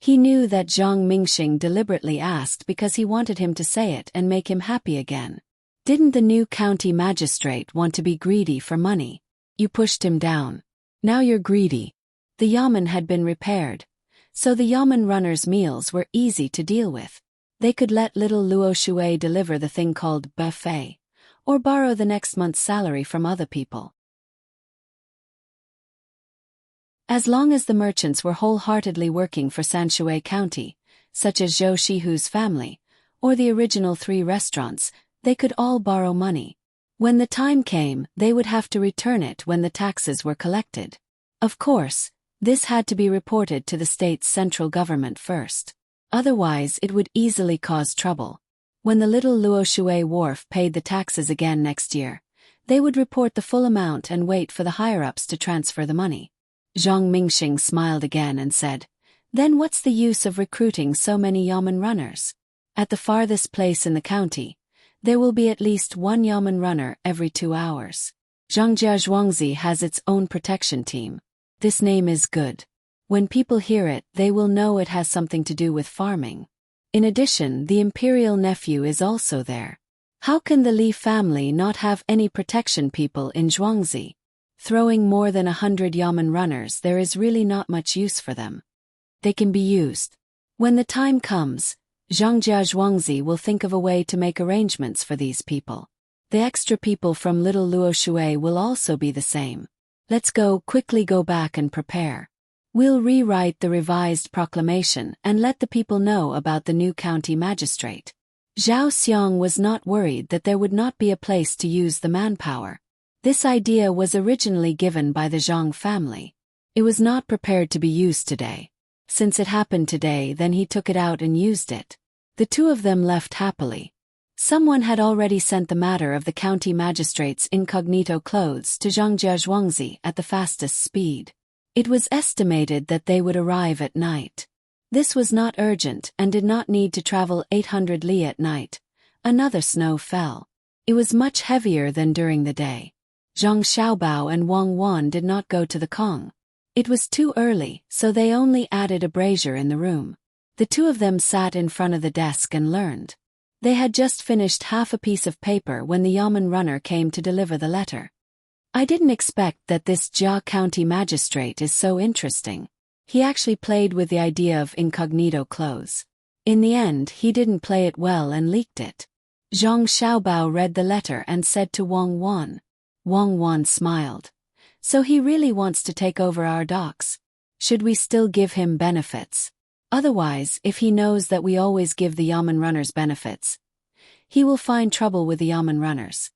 He knew that Zhang Mingxing deliberately asked because he wanted him to say it and make him happy again. Didn't the new county magistrate want to be greedy for money? You pushed him down. Now you're greedy. The Yamen had been repaired, so the Yamen runners' meals were easy to deal with. They could let little Luo Shui deliver the thing called buffet, or borrow the next month's salary from other people. As long as the merchants were wholeheartedly working for Sanshui County, such as Zhou Shihu's family, or the original 3 restaurants, they could all borrow money. When the time came, they would have to return it when the taxes were collected. Of course, this had to be reported to the state's central government first. Otherwise, it would easily cause trouble. When the little Luo Shui wharf paid the taxes again next year, they would report the full amount and wait for the higher-ups to transfer the money. Zhang Mingxing smiled again and said, Then what's the use of recruiting so many Yamen runners? At the farthest place in the county, there will be at least 1 Yamen runner every 2 hours. Zhangjia Zhuangzi has its own protection team. This name is good. When people hear it, they will know it has something to do with farming. In addition, the imperial nephew is also there. How can the Li family not have any protection people in Zhuangzi? Throwing more than 100 Yamen runners, there is really not much use for them. They can be used. When the time comes, Zhangjia Zhuangzi will think of a way to make arrangements for these people. The extra people from Little Luo Shui will also be the same. Let's quickly go back and prepare. We'll rewrite the revised proclamation and let the people know about the new county magistrate. Zhao Xiang was not worried that there would not be a place to use the manpower. This idea was originally given by the Zhang family. It was not prepared to be used today. Since it happened today, then he took it out and used it. The two of them left happily. Someone had already sent the matter of the county magistrate's incognito clothes to Zhangjia Zhuangzi at the fastest speed. It was estimated that they would arrive at night. This was not urgent and did not need to travel 800 li at night. Another snow fell. It was much heavier than during the day. Zhang Xiaobao and Wang Wan did not go to the Kong. It was too early, so they only added a brazier in the room. The two of them sat in front of the desk and learned. They had just finished half a piece of paper when the Yamen runner came to deliver the letter. I didn't expect that this Jia County magistrate is so interesting. He actually played with the idea of incognito clothes. In the end, he didn't play it well and leaked it. Zhang Xiaobao read the letter and said to Wang Wan. Wang Wan smiled. So he really wants to take over our docks. Should we still give him benefits? Otherwise, if he knows that we always give the Yamen runners benefits, he will find trouble with the Yamen runners.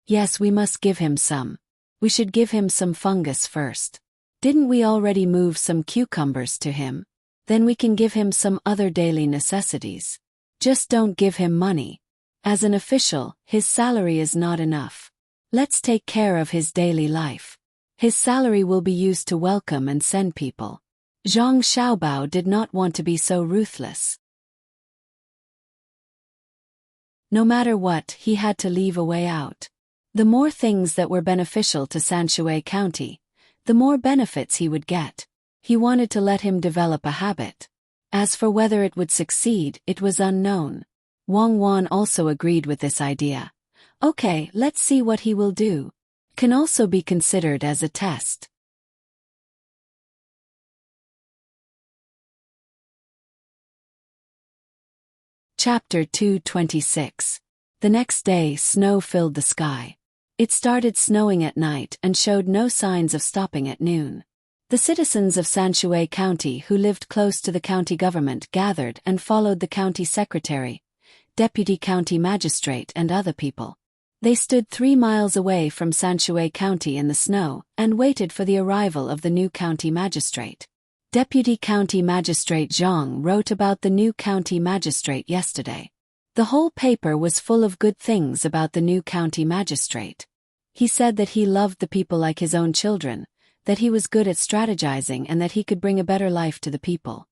Yes, we must give him some. We should give him some fungus first. Didn't we already move some cucumbers to him? Then we can give him some other daily necessities. Just don't give him money. As an official, his salary is not enough. Let's take care of his daily life. His salary will be used to welcome and send people. Zhang Xiaobao did not want to be so ruthless. No matter what, he had to leave a way out. The more things that were beneficial to Sanshui County, the more benefits he would get. He wanted to let him develop a habit. As for whether it would succeed, it was unknown. Wang Wan also agreed with this idea. Okay, let's see what he will do. Can also be considered as a test. Chapter 226. The next day, snow filled the sky. It started snowing at night and showed no signs of stopping at noon. The citizens of Sanshui County who lived close to the county government gathered and followed the county secretary, deputy county magistrate and other people. They stood 3 miles away from Sanshui County in the snow and waited for the arrival of the new county magistrate. Deputy County Magistrate Zhang wrote about the new county magistrate yesterday. The whole paper was full of good things about the new county magistrate. He said that he loved the people like his own children, that he was good at strategizing and that he could bring a better life to the people.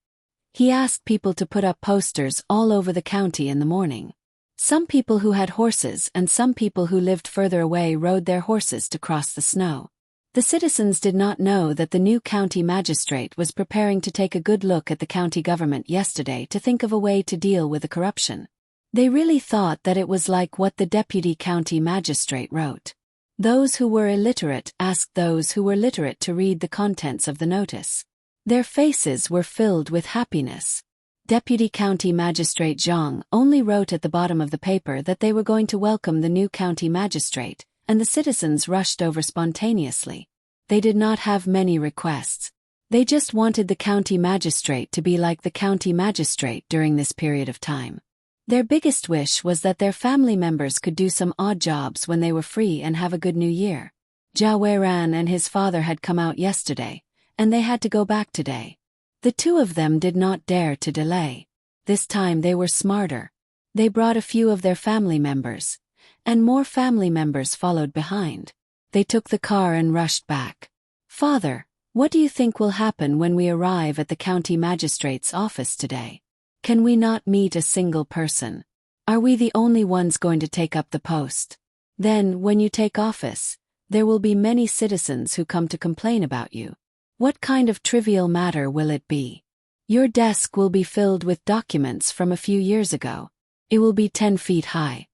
He asked people to put up posters all over the county in the morning. Some people who had horses and some people who lived further away rode their horses to cross the snow. The citizens did not know that the new county magistrate was preparing to take a good look at the county government yesterday to think of a way to deal with the corruption. They really thought that it was like what the deputy county magistrate wrote. Those who were illiterate asked those who were literate to read the contents of the notice. Their faces were filled with happiness. Deputy County Magistrate Zhang only wrote at the bottom of the paper that they were going to welcome the new county magistrate, and the citizens rushed over spontaneously. They did not have many requests. They just wanted the county magistrate to be like the county magistrate during this period of time. Their biggest wish was that their family members could do some odd jobs when they were free and have a good new year. Jia Weiran and his father had come out yesterday, and they had to go back today. The two of them did not dare to delay. This time they were smarter. They brought a few of their family members, and more family members followed behind. They took the car and rushed back. Father, what do you think will happen when we arrive at the county magistrate's office today? Can we not meet a single person? Are we the only ones going to take up the post? Then, when you take office, there will be many citizens who come to complain about you. What kind of trivial matter will it be? Your desk will be filled with documents from a few years ago. It will be 10 feet high.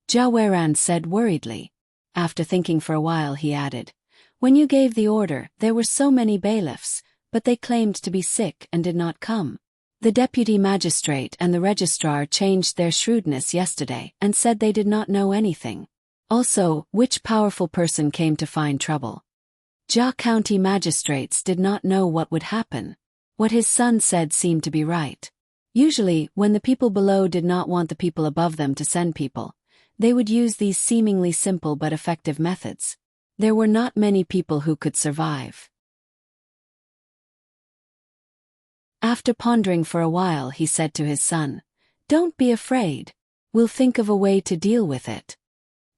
Jia Weiran said worriedly. After thinking for a while he added, when you gave the order, there were so many bailiffs, but they claimed to be sick and did not come. The deputy magistrate and the registrar changed their shrewdness yesterday and said they did not know anything. Also, which powerful person came to find trouble? Jia County magistrates did not know what would happen. What his son said seemed to be right. Usually, when the people below did not want the people above them to send people, they would use these seemingly simple but effective methods. There were not many people who could survive. After pondering for a while, he said to his son, "Don't be afraid. We'll think of a way to deal with it."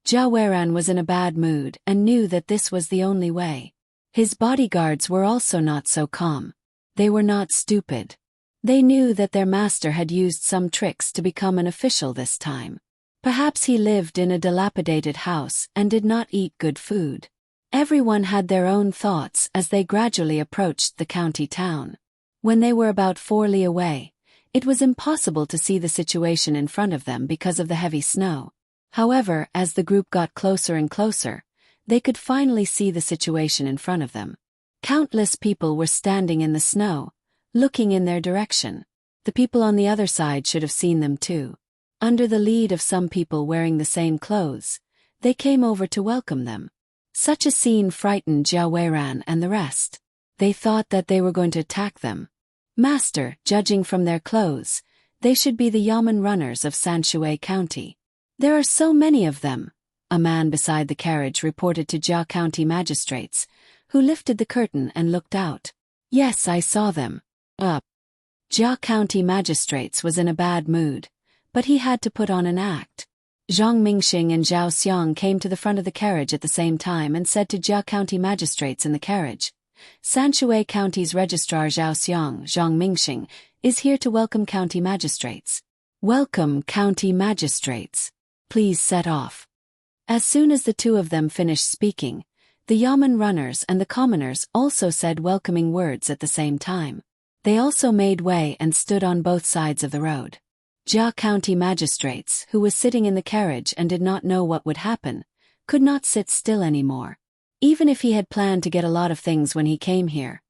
Jia Weiran was in a bad mood and knew that this was the only way. His bodyguards were also not so calm. They were not stupid. They knew that their master had used some tricks to become an official this time. Perhaps he lived in a dilapidated house and did not eat good food. Everyone had their own thoughts as they gradually approached the county town. When they were about 4 li away, it was impossible to see the situation in front of them because of the heavy snow. However, as the group got closer and closer, they could finally see the situation in front of them. Countless people were standing in the snow, looking in their direction. The people on the other side should have seen them too. Under the lead of some people wearing the same clothes, they came over to welcome them. Such a scene frightened Zhao Weiran and the rest. They thought that they were going to attack them. Master, judging from their clothes, they should be the yamen runners of Sanshui County. There are so many of them, a man beside the carriage reported to Jia County magistrates, who lifted the curtain and looked out. Yes, I saw them. Jia County magistrates was in a bad mood, but he had to put on an act. Zhang Mingxing and Zhao Xiang came to the front of the carriage at the same time and said to Jia County magistrates in the carriage, Sanshui County's registrar Zhao Xiang, Zhang Mingxing, is here to welcome county magistrates. Welcome, county magistrates. Please set off. As soon as the two of them finished speaking, the yamen runners and the commoners also said welcoming words at the same time. They also made way and stood on both sides of the road. Jia County magistrates, who was sitting in the carriage and did not know what would happen, could not sit still anymore. Even if he had planned to get a lot of things when he came here,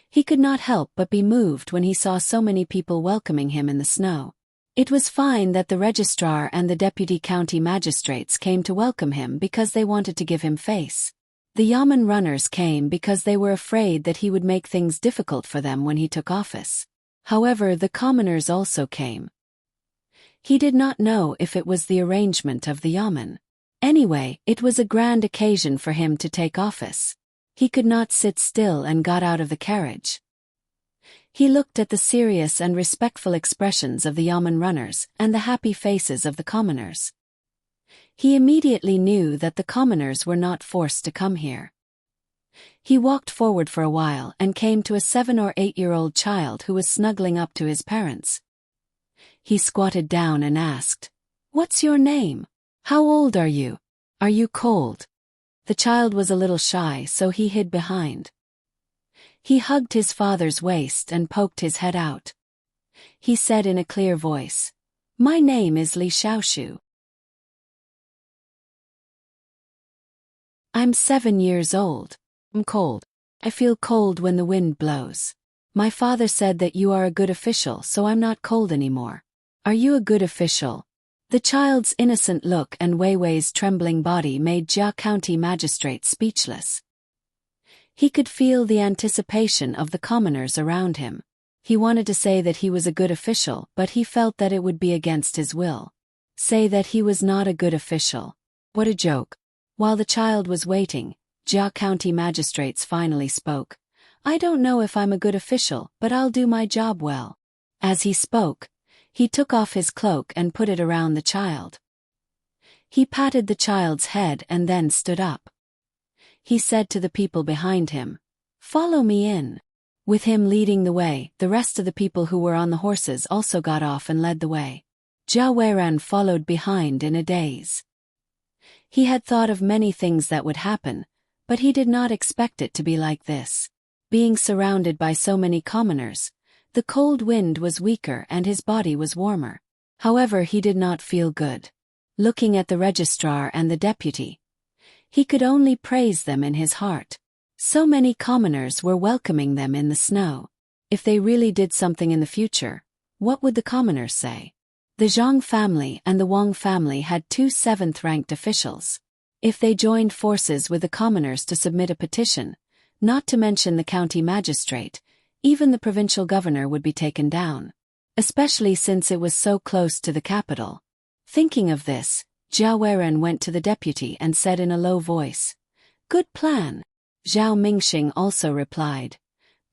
he could not help but be moved when he saw so many people welcoming him in the snow. It was fine that the registrar and the deputy county magistrates came to welcome him because they wanted to give him face. The yamen runners came because they were afraid that he would make things difficult for them when he took office. However, the commoners also came. He did not know if it was the arrangement of the yamen. Anyway, it was a grand occasion for him to take office. He could not sit still and got out of the carriage. He looked at the serious and respectful expressions of the yamen runners and the happy faces of the commoners. He immediately knew that the commoners were not forced to come here. He walked forward for a while and came to a 7 or 8-year-old child who was snuggling up to his parents. He squatted down and asked, "What's your name? How old are you? Are you cold?" The child was a little shy, so he hid behind. He hugged his father's waist and poked his head out. He said in a clear voice, "My name is Li Xiaoshu. I'm 7 years old. I'm cold. I feel cold when the wind blows. My father said that you are a good official, so I'm not cold anymore. Are you a good official?" The child's innocent look and Weiwei's trembling body made Jia County magistrate speechless. He could feel the anticipation of the commoners around him. He wanted to say that he was a good official, but he felt that it would be against his will. Say that he was not a good official. What a joke. While the child was waiting, Jia County magistrates finally spoke. "I don't know if I'm a good official, but I'll do my job well." As he spoke, he took off his cloak and put it around the child. He patted the child's head and then stood up. He said to the people behind him, "Follow me in." With him leading the way, the rest of the people who were on the horses also got off and led the way. Zhao Weiran followed behind in a daze. He had thought of many things that would happen, but he did not expect it to be like this. Being surrounded by so many commoners, the cold wind was weaker and his body was warmer. However, he did not feel good. Looking at the registrar and the deputy, he could only praise them in his heart. So many commoners were welcoming them in the snow. If they really did something in the future, what would the commoners say? The Zhang family and the Wang family had 2 7th-ranked officials. If they joined forces with the commoners to submit a petition, not to mention the county magistrate, even the provincial governor would be taken down. Especially since it was so close to the capital. Thinking of this, Zhao Weiran went to the deputy and said in a low voice, "Good plan." Zhao Mingxing also replied,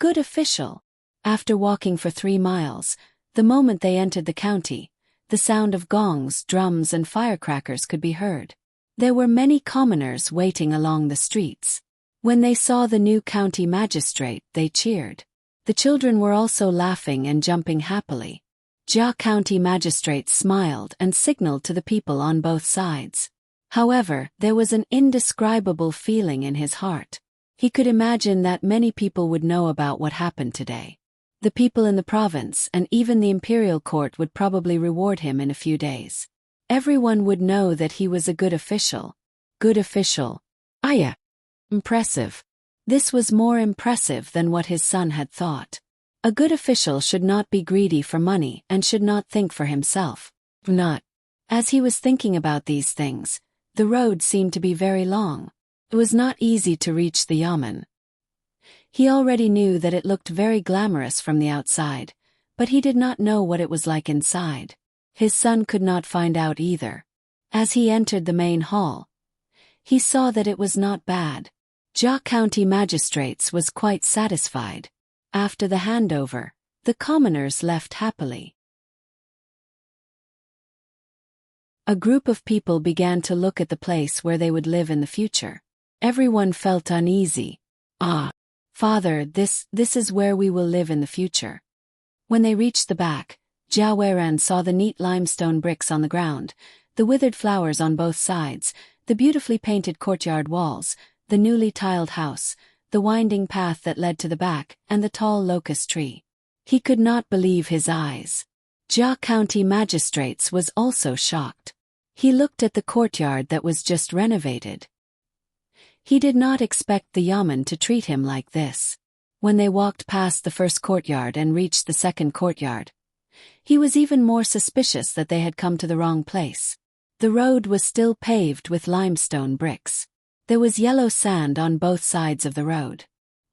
"Good official." After walking for 3 miles, the moment they entered the county, the sound of gongs, drums and firecrackers could be heard. There were many commoners waiting along the streets. When they saw the new county magistrate, they cheered. The children were also laughing and jumping happily. Jia County Magistrate smiled and signaled to the people on both sides. However, there was an indescribable feeling in his heart. He could imagine that many people would know about what happened today. The people in the province and even the imperial court would probably reward him in a few days. Everyone would know that he was a good official. Good official. Yeah. Impressive. This was more impressive than what his son had thought. A good official should not be greedy for money and should not think for himself. Not. As he was thinking about these things, the road seemed to be very long. It was not easy to reach the yamen. He already knew that it looked very glamorous from the outside, but he did not know what it was like inside. His son could not find out either. As he entered the main hall, he saw that it was not bad. Jia County Magistrates was quite satisfied. After the handover, the commoners left happily. A group of people began to look at the place where they would live in the future. Everyone felt uneasy. Father, this is where we will live in the future. When they reached the back, Jia Weiran saw the neat limestone bricks on the ground, the withered flowers on both sides, the beautifully painted courtyard walls, the newly tiled house, the winding path that led to the back, and the tall locust tree. He could not believe his eyes. Jia County Magistrates was also shocked. He looked at the courtyard that was just renovated. He did not expect the yamen to treat him like this. When they walked past the first courtyard and reached the second courtyard, he was even more suspicious that they had come to the wrong place. The road was still paved with limestone bricks. There was yellow sand on both sides of the road.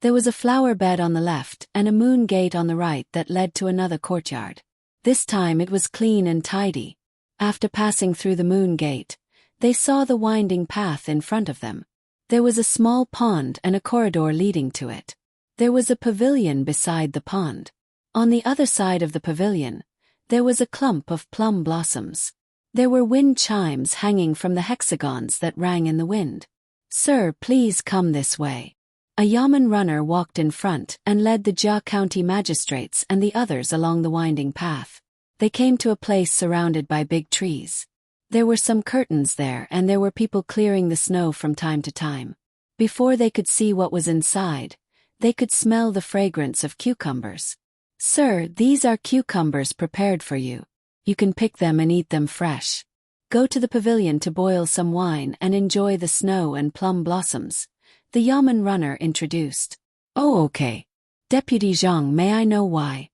There was a flower bed on the left and a moon gate on the right that led to another courtyard. This time it was clean and tidy. After passing through the moon gate, they saw the winding path in front of them. There was a small pond and a corridor leading to it. There was a pavilion beside the pond. On the other side of the pavilion, there was a clump of plum blossoms. There were wind chimes hanging from the hexagons that rang in the wind. Sir, please come this way. A yamen runner walked in front and led the Jia County Magistrates and the others along the winding path. They came to a place surrounded by big trees. There were some curtains there and there were people clearing the snow from time to time. Before they could see what was inside, they could smell the fragrance of cucumbers. Sir, these are cucumbers prepared for you. You can pick them and eat them fresh. Go to the pavilion to boil some wine and enjoy the snow and plum blossoms, the yamen runner introduced. Oh, okay. Deputy Zhang, may I know why?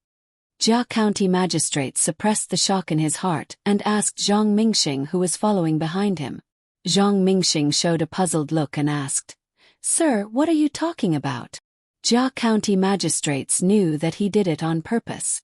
Jia County Magistrate suppressed the shock in his heart and asked Zhang Mingxing, who was following behind him. Zhang Mingxing showed a puzzled look and asked, Sir, what are you talking about? Jia County Magistrates knew that he did it on purpose.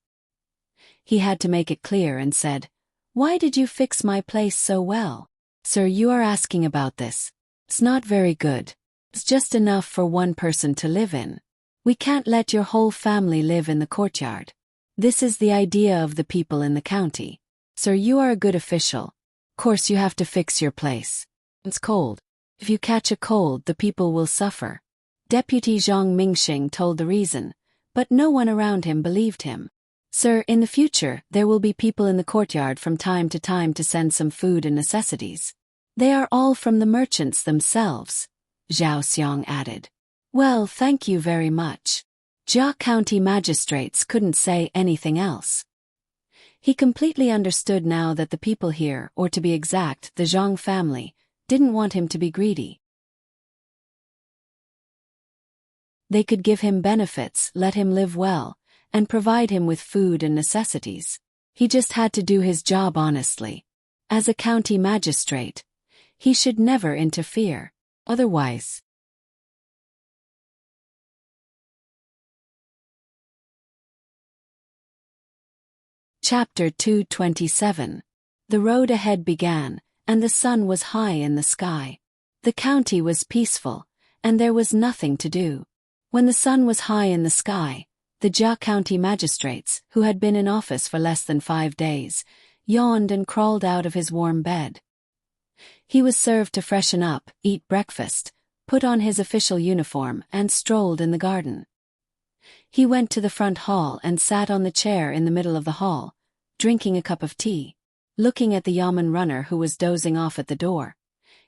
He had to make it clear and said, Why did you fix my place so well? Sir, you are asking about this. It's not very good. It's just enough for one person to live in. We can't let your whole family live in the courtyard. This is the idea of the people in the county. Sir, you are a good official. Of course you have to fix your place. It's cold. If you catch a cold, the people will suffer. Deputy Zhang Mingxing told the reason, but no one around him believed him. Sir, in the future, there will be people in the courtyard from time to send some food and necessities. They are all from the merchants themselves, Zhao Xiang added. Well, thank you very much. Jia County Magistrates couldn't say anything else. He completely understood now that the people here, or to be exact, the Zhang family, didn't want him to be greedy. They could give him benefits, let him live well, and provide him with food and necessities. He just had to do his job honestly. As a county magistrate, he should never interfere. Otherwise. Chapter 227. The road ahead began, and the sun was high in the sky. The county was peaceful, and there was nothing to do. When the sun was high in the sky, the Jia County magistrates, who had been in office for less than 5 days, yawned and crawled out of his warm bed. He was served to freshen up, eat breakfast, put on his official uniform, and strolled in the garden. He went to the front hall and sat on the chair in the middle of the hall, drinking a cup of tea. Looking at the yamen runner who was dozing off at the door,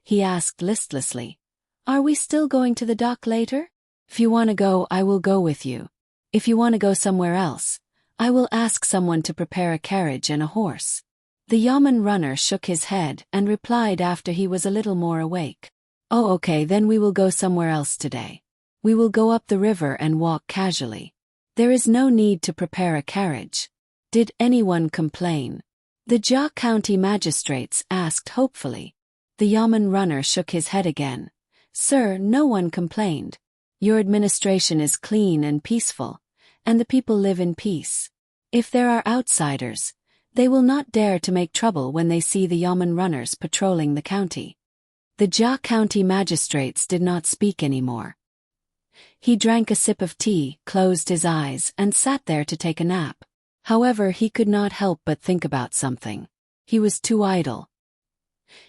he asked listlessly, "Are we still going to the dock later? If you want to go, I will go with you. If you want to go somewhere else, I will ask someone to prepare a carriage and a horse." The yamen runner shook his head and replied after he was a little more awake, "Oh, okay, then we will go somewhere else today. We will go up the river and walk casually. There is no need to prepare a carriage." Did anyone complain? The Jia County magistrates asked hopefully. The yamen runner shook his head again. "Sir, no one complained. Your administration is clean and peaceful, and the people live in peace. If there are outsiders, they will not dare to make trouble when they see the yamen runners patrolling the county." The Jia County magistrates did not speak anymore. He drank a sip of tea, closed his eyes, and sat there to take a nap. However, he could not help but think about something. He was too idle.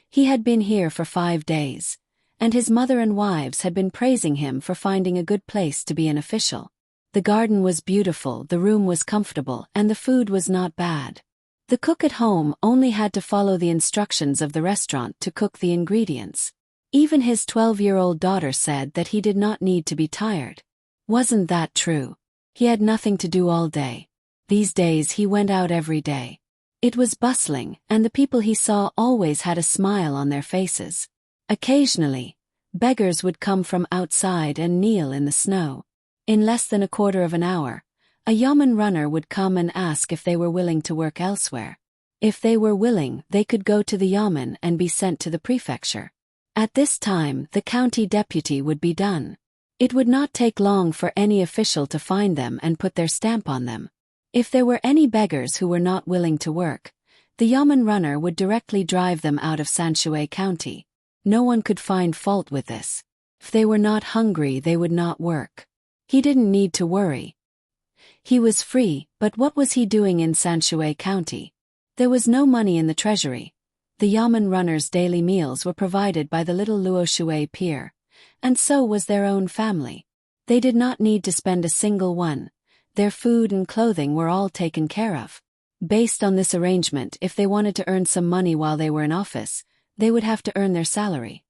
He had been here for 5 days, and his mother and wives had been praising him for finding a good place to be an official. The garden was beautiful, the room was comfortable, and the food was not bad. The cook at home only had to follow the instructions of the restaurant to cook the ingredients. Even his 12-year-old daughter said that he did not need to be tired. Wasn't that true? He had nothing to do all day. These days he went out every day. It was bustling, and the people he saw always had a smile on their faces. Occasionally, beggars would come from outside and kneel in the snow. In less than a quarter of an hour, a yamen runner would come and ask if they were willing to work elsewhere. If they were willing, they could go to the yamen and be sent to the prefecture. At this time, the county deputy would be done. It would not take long for any official to find them and put their stamp on them. If there were any beggars who were not willing to work, the yamen runner would directly drive them out of Sanshui County. No one could find fault with this. If they were not hungry, they would not work. He didn't need to worry. He was free, but what was he doing in Sanshui County? There was no money in the treasury. The yamen runners' daily meals were provided by the little Luoshui pier, and so was their own family. They did not need to spend a single one. Their food and clothing were all taken care of. Based on this arrangement, if they wanted to earn some money while they were in office, they would have to earn their salary.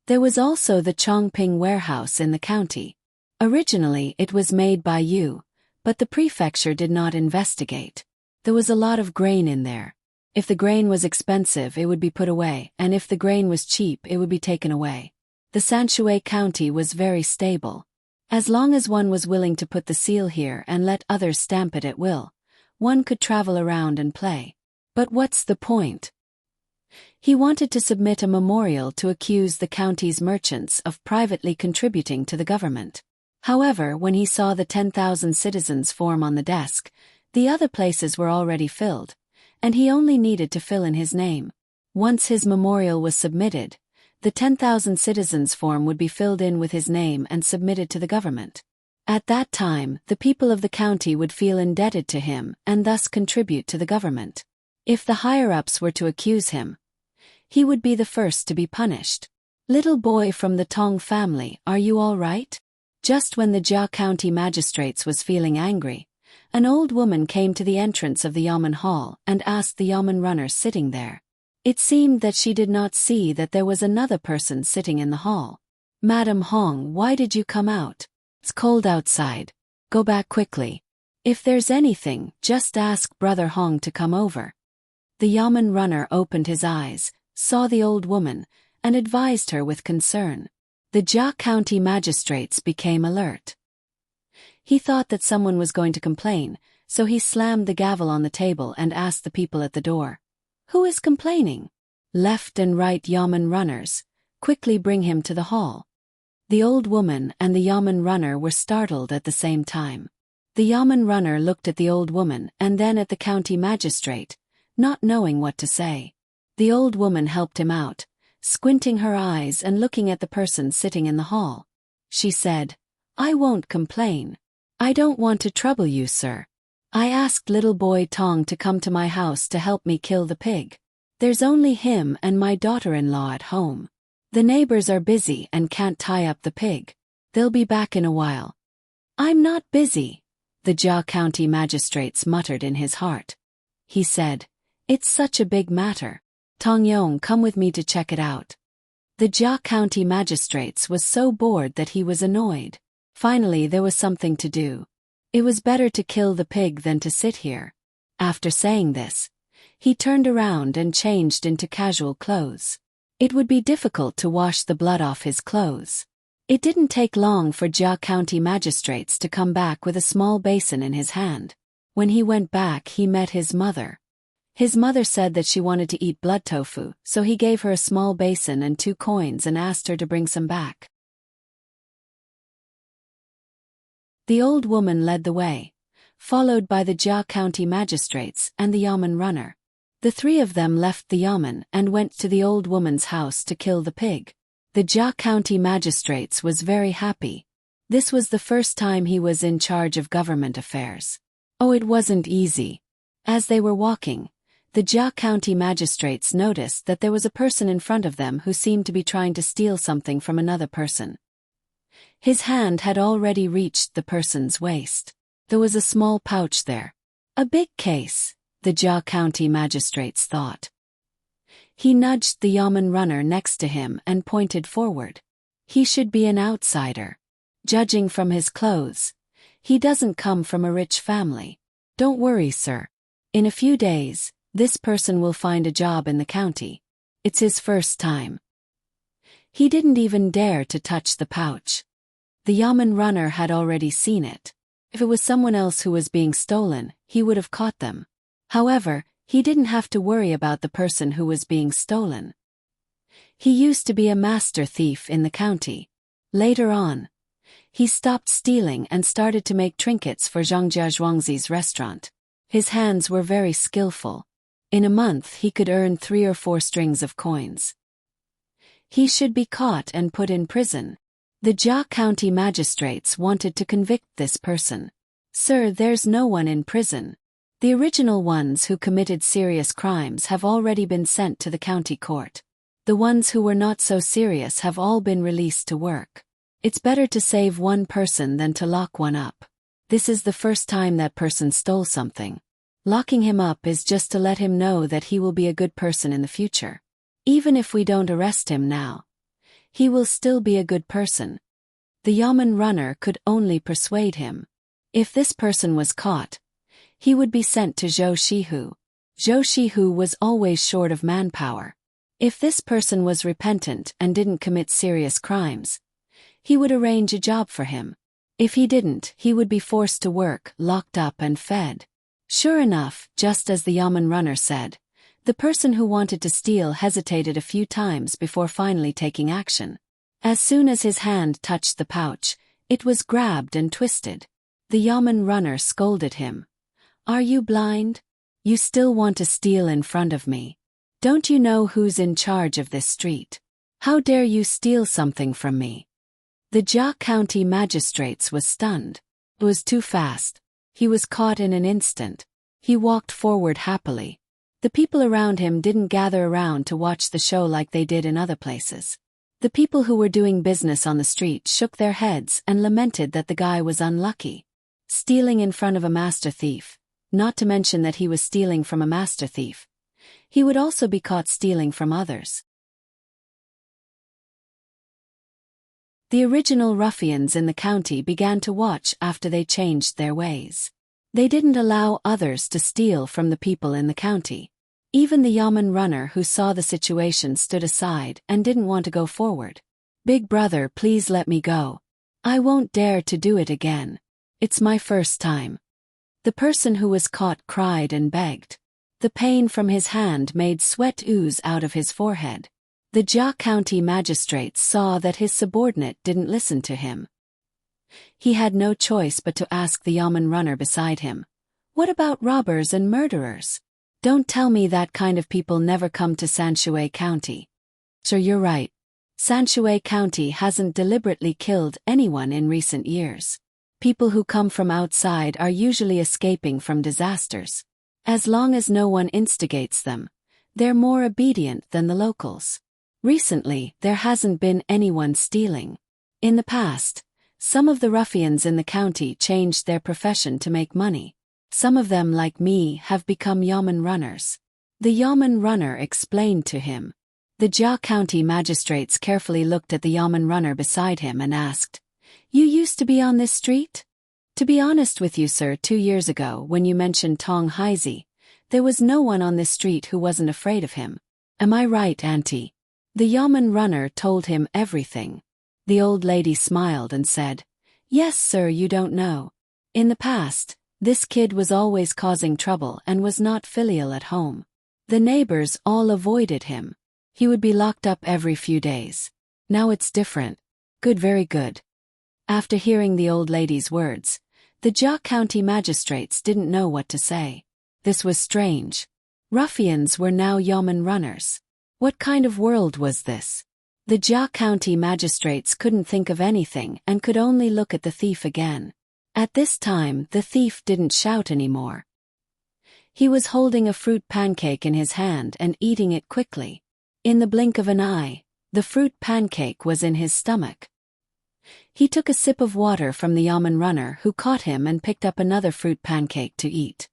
There was also the Chongping warehouse in the county. Originally it was made by Yu, but the prefecture did not investigate. There was a lot of grain in there. If the grain was expensive, it would be put away, and if the grain was cheap, it would be taken away. The Sanshui County was very stable. As long as one was willing to put the seal here and let others stamp it at will, one could travel around and play. But what's the point? He wanted to submit a memorial to accuse the county's merchants of privately contributing to the government. However, when he saw the 10,000 citizens form on the desk, the other places were already filled, and he only needed to fill in his name. Once his memorial was submitted, the 10,000 citizens form would be filled in with his name and submitted to the government. At that time, the people of the county would feel indebted to him and thus contribute to the government. If the higher-ups were to accuse him, he would be the first to be punished. "Little boy from the Tang family, are you all right?" Just when the Jia County magistrates was feeling angry, an old woman came to the entrance of the yamen hall and asked the yamen runner sitting there. It seemed that she did not see that there was another person sitting in the hall. "Madam Hong, why did you come out? It's cold outside. Go back quickly. If there's anything, just ask Brother Hong to come over." The yamen runner opened his eyes, saw the old woman, and advised her with concern. The Jia County magistrates became alert. He thought that someone was going to complain, so he slammed the gavel on the table and asked the people at the door, "Who is complaining?" Left and right yamen runners, "Quickly bring him to the hall." The old woman and the yamen runner were startled at the same time. The yamen runner looked at the old woman and then at the county magistrate, not knowing what to say. The old woman helped him out, squinting her eyes and looking at the person sitting in the hall. She said, "I won't complain. I don't want to trouble you, sir. I asked little boy Tang to come to my house to help me kill the pig. There's only him and my daughter-in-law at home. The neighbors are busy and can't tie up the pig. They'll be back in a while. I'm not busy, the Jia County magistrates muttered in his heart. He said, it's such a big matter. Tang Yong, come with me to check it out. The Jia County magistrates was so bored that he was annoyed. Finally there was something to do. It was better to kill the pig than to sit here. After saying this, he turned around and changed into casual clothes. It would be difficult to wash the blood off his clothes. It didn't take long for Jia County magistrates to come back with a small basin in his hand. When he went back he met his mother. His mother said that she wanted to eat blood tofu, so he gave her a small basin and 2 coins and asked her to bring some back. The old woman led the way, followed by the Jia County magistrates and the yamen runner. The 3 of them left the yamen and went to the old woman's house to kill the pig. The Jia County magistrates was very happy. This was the first time he was in charge of government affairs. Oh, it wasn't easy. As they were walking, the Jia County magistrates noticed that there was a person in front of them who seemed to be trying to steal something from another person. His hand had already reached the person's waist. There was a small pouch there. A big case, the Jia County magistrates thought. He nudged the yamen runner next to him and pointed forward. He should be an outsider. Judging from his clothes, he doesn't come from a rich family. Don't worry, sir. In a few days, this person will find a job in the county. It's his first time. He didn't even dare to touch the pouch. The yamen runner had already seen it. If it was someone else who was being stolen, he would have caught them. However, he didn't have to worry about the person who was being stolen. He used to be a master thief in the county. Later on, he stopped stealing and started to make trinkets for Zhangjia Zhuangzi's restaurant. His hands were very skillful. In a month he could earn 3 or 4 strings of coins. He should be caught and put in prison. The Jia County magistrates wanted to convict this person. Sir, there's no one in prison. The original ones who committed serious crimes have already been sent to the county court. The ones who were not so serious have all been released to work. It's better to save one person than to lock one up. This is the first time that person stole something. Locking him up is just to let him know that he will be a good person in the future. Even if we don't arrest him now, he will still be a good person. The yamen runner could only persuade him. If this person was caught, he would be sent to Zhou Shihu. Zhou Shihu was always short of manpower. If this person was repentant and didn't commit serious crimes, he would arrange a job for him. If he didn't, he would be forced to work, locked up and fed. Sure enough, just as the yamen runner said, the person who wanted to steal hesitated a few times before finally taking action. As soon as his hand touched the pouch, it was grabbed and twisted. The yamen runner scolded him. Are you blind? You still want to steal in front of me? Don't you know who's in charge of this street? How dare you steal something from me? The Jia County magistrates was stunned. It was too fast. He was caught in an instant. He walked forward happily. The people around him didn't gather around to watch the show like they did in other places. The people who were doing business on the street shook their heads and lamented that the guy was unlucky. Stealing in front of a master thief, not to mention that he was stealing from a master thief. He would also be caught stealing from others. The original ruffians in the county began to watch after they changed their ways. They didn't allow others to steal from the people in the county. Even the yamen runner who saw the situation stood aside and didn't want to go forward. Big brother, please let me go. I won't dare to do it again. It's my first time. The person who was caught cried and begged. The pain from his hand made sweat ooze out of his forehead. The Jia County magistrates saw that his subordinate didn't listen to him. He had no choice but to ask the yamen runner beside him, "What about robbers and murderers? Don't tell me that kind of people never come to Sanshui County." Sure, you're right. Sanshui County hasn't deliberately killed anyone in recent years. People who come from outside are usually escaping from disasters. As long as no one instigates them, they're more obedient than the locals. Recently, there hasn't been anyone stealing. In the past, Some of the ruffians in the county changed their profession to make money. Some of them, like me, have become yamen runners. The yamen runner explained to him. The Jia County magistrates carefully looked at the yamen runner beside him and asked, "You used to be on this street?" "To be honest with you, sir, 2 years ago when you mentioned Tang Haizi, there was no one on this street who wasn't afraid of him. Am I right, auntie?" The yamen runner told him everything. The old lady smiled and said, "Yes, sir, you don't know. In the past, this kid was always causing trouble and was not filial at home. The neighbors all avoided him. He would be locked up every few days. Now it's different." "Good, very good." After hearing the old lady's words, the Jia County magistrates didn't know what to say. This was strange. Ruffians were now yamen runners. What kind of world was this? The Jia County magistrates couldn't think of anything and could only look at the thief again. At this time, the thief didn't shout anymore. He was holding a fruit pancake in his hand and eating it quickly. In the blink of an eye, the fruit pancake was in his stomach. He took a sip of water from the yamen runner who caught him and picked up another fruit pancake to eat.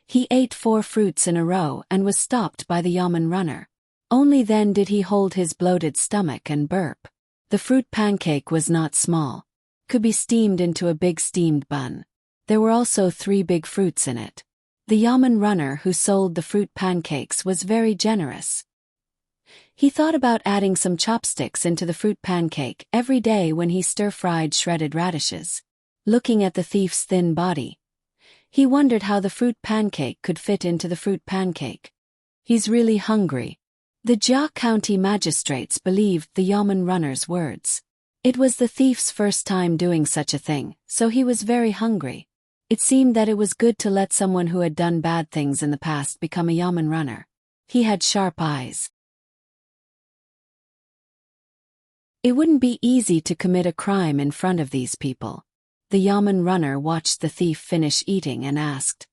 He ate 4 fruits in a row and was stopped by the yamen runner. Only then did he hold his bloated stomach and burp. The fruit pancake was not small. Could be steamed into a big steamed bun. There were also 3 big fruits in it. The yamen runner who sold the fruit pancakes was very generous. He thought about adding some chopsticks into the fruit pancake every day when he stir-fried shredded radishes. Looking at the thief's thin body, he wondered how the fruit pancake could fit into the fruit pancake. He's really hungry. The Jia County magistrates believed the yamen runner's words. It was the thief's first time doing such a thing, so he was very hungry. It seemed that it was good to let someone who had done bad things in the past become a yamen runner. He had sharp eyes. It wouldn't be easy to commit a crime in front of these people. The yamen runner watched the thief finish eating and asked,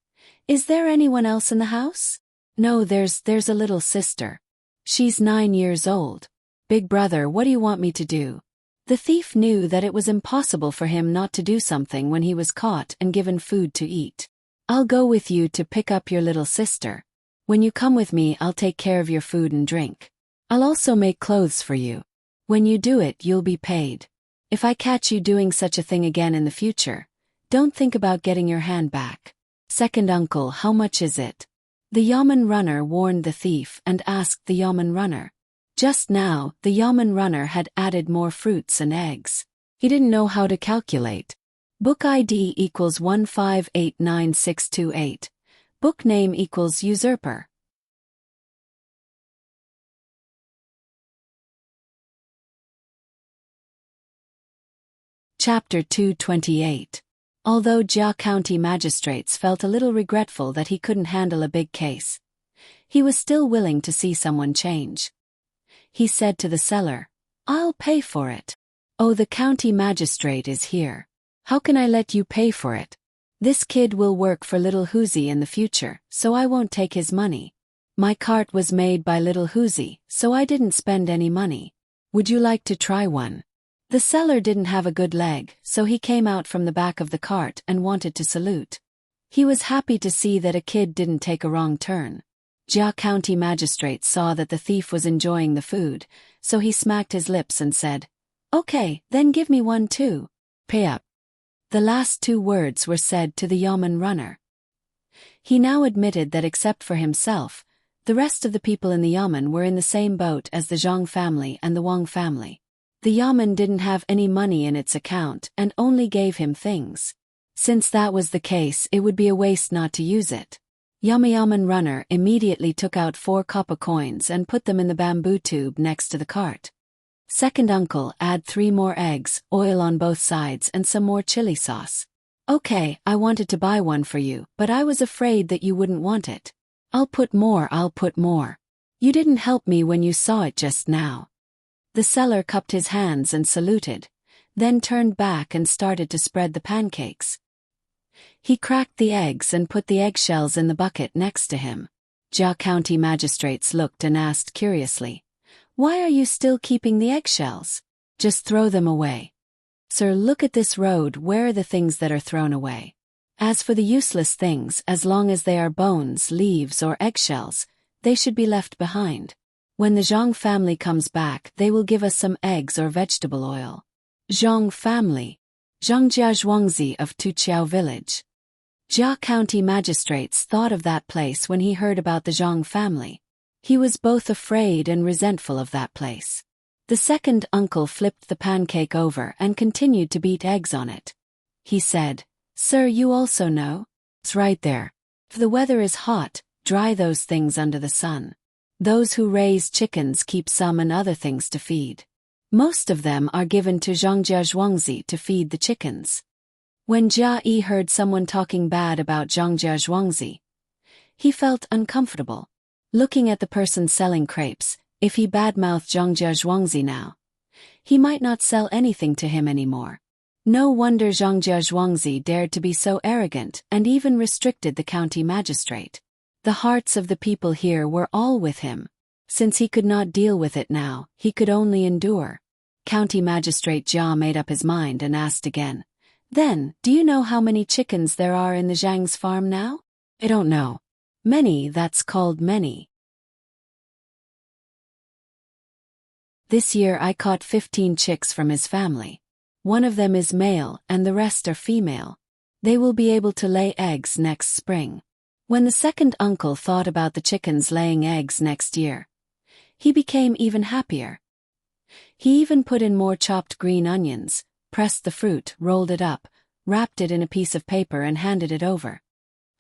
"Is there anyone else in the house?" "No, there's a little sister. She's 9 years old." "Big brother, what do you want me to do?" The thief knew that it was impossible for him not to do something when he was caught and given food to eat. "I'll go with you to pick up your little sister. When you come with me, I'll take care of your food and drink. I'll also make clothes for you. When you do it, you'll be paid. If I catch you doing such a thing again in the future, don't think about getting your hand back." "Second uncle, how much is it?" The yamen runner warned the thief and asked the yamen runner. Just now, the yamen runner had added more fruits and eggs. He didn't know how to calculate. Book ID equals 1589628. Book name equals usurper. Chapter 228. Although Jia County magistrates felt a little regretful that he couldn't handle a big case, he was still willing to see someone change. He said to the seller, "I'll pay for it." "Oh, the county magistrate is here. How can I let you pay for it? This kid will work for little Huzi in the future, so I won't take his money. My cart was made by little Huzi, so I didn't spend any money. Would you like to try one?" The seller didn't have a good leg, so he came out from the back of the cart and wanted to salute. He was happy to see that a kid didn't take a wrong turn. Jia County magistrate saw that the thief was enjoying the food, so he smacked his lips and said, "Okay, then give me one too. Pay up." The last 2 words were said to the yamen runner. He now admitted that except for himself, the rest of the people in the yamen were in the same boat as the Zhang family and the Wang family. The yamen didn't have any money in its account and only gave him things. Since that was the case, it would be a waste not to use it. Yamen runner immediately took out 4 copper coins and put them in the bamboo tube next to the cart. "Second uncle, add 3 more eggs, oil on both sides and some more chili sauce." "Okay, I wanted to buy one for you, but I was afraid that you wouldn't want it. I'll put more. You didn't help me when you saw it just now." The seller cupped his hands and saluted, then turned back and started to spread the pancakes. He cracked the eggs and put the eggshells in the bucket next to him. Jia County magistrates looked and asked curiously, "Why are you still keeping the eggshells? Just throw them away." Sir, look at this road, where are the things that are thrown away? As for the useless things, as long as they are bones, leaves or eggshells, they should be left behind. When the Zhang family comes back, they will give us some eggs or vegetable oil. Zhang family. Zhangjia Zhuangzi of Tuqiao village. Jia County magistrates thought of that place when he heard about the Zhang family. He was both afraid and resentful of that place. The second uncle flipped the pancake over and continued to beat eggs on it. He said, "Sir, you also know? It's right there. If the weather is hot, dry those things under the sun. Those who raise chickens keep some and other things to feed. Most of them are given to Zhangjia Zhuangzi to feed the chickens." When Jia Yi heard someone talking bad about Zhangjia Zhuangzi, he felt uncomfortable. Looking at the person selling crepes, if he badmouthed Zhangjia Zhuangzi now, he might not sell anything to him anymore. No wonder Zhangjia Zhuangzi dared to be so arrogant and even restricted the county magistrate. The hearts of the people here were all with him. Since he could not deal with it now, he could only endure. County magistrate Jia made up his mind and asked again, "Then, do you know how many chickens there are in the Zhang's farm now?" "I don't know." "Many, that's called many. This year I caught 15 chicks from his family. One of them is male and the rest are female. They will be able to lay eggs next spring." When the second uncle thought about the chickens laying eggs next year, he became even happier. He even put in more chopped green onions, pressed the fruit, rolled it up, wrapped it in a piece of paper and handed it over.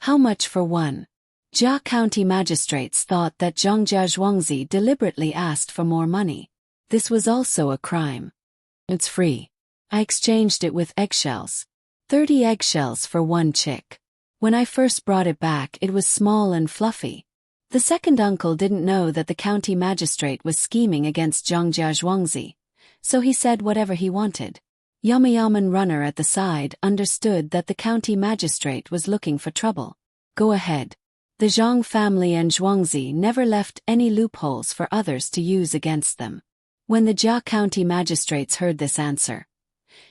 "How much for one?" Jia County magistrates thought that Zhangjia Zhuangzi deliberately asked for more money. This was also a crime. "It's free. I exchanged it with eggshells. 30 eggshells for one chick. When I first brought it back, it was small and fluffy." The second uncle didn't know that the county magistrate was scheming against Zhangjia Zhuangzi, so he said whatever he wanted. Yaman runner at the side understood that the county magistrate was looking for trouble. "Go ahead." The Zhang family and Zhuangzi never left any loopholes for others to use against them. When the Jia County magistrates heard this answer,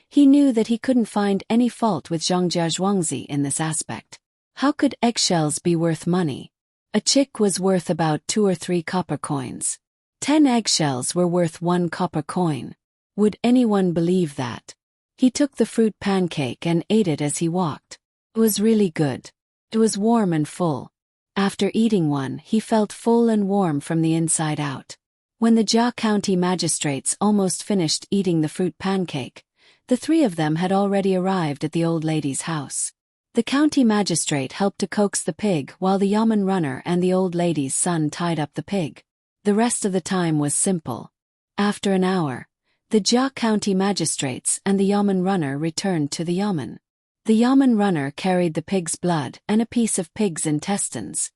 he knew that he couldn't find any fault with Zhangjia Zhuangzi in this aspect. How could eggshells be worth money? A chick was worth about 2 or 3 copper coins. 10 eggshells were worth 1 copper coin. Would anyone believe that? He took the fruit pancake and ate it as he walked. It was really good. It was warm and full. After eating one, he felt full and warm from the inside out. When the Jia County magistrates almost finished eating the fruit pancake, the 3 of them had already arrived at the old lady's house. The county magistrate helped to coax the pig while the Yaman runner and the old lady's son tied up the pig. The rest of the time was simple. After an hour, the Jia County magistrates and the Yaman runner returned to the Yaman. The Yaman runner carried the pig's blood and a piece of pig's intestines.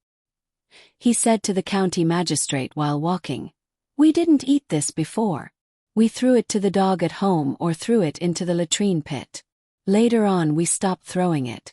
He said to the county magistrate while walking, "We didn't eat this before. We threw it to the dog at home or threw it into the latrine pit. Later on we stopped throwing it."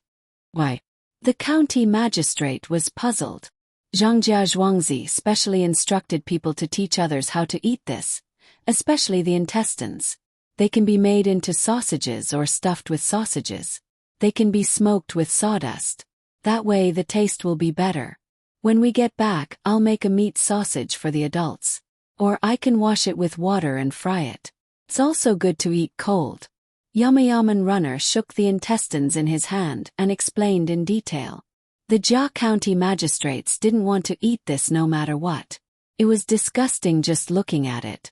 "Why?" The county magistrate was puzzled. Zhangjia Zhuangzi specially instructed people to teach others how to eat this, especially the intestines. They can be made into sausages or stuffed with sausages. They can be smoked with sawdust. That way the taste will be better. When we get back, I'll make a meat sausage for the adults. Or I can wash it with water and fry it. It's also good to eat cold. Yaman runner shook the intestines in his hand and explained in detail. The Jia County magistrates didn't want to eat this no matter what. It was disgusting just looking at it.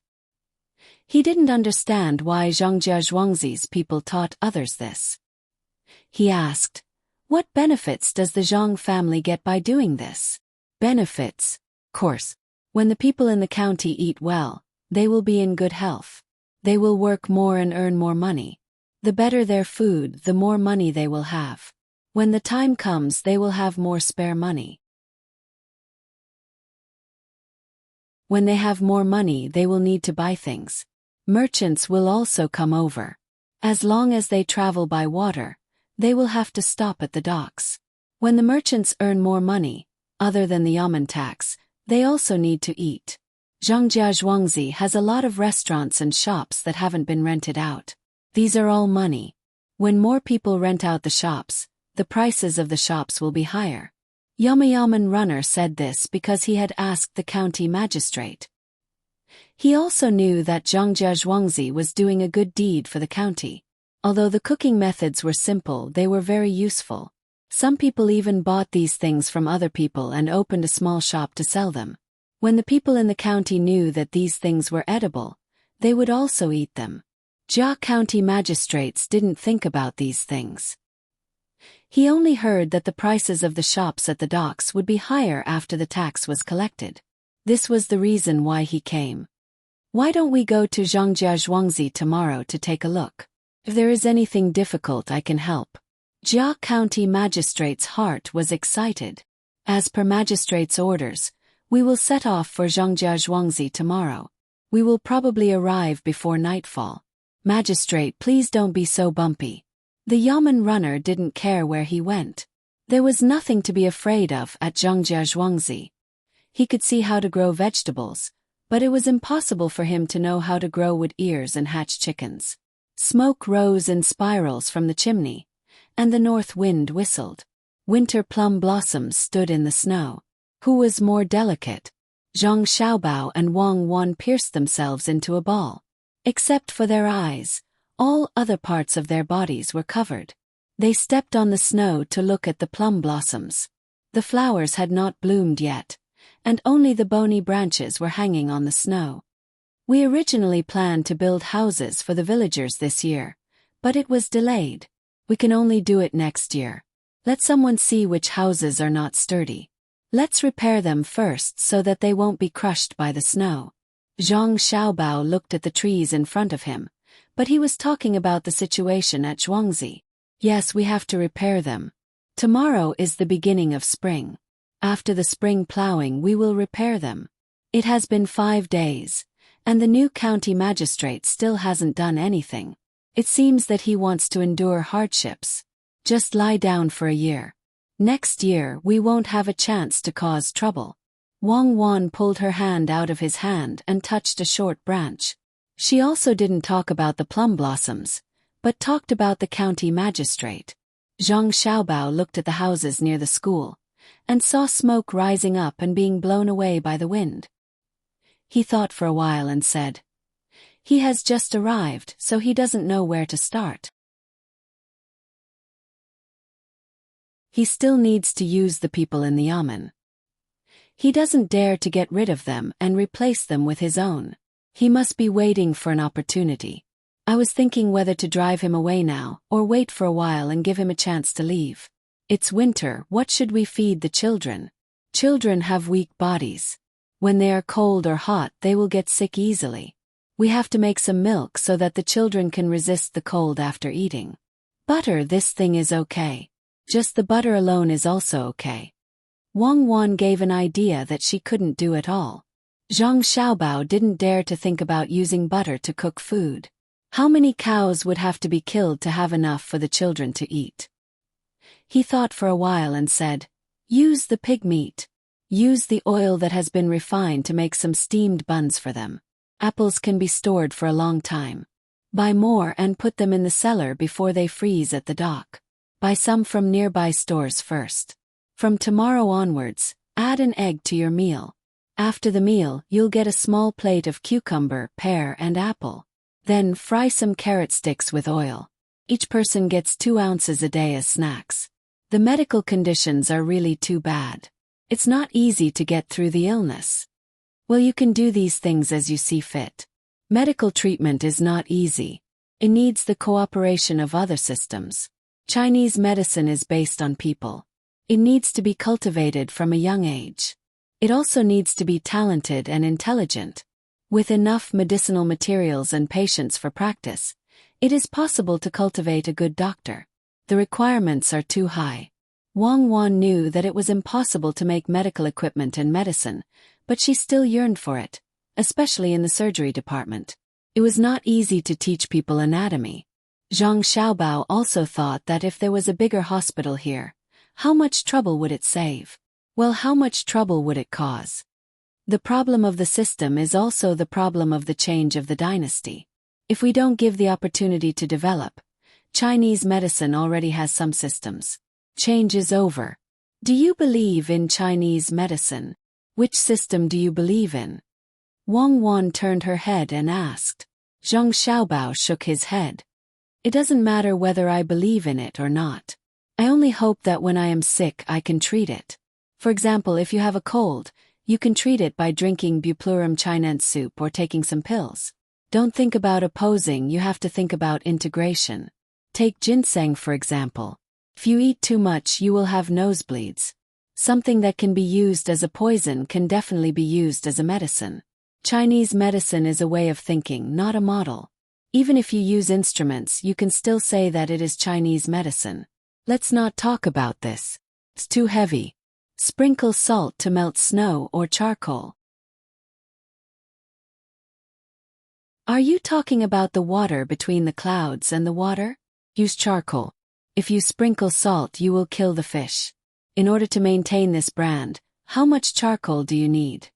He didn't understand why Zhangjia Zhuangzi's people taught others this. He asked, "What benefits does the Zhang family get by doing this?" "Benefits? Of course. When the people in the county eat well, they will be in good health. They will work more and earn more money. The better their food, the more money they will have. When the time comes, they will have more spare money. When they have more money, they will need to buy things. Merchants will also come over. As long as they travel by water, they will have to stop at the docks. When the merchants earn more money, other than the Yaman tax, they also need to eat. Zhangjia Zhuangzi has a lot of restaurants and shops that haven't been rented out. These are all money. When more people rent out the shops, the prices of the shops will be higher. Yaman Runner said this because he had asked the county magistrate. He also knew that Zhongjia Zhuangzi was doing a good deed for the county. Although the cooking methods were simple, they were very useful. Some people even bought these things from other people and opened a small shop to sell them. When the people in the county knew that these things were edible, they would also eat them. Jia County magistrates didn't think about these things. He only heard that the prices of the shops at the docks would be higher after the tax was collected. This was the reason why he came. Why don't we go to Zhongjia Zhuangzi tomorrow to take a look? If there is anything difficult, I can help. Jia County magistrate's heart was excited. As per magistrate's orders, we will set off for Zhongjia Zhuangzi tomorrow. We will probably arrive before nightfall. Magistrate, please don't be so bumpy. The Yaman Runner didn't care where he went. There was nothing to be afraid of at Zhongjia Zhuangzi. He could see how to grow vegetables, but it was impossible for him to know how to grow wood ears and hatch chickens. Smoke rose in spirals from the chimney, and the north wind whistled. Winter plum blossoms stood in the snow. Who was more delicate? Zhang Xiaobao and Wang Wan pierced themselves into a ball. Except for their eyes, all other parts of their bodies were covered. They stepped on the snow to look at the plum blossoms. The flowers had not bloomed yet, and only the bony branches were hanging on the snow. We originally planned to build houses for the villagers this year, but it was delayed. We can only do it next year. Let someone see which houses are not sturdy. Let's repair them first so that they won't be crushed by the snow. Zhang Xiaobao looked at the trees in front of him, but he was talking about the situation at Zhuangzi. Yes, we have to repair them. Tomorrow is the beginning of spring. After the spring plowing, we will repair them. It has been 5 days, and the new county magistrate still hasn't done anything. It seems that he wants to endure hardships. Just lie down for a year. Next year we won't have a chance to cause trouble. Wang Wan pulled her hand out of his hand and touched a short branch. She also didn't talk about the plum blossoms, but talked about the county magistrate. Zhang Xiaobao looked at the houses near the school, and saw smoke rising up and being blown away by the wind. He thought for a while and said, "He has just arrived, so he doesn't know where to start. He still needs to use the people in the yamen. He doesn't dare to get rid of them and replace them with his own. He must be waiting for an opportunity. I was thinking whether to drive him away now, or wait for a while and give him a chance to leave. It's winter, what should we feed the children? Children have weak bodies. When they are cold or hot, they will get sick easily. We have to make some milk so that the children can resist the cold after eating. Butter, this thing is okay. Just the butter alone is also okay." Wang Wan gave an idea that she couldn't do at all. Zhang Xiaobao didn't dare to think about using butter to cook food. How many cows would have to be killed to have enough for the children to eat? He thought for a while and said, "Use the pig meat. Use the oil that has been refined to make some steamed buns for them. Apples can be stored for a long time. Buy more and put them in the cellar before they freeze at the dock. Buy some from nearby stores first. From tomorrow onwards, add an egg to your meal. After the meal, you'll get a small plate of cucumber, pear, and apple. Then fry some carrot sticks with oil. Each person gets 2 ounces a day as snacks. The medical conditions are really too bad. It's not easy to get through the illness. Well, you can do these things as you see fit. Medical treatment is not easy. It needs the cooperation of other systems. Chinese medicine is based on people. It needs to be cultivated from a young age. It also needs to be talented and intelligent. With enough medicinal materials and patients for practice, it is possible to cultivate a good doctor. The requirements are too high. Wang Wan knew that it was impossible to make medical equipment and medicine, but she still yearned for it, especially in the surgery department. It was not easy to teach people anatomy. Zhang Xiaobao also thought that if there was a bigger hospital here, how much trouble would it save? Well, how much trouble would it cause? The problem of the system is also the problem of the change of the dynasty. If we don't give the opportunity to develop, Chinese medicine already has some systems. Change is over. Do you believe in Chinese medicine? Which system do you believe in? Wang Wan turned her head and asked. Zhang Xiaobao shook his head. It doesn't matter whether I believe in it or not. I only hope that when I am sick I can treat it. For example, if you have a cold, you can treat it by drinking Buplurum chinense soup or taking some pills. Don't think about opposing, you have to think about integration. Take ginseng for example. If you eat too much you will have nosebleeds. Something that can be used as a poison can definitely be used as a medicine. Chinese medicine is a way of thinking, not a model. Even if you use instruments, you can still say that it is Chinese medicine. Let's not talk about this. It's too heavy. Sprinkle salt to melt snow or charcoal. Are you talking about the water between the clouds and the water? Use charcoal. If you sprinkle salt, you will kill the fish. In order to maintain this brand, how much charcoal do you need?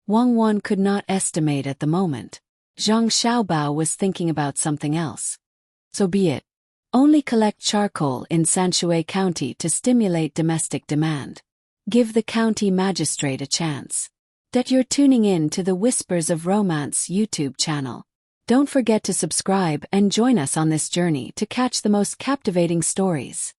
Wang Wan could not estimate at the moment. Zhang Xiaobao was thinking about something else. So be it. Only collect charcoal in Sanshui County to stimulate domestic demand. Give the county magistrate a chance. That you're tuning in to the Whispers of Romance YouTube channel. Don't forget to subscribe and join us on this journey to catch the most captivating stories.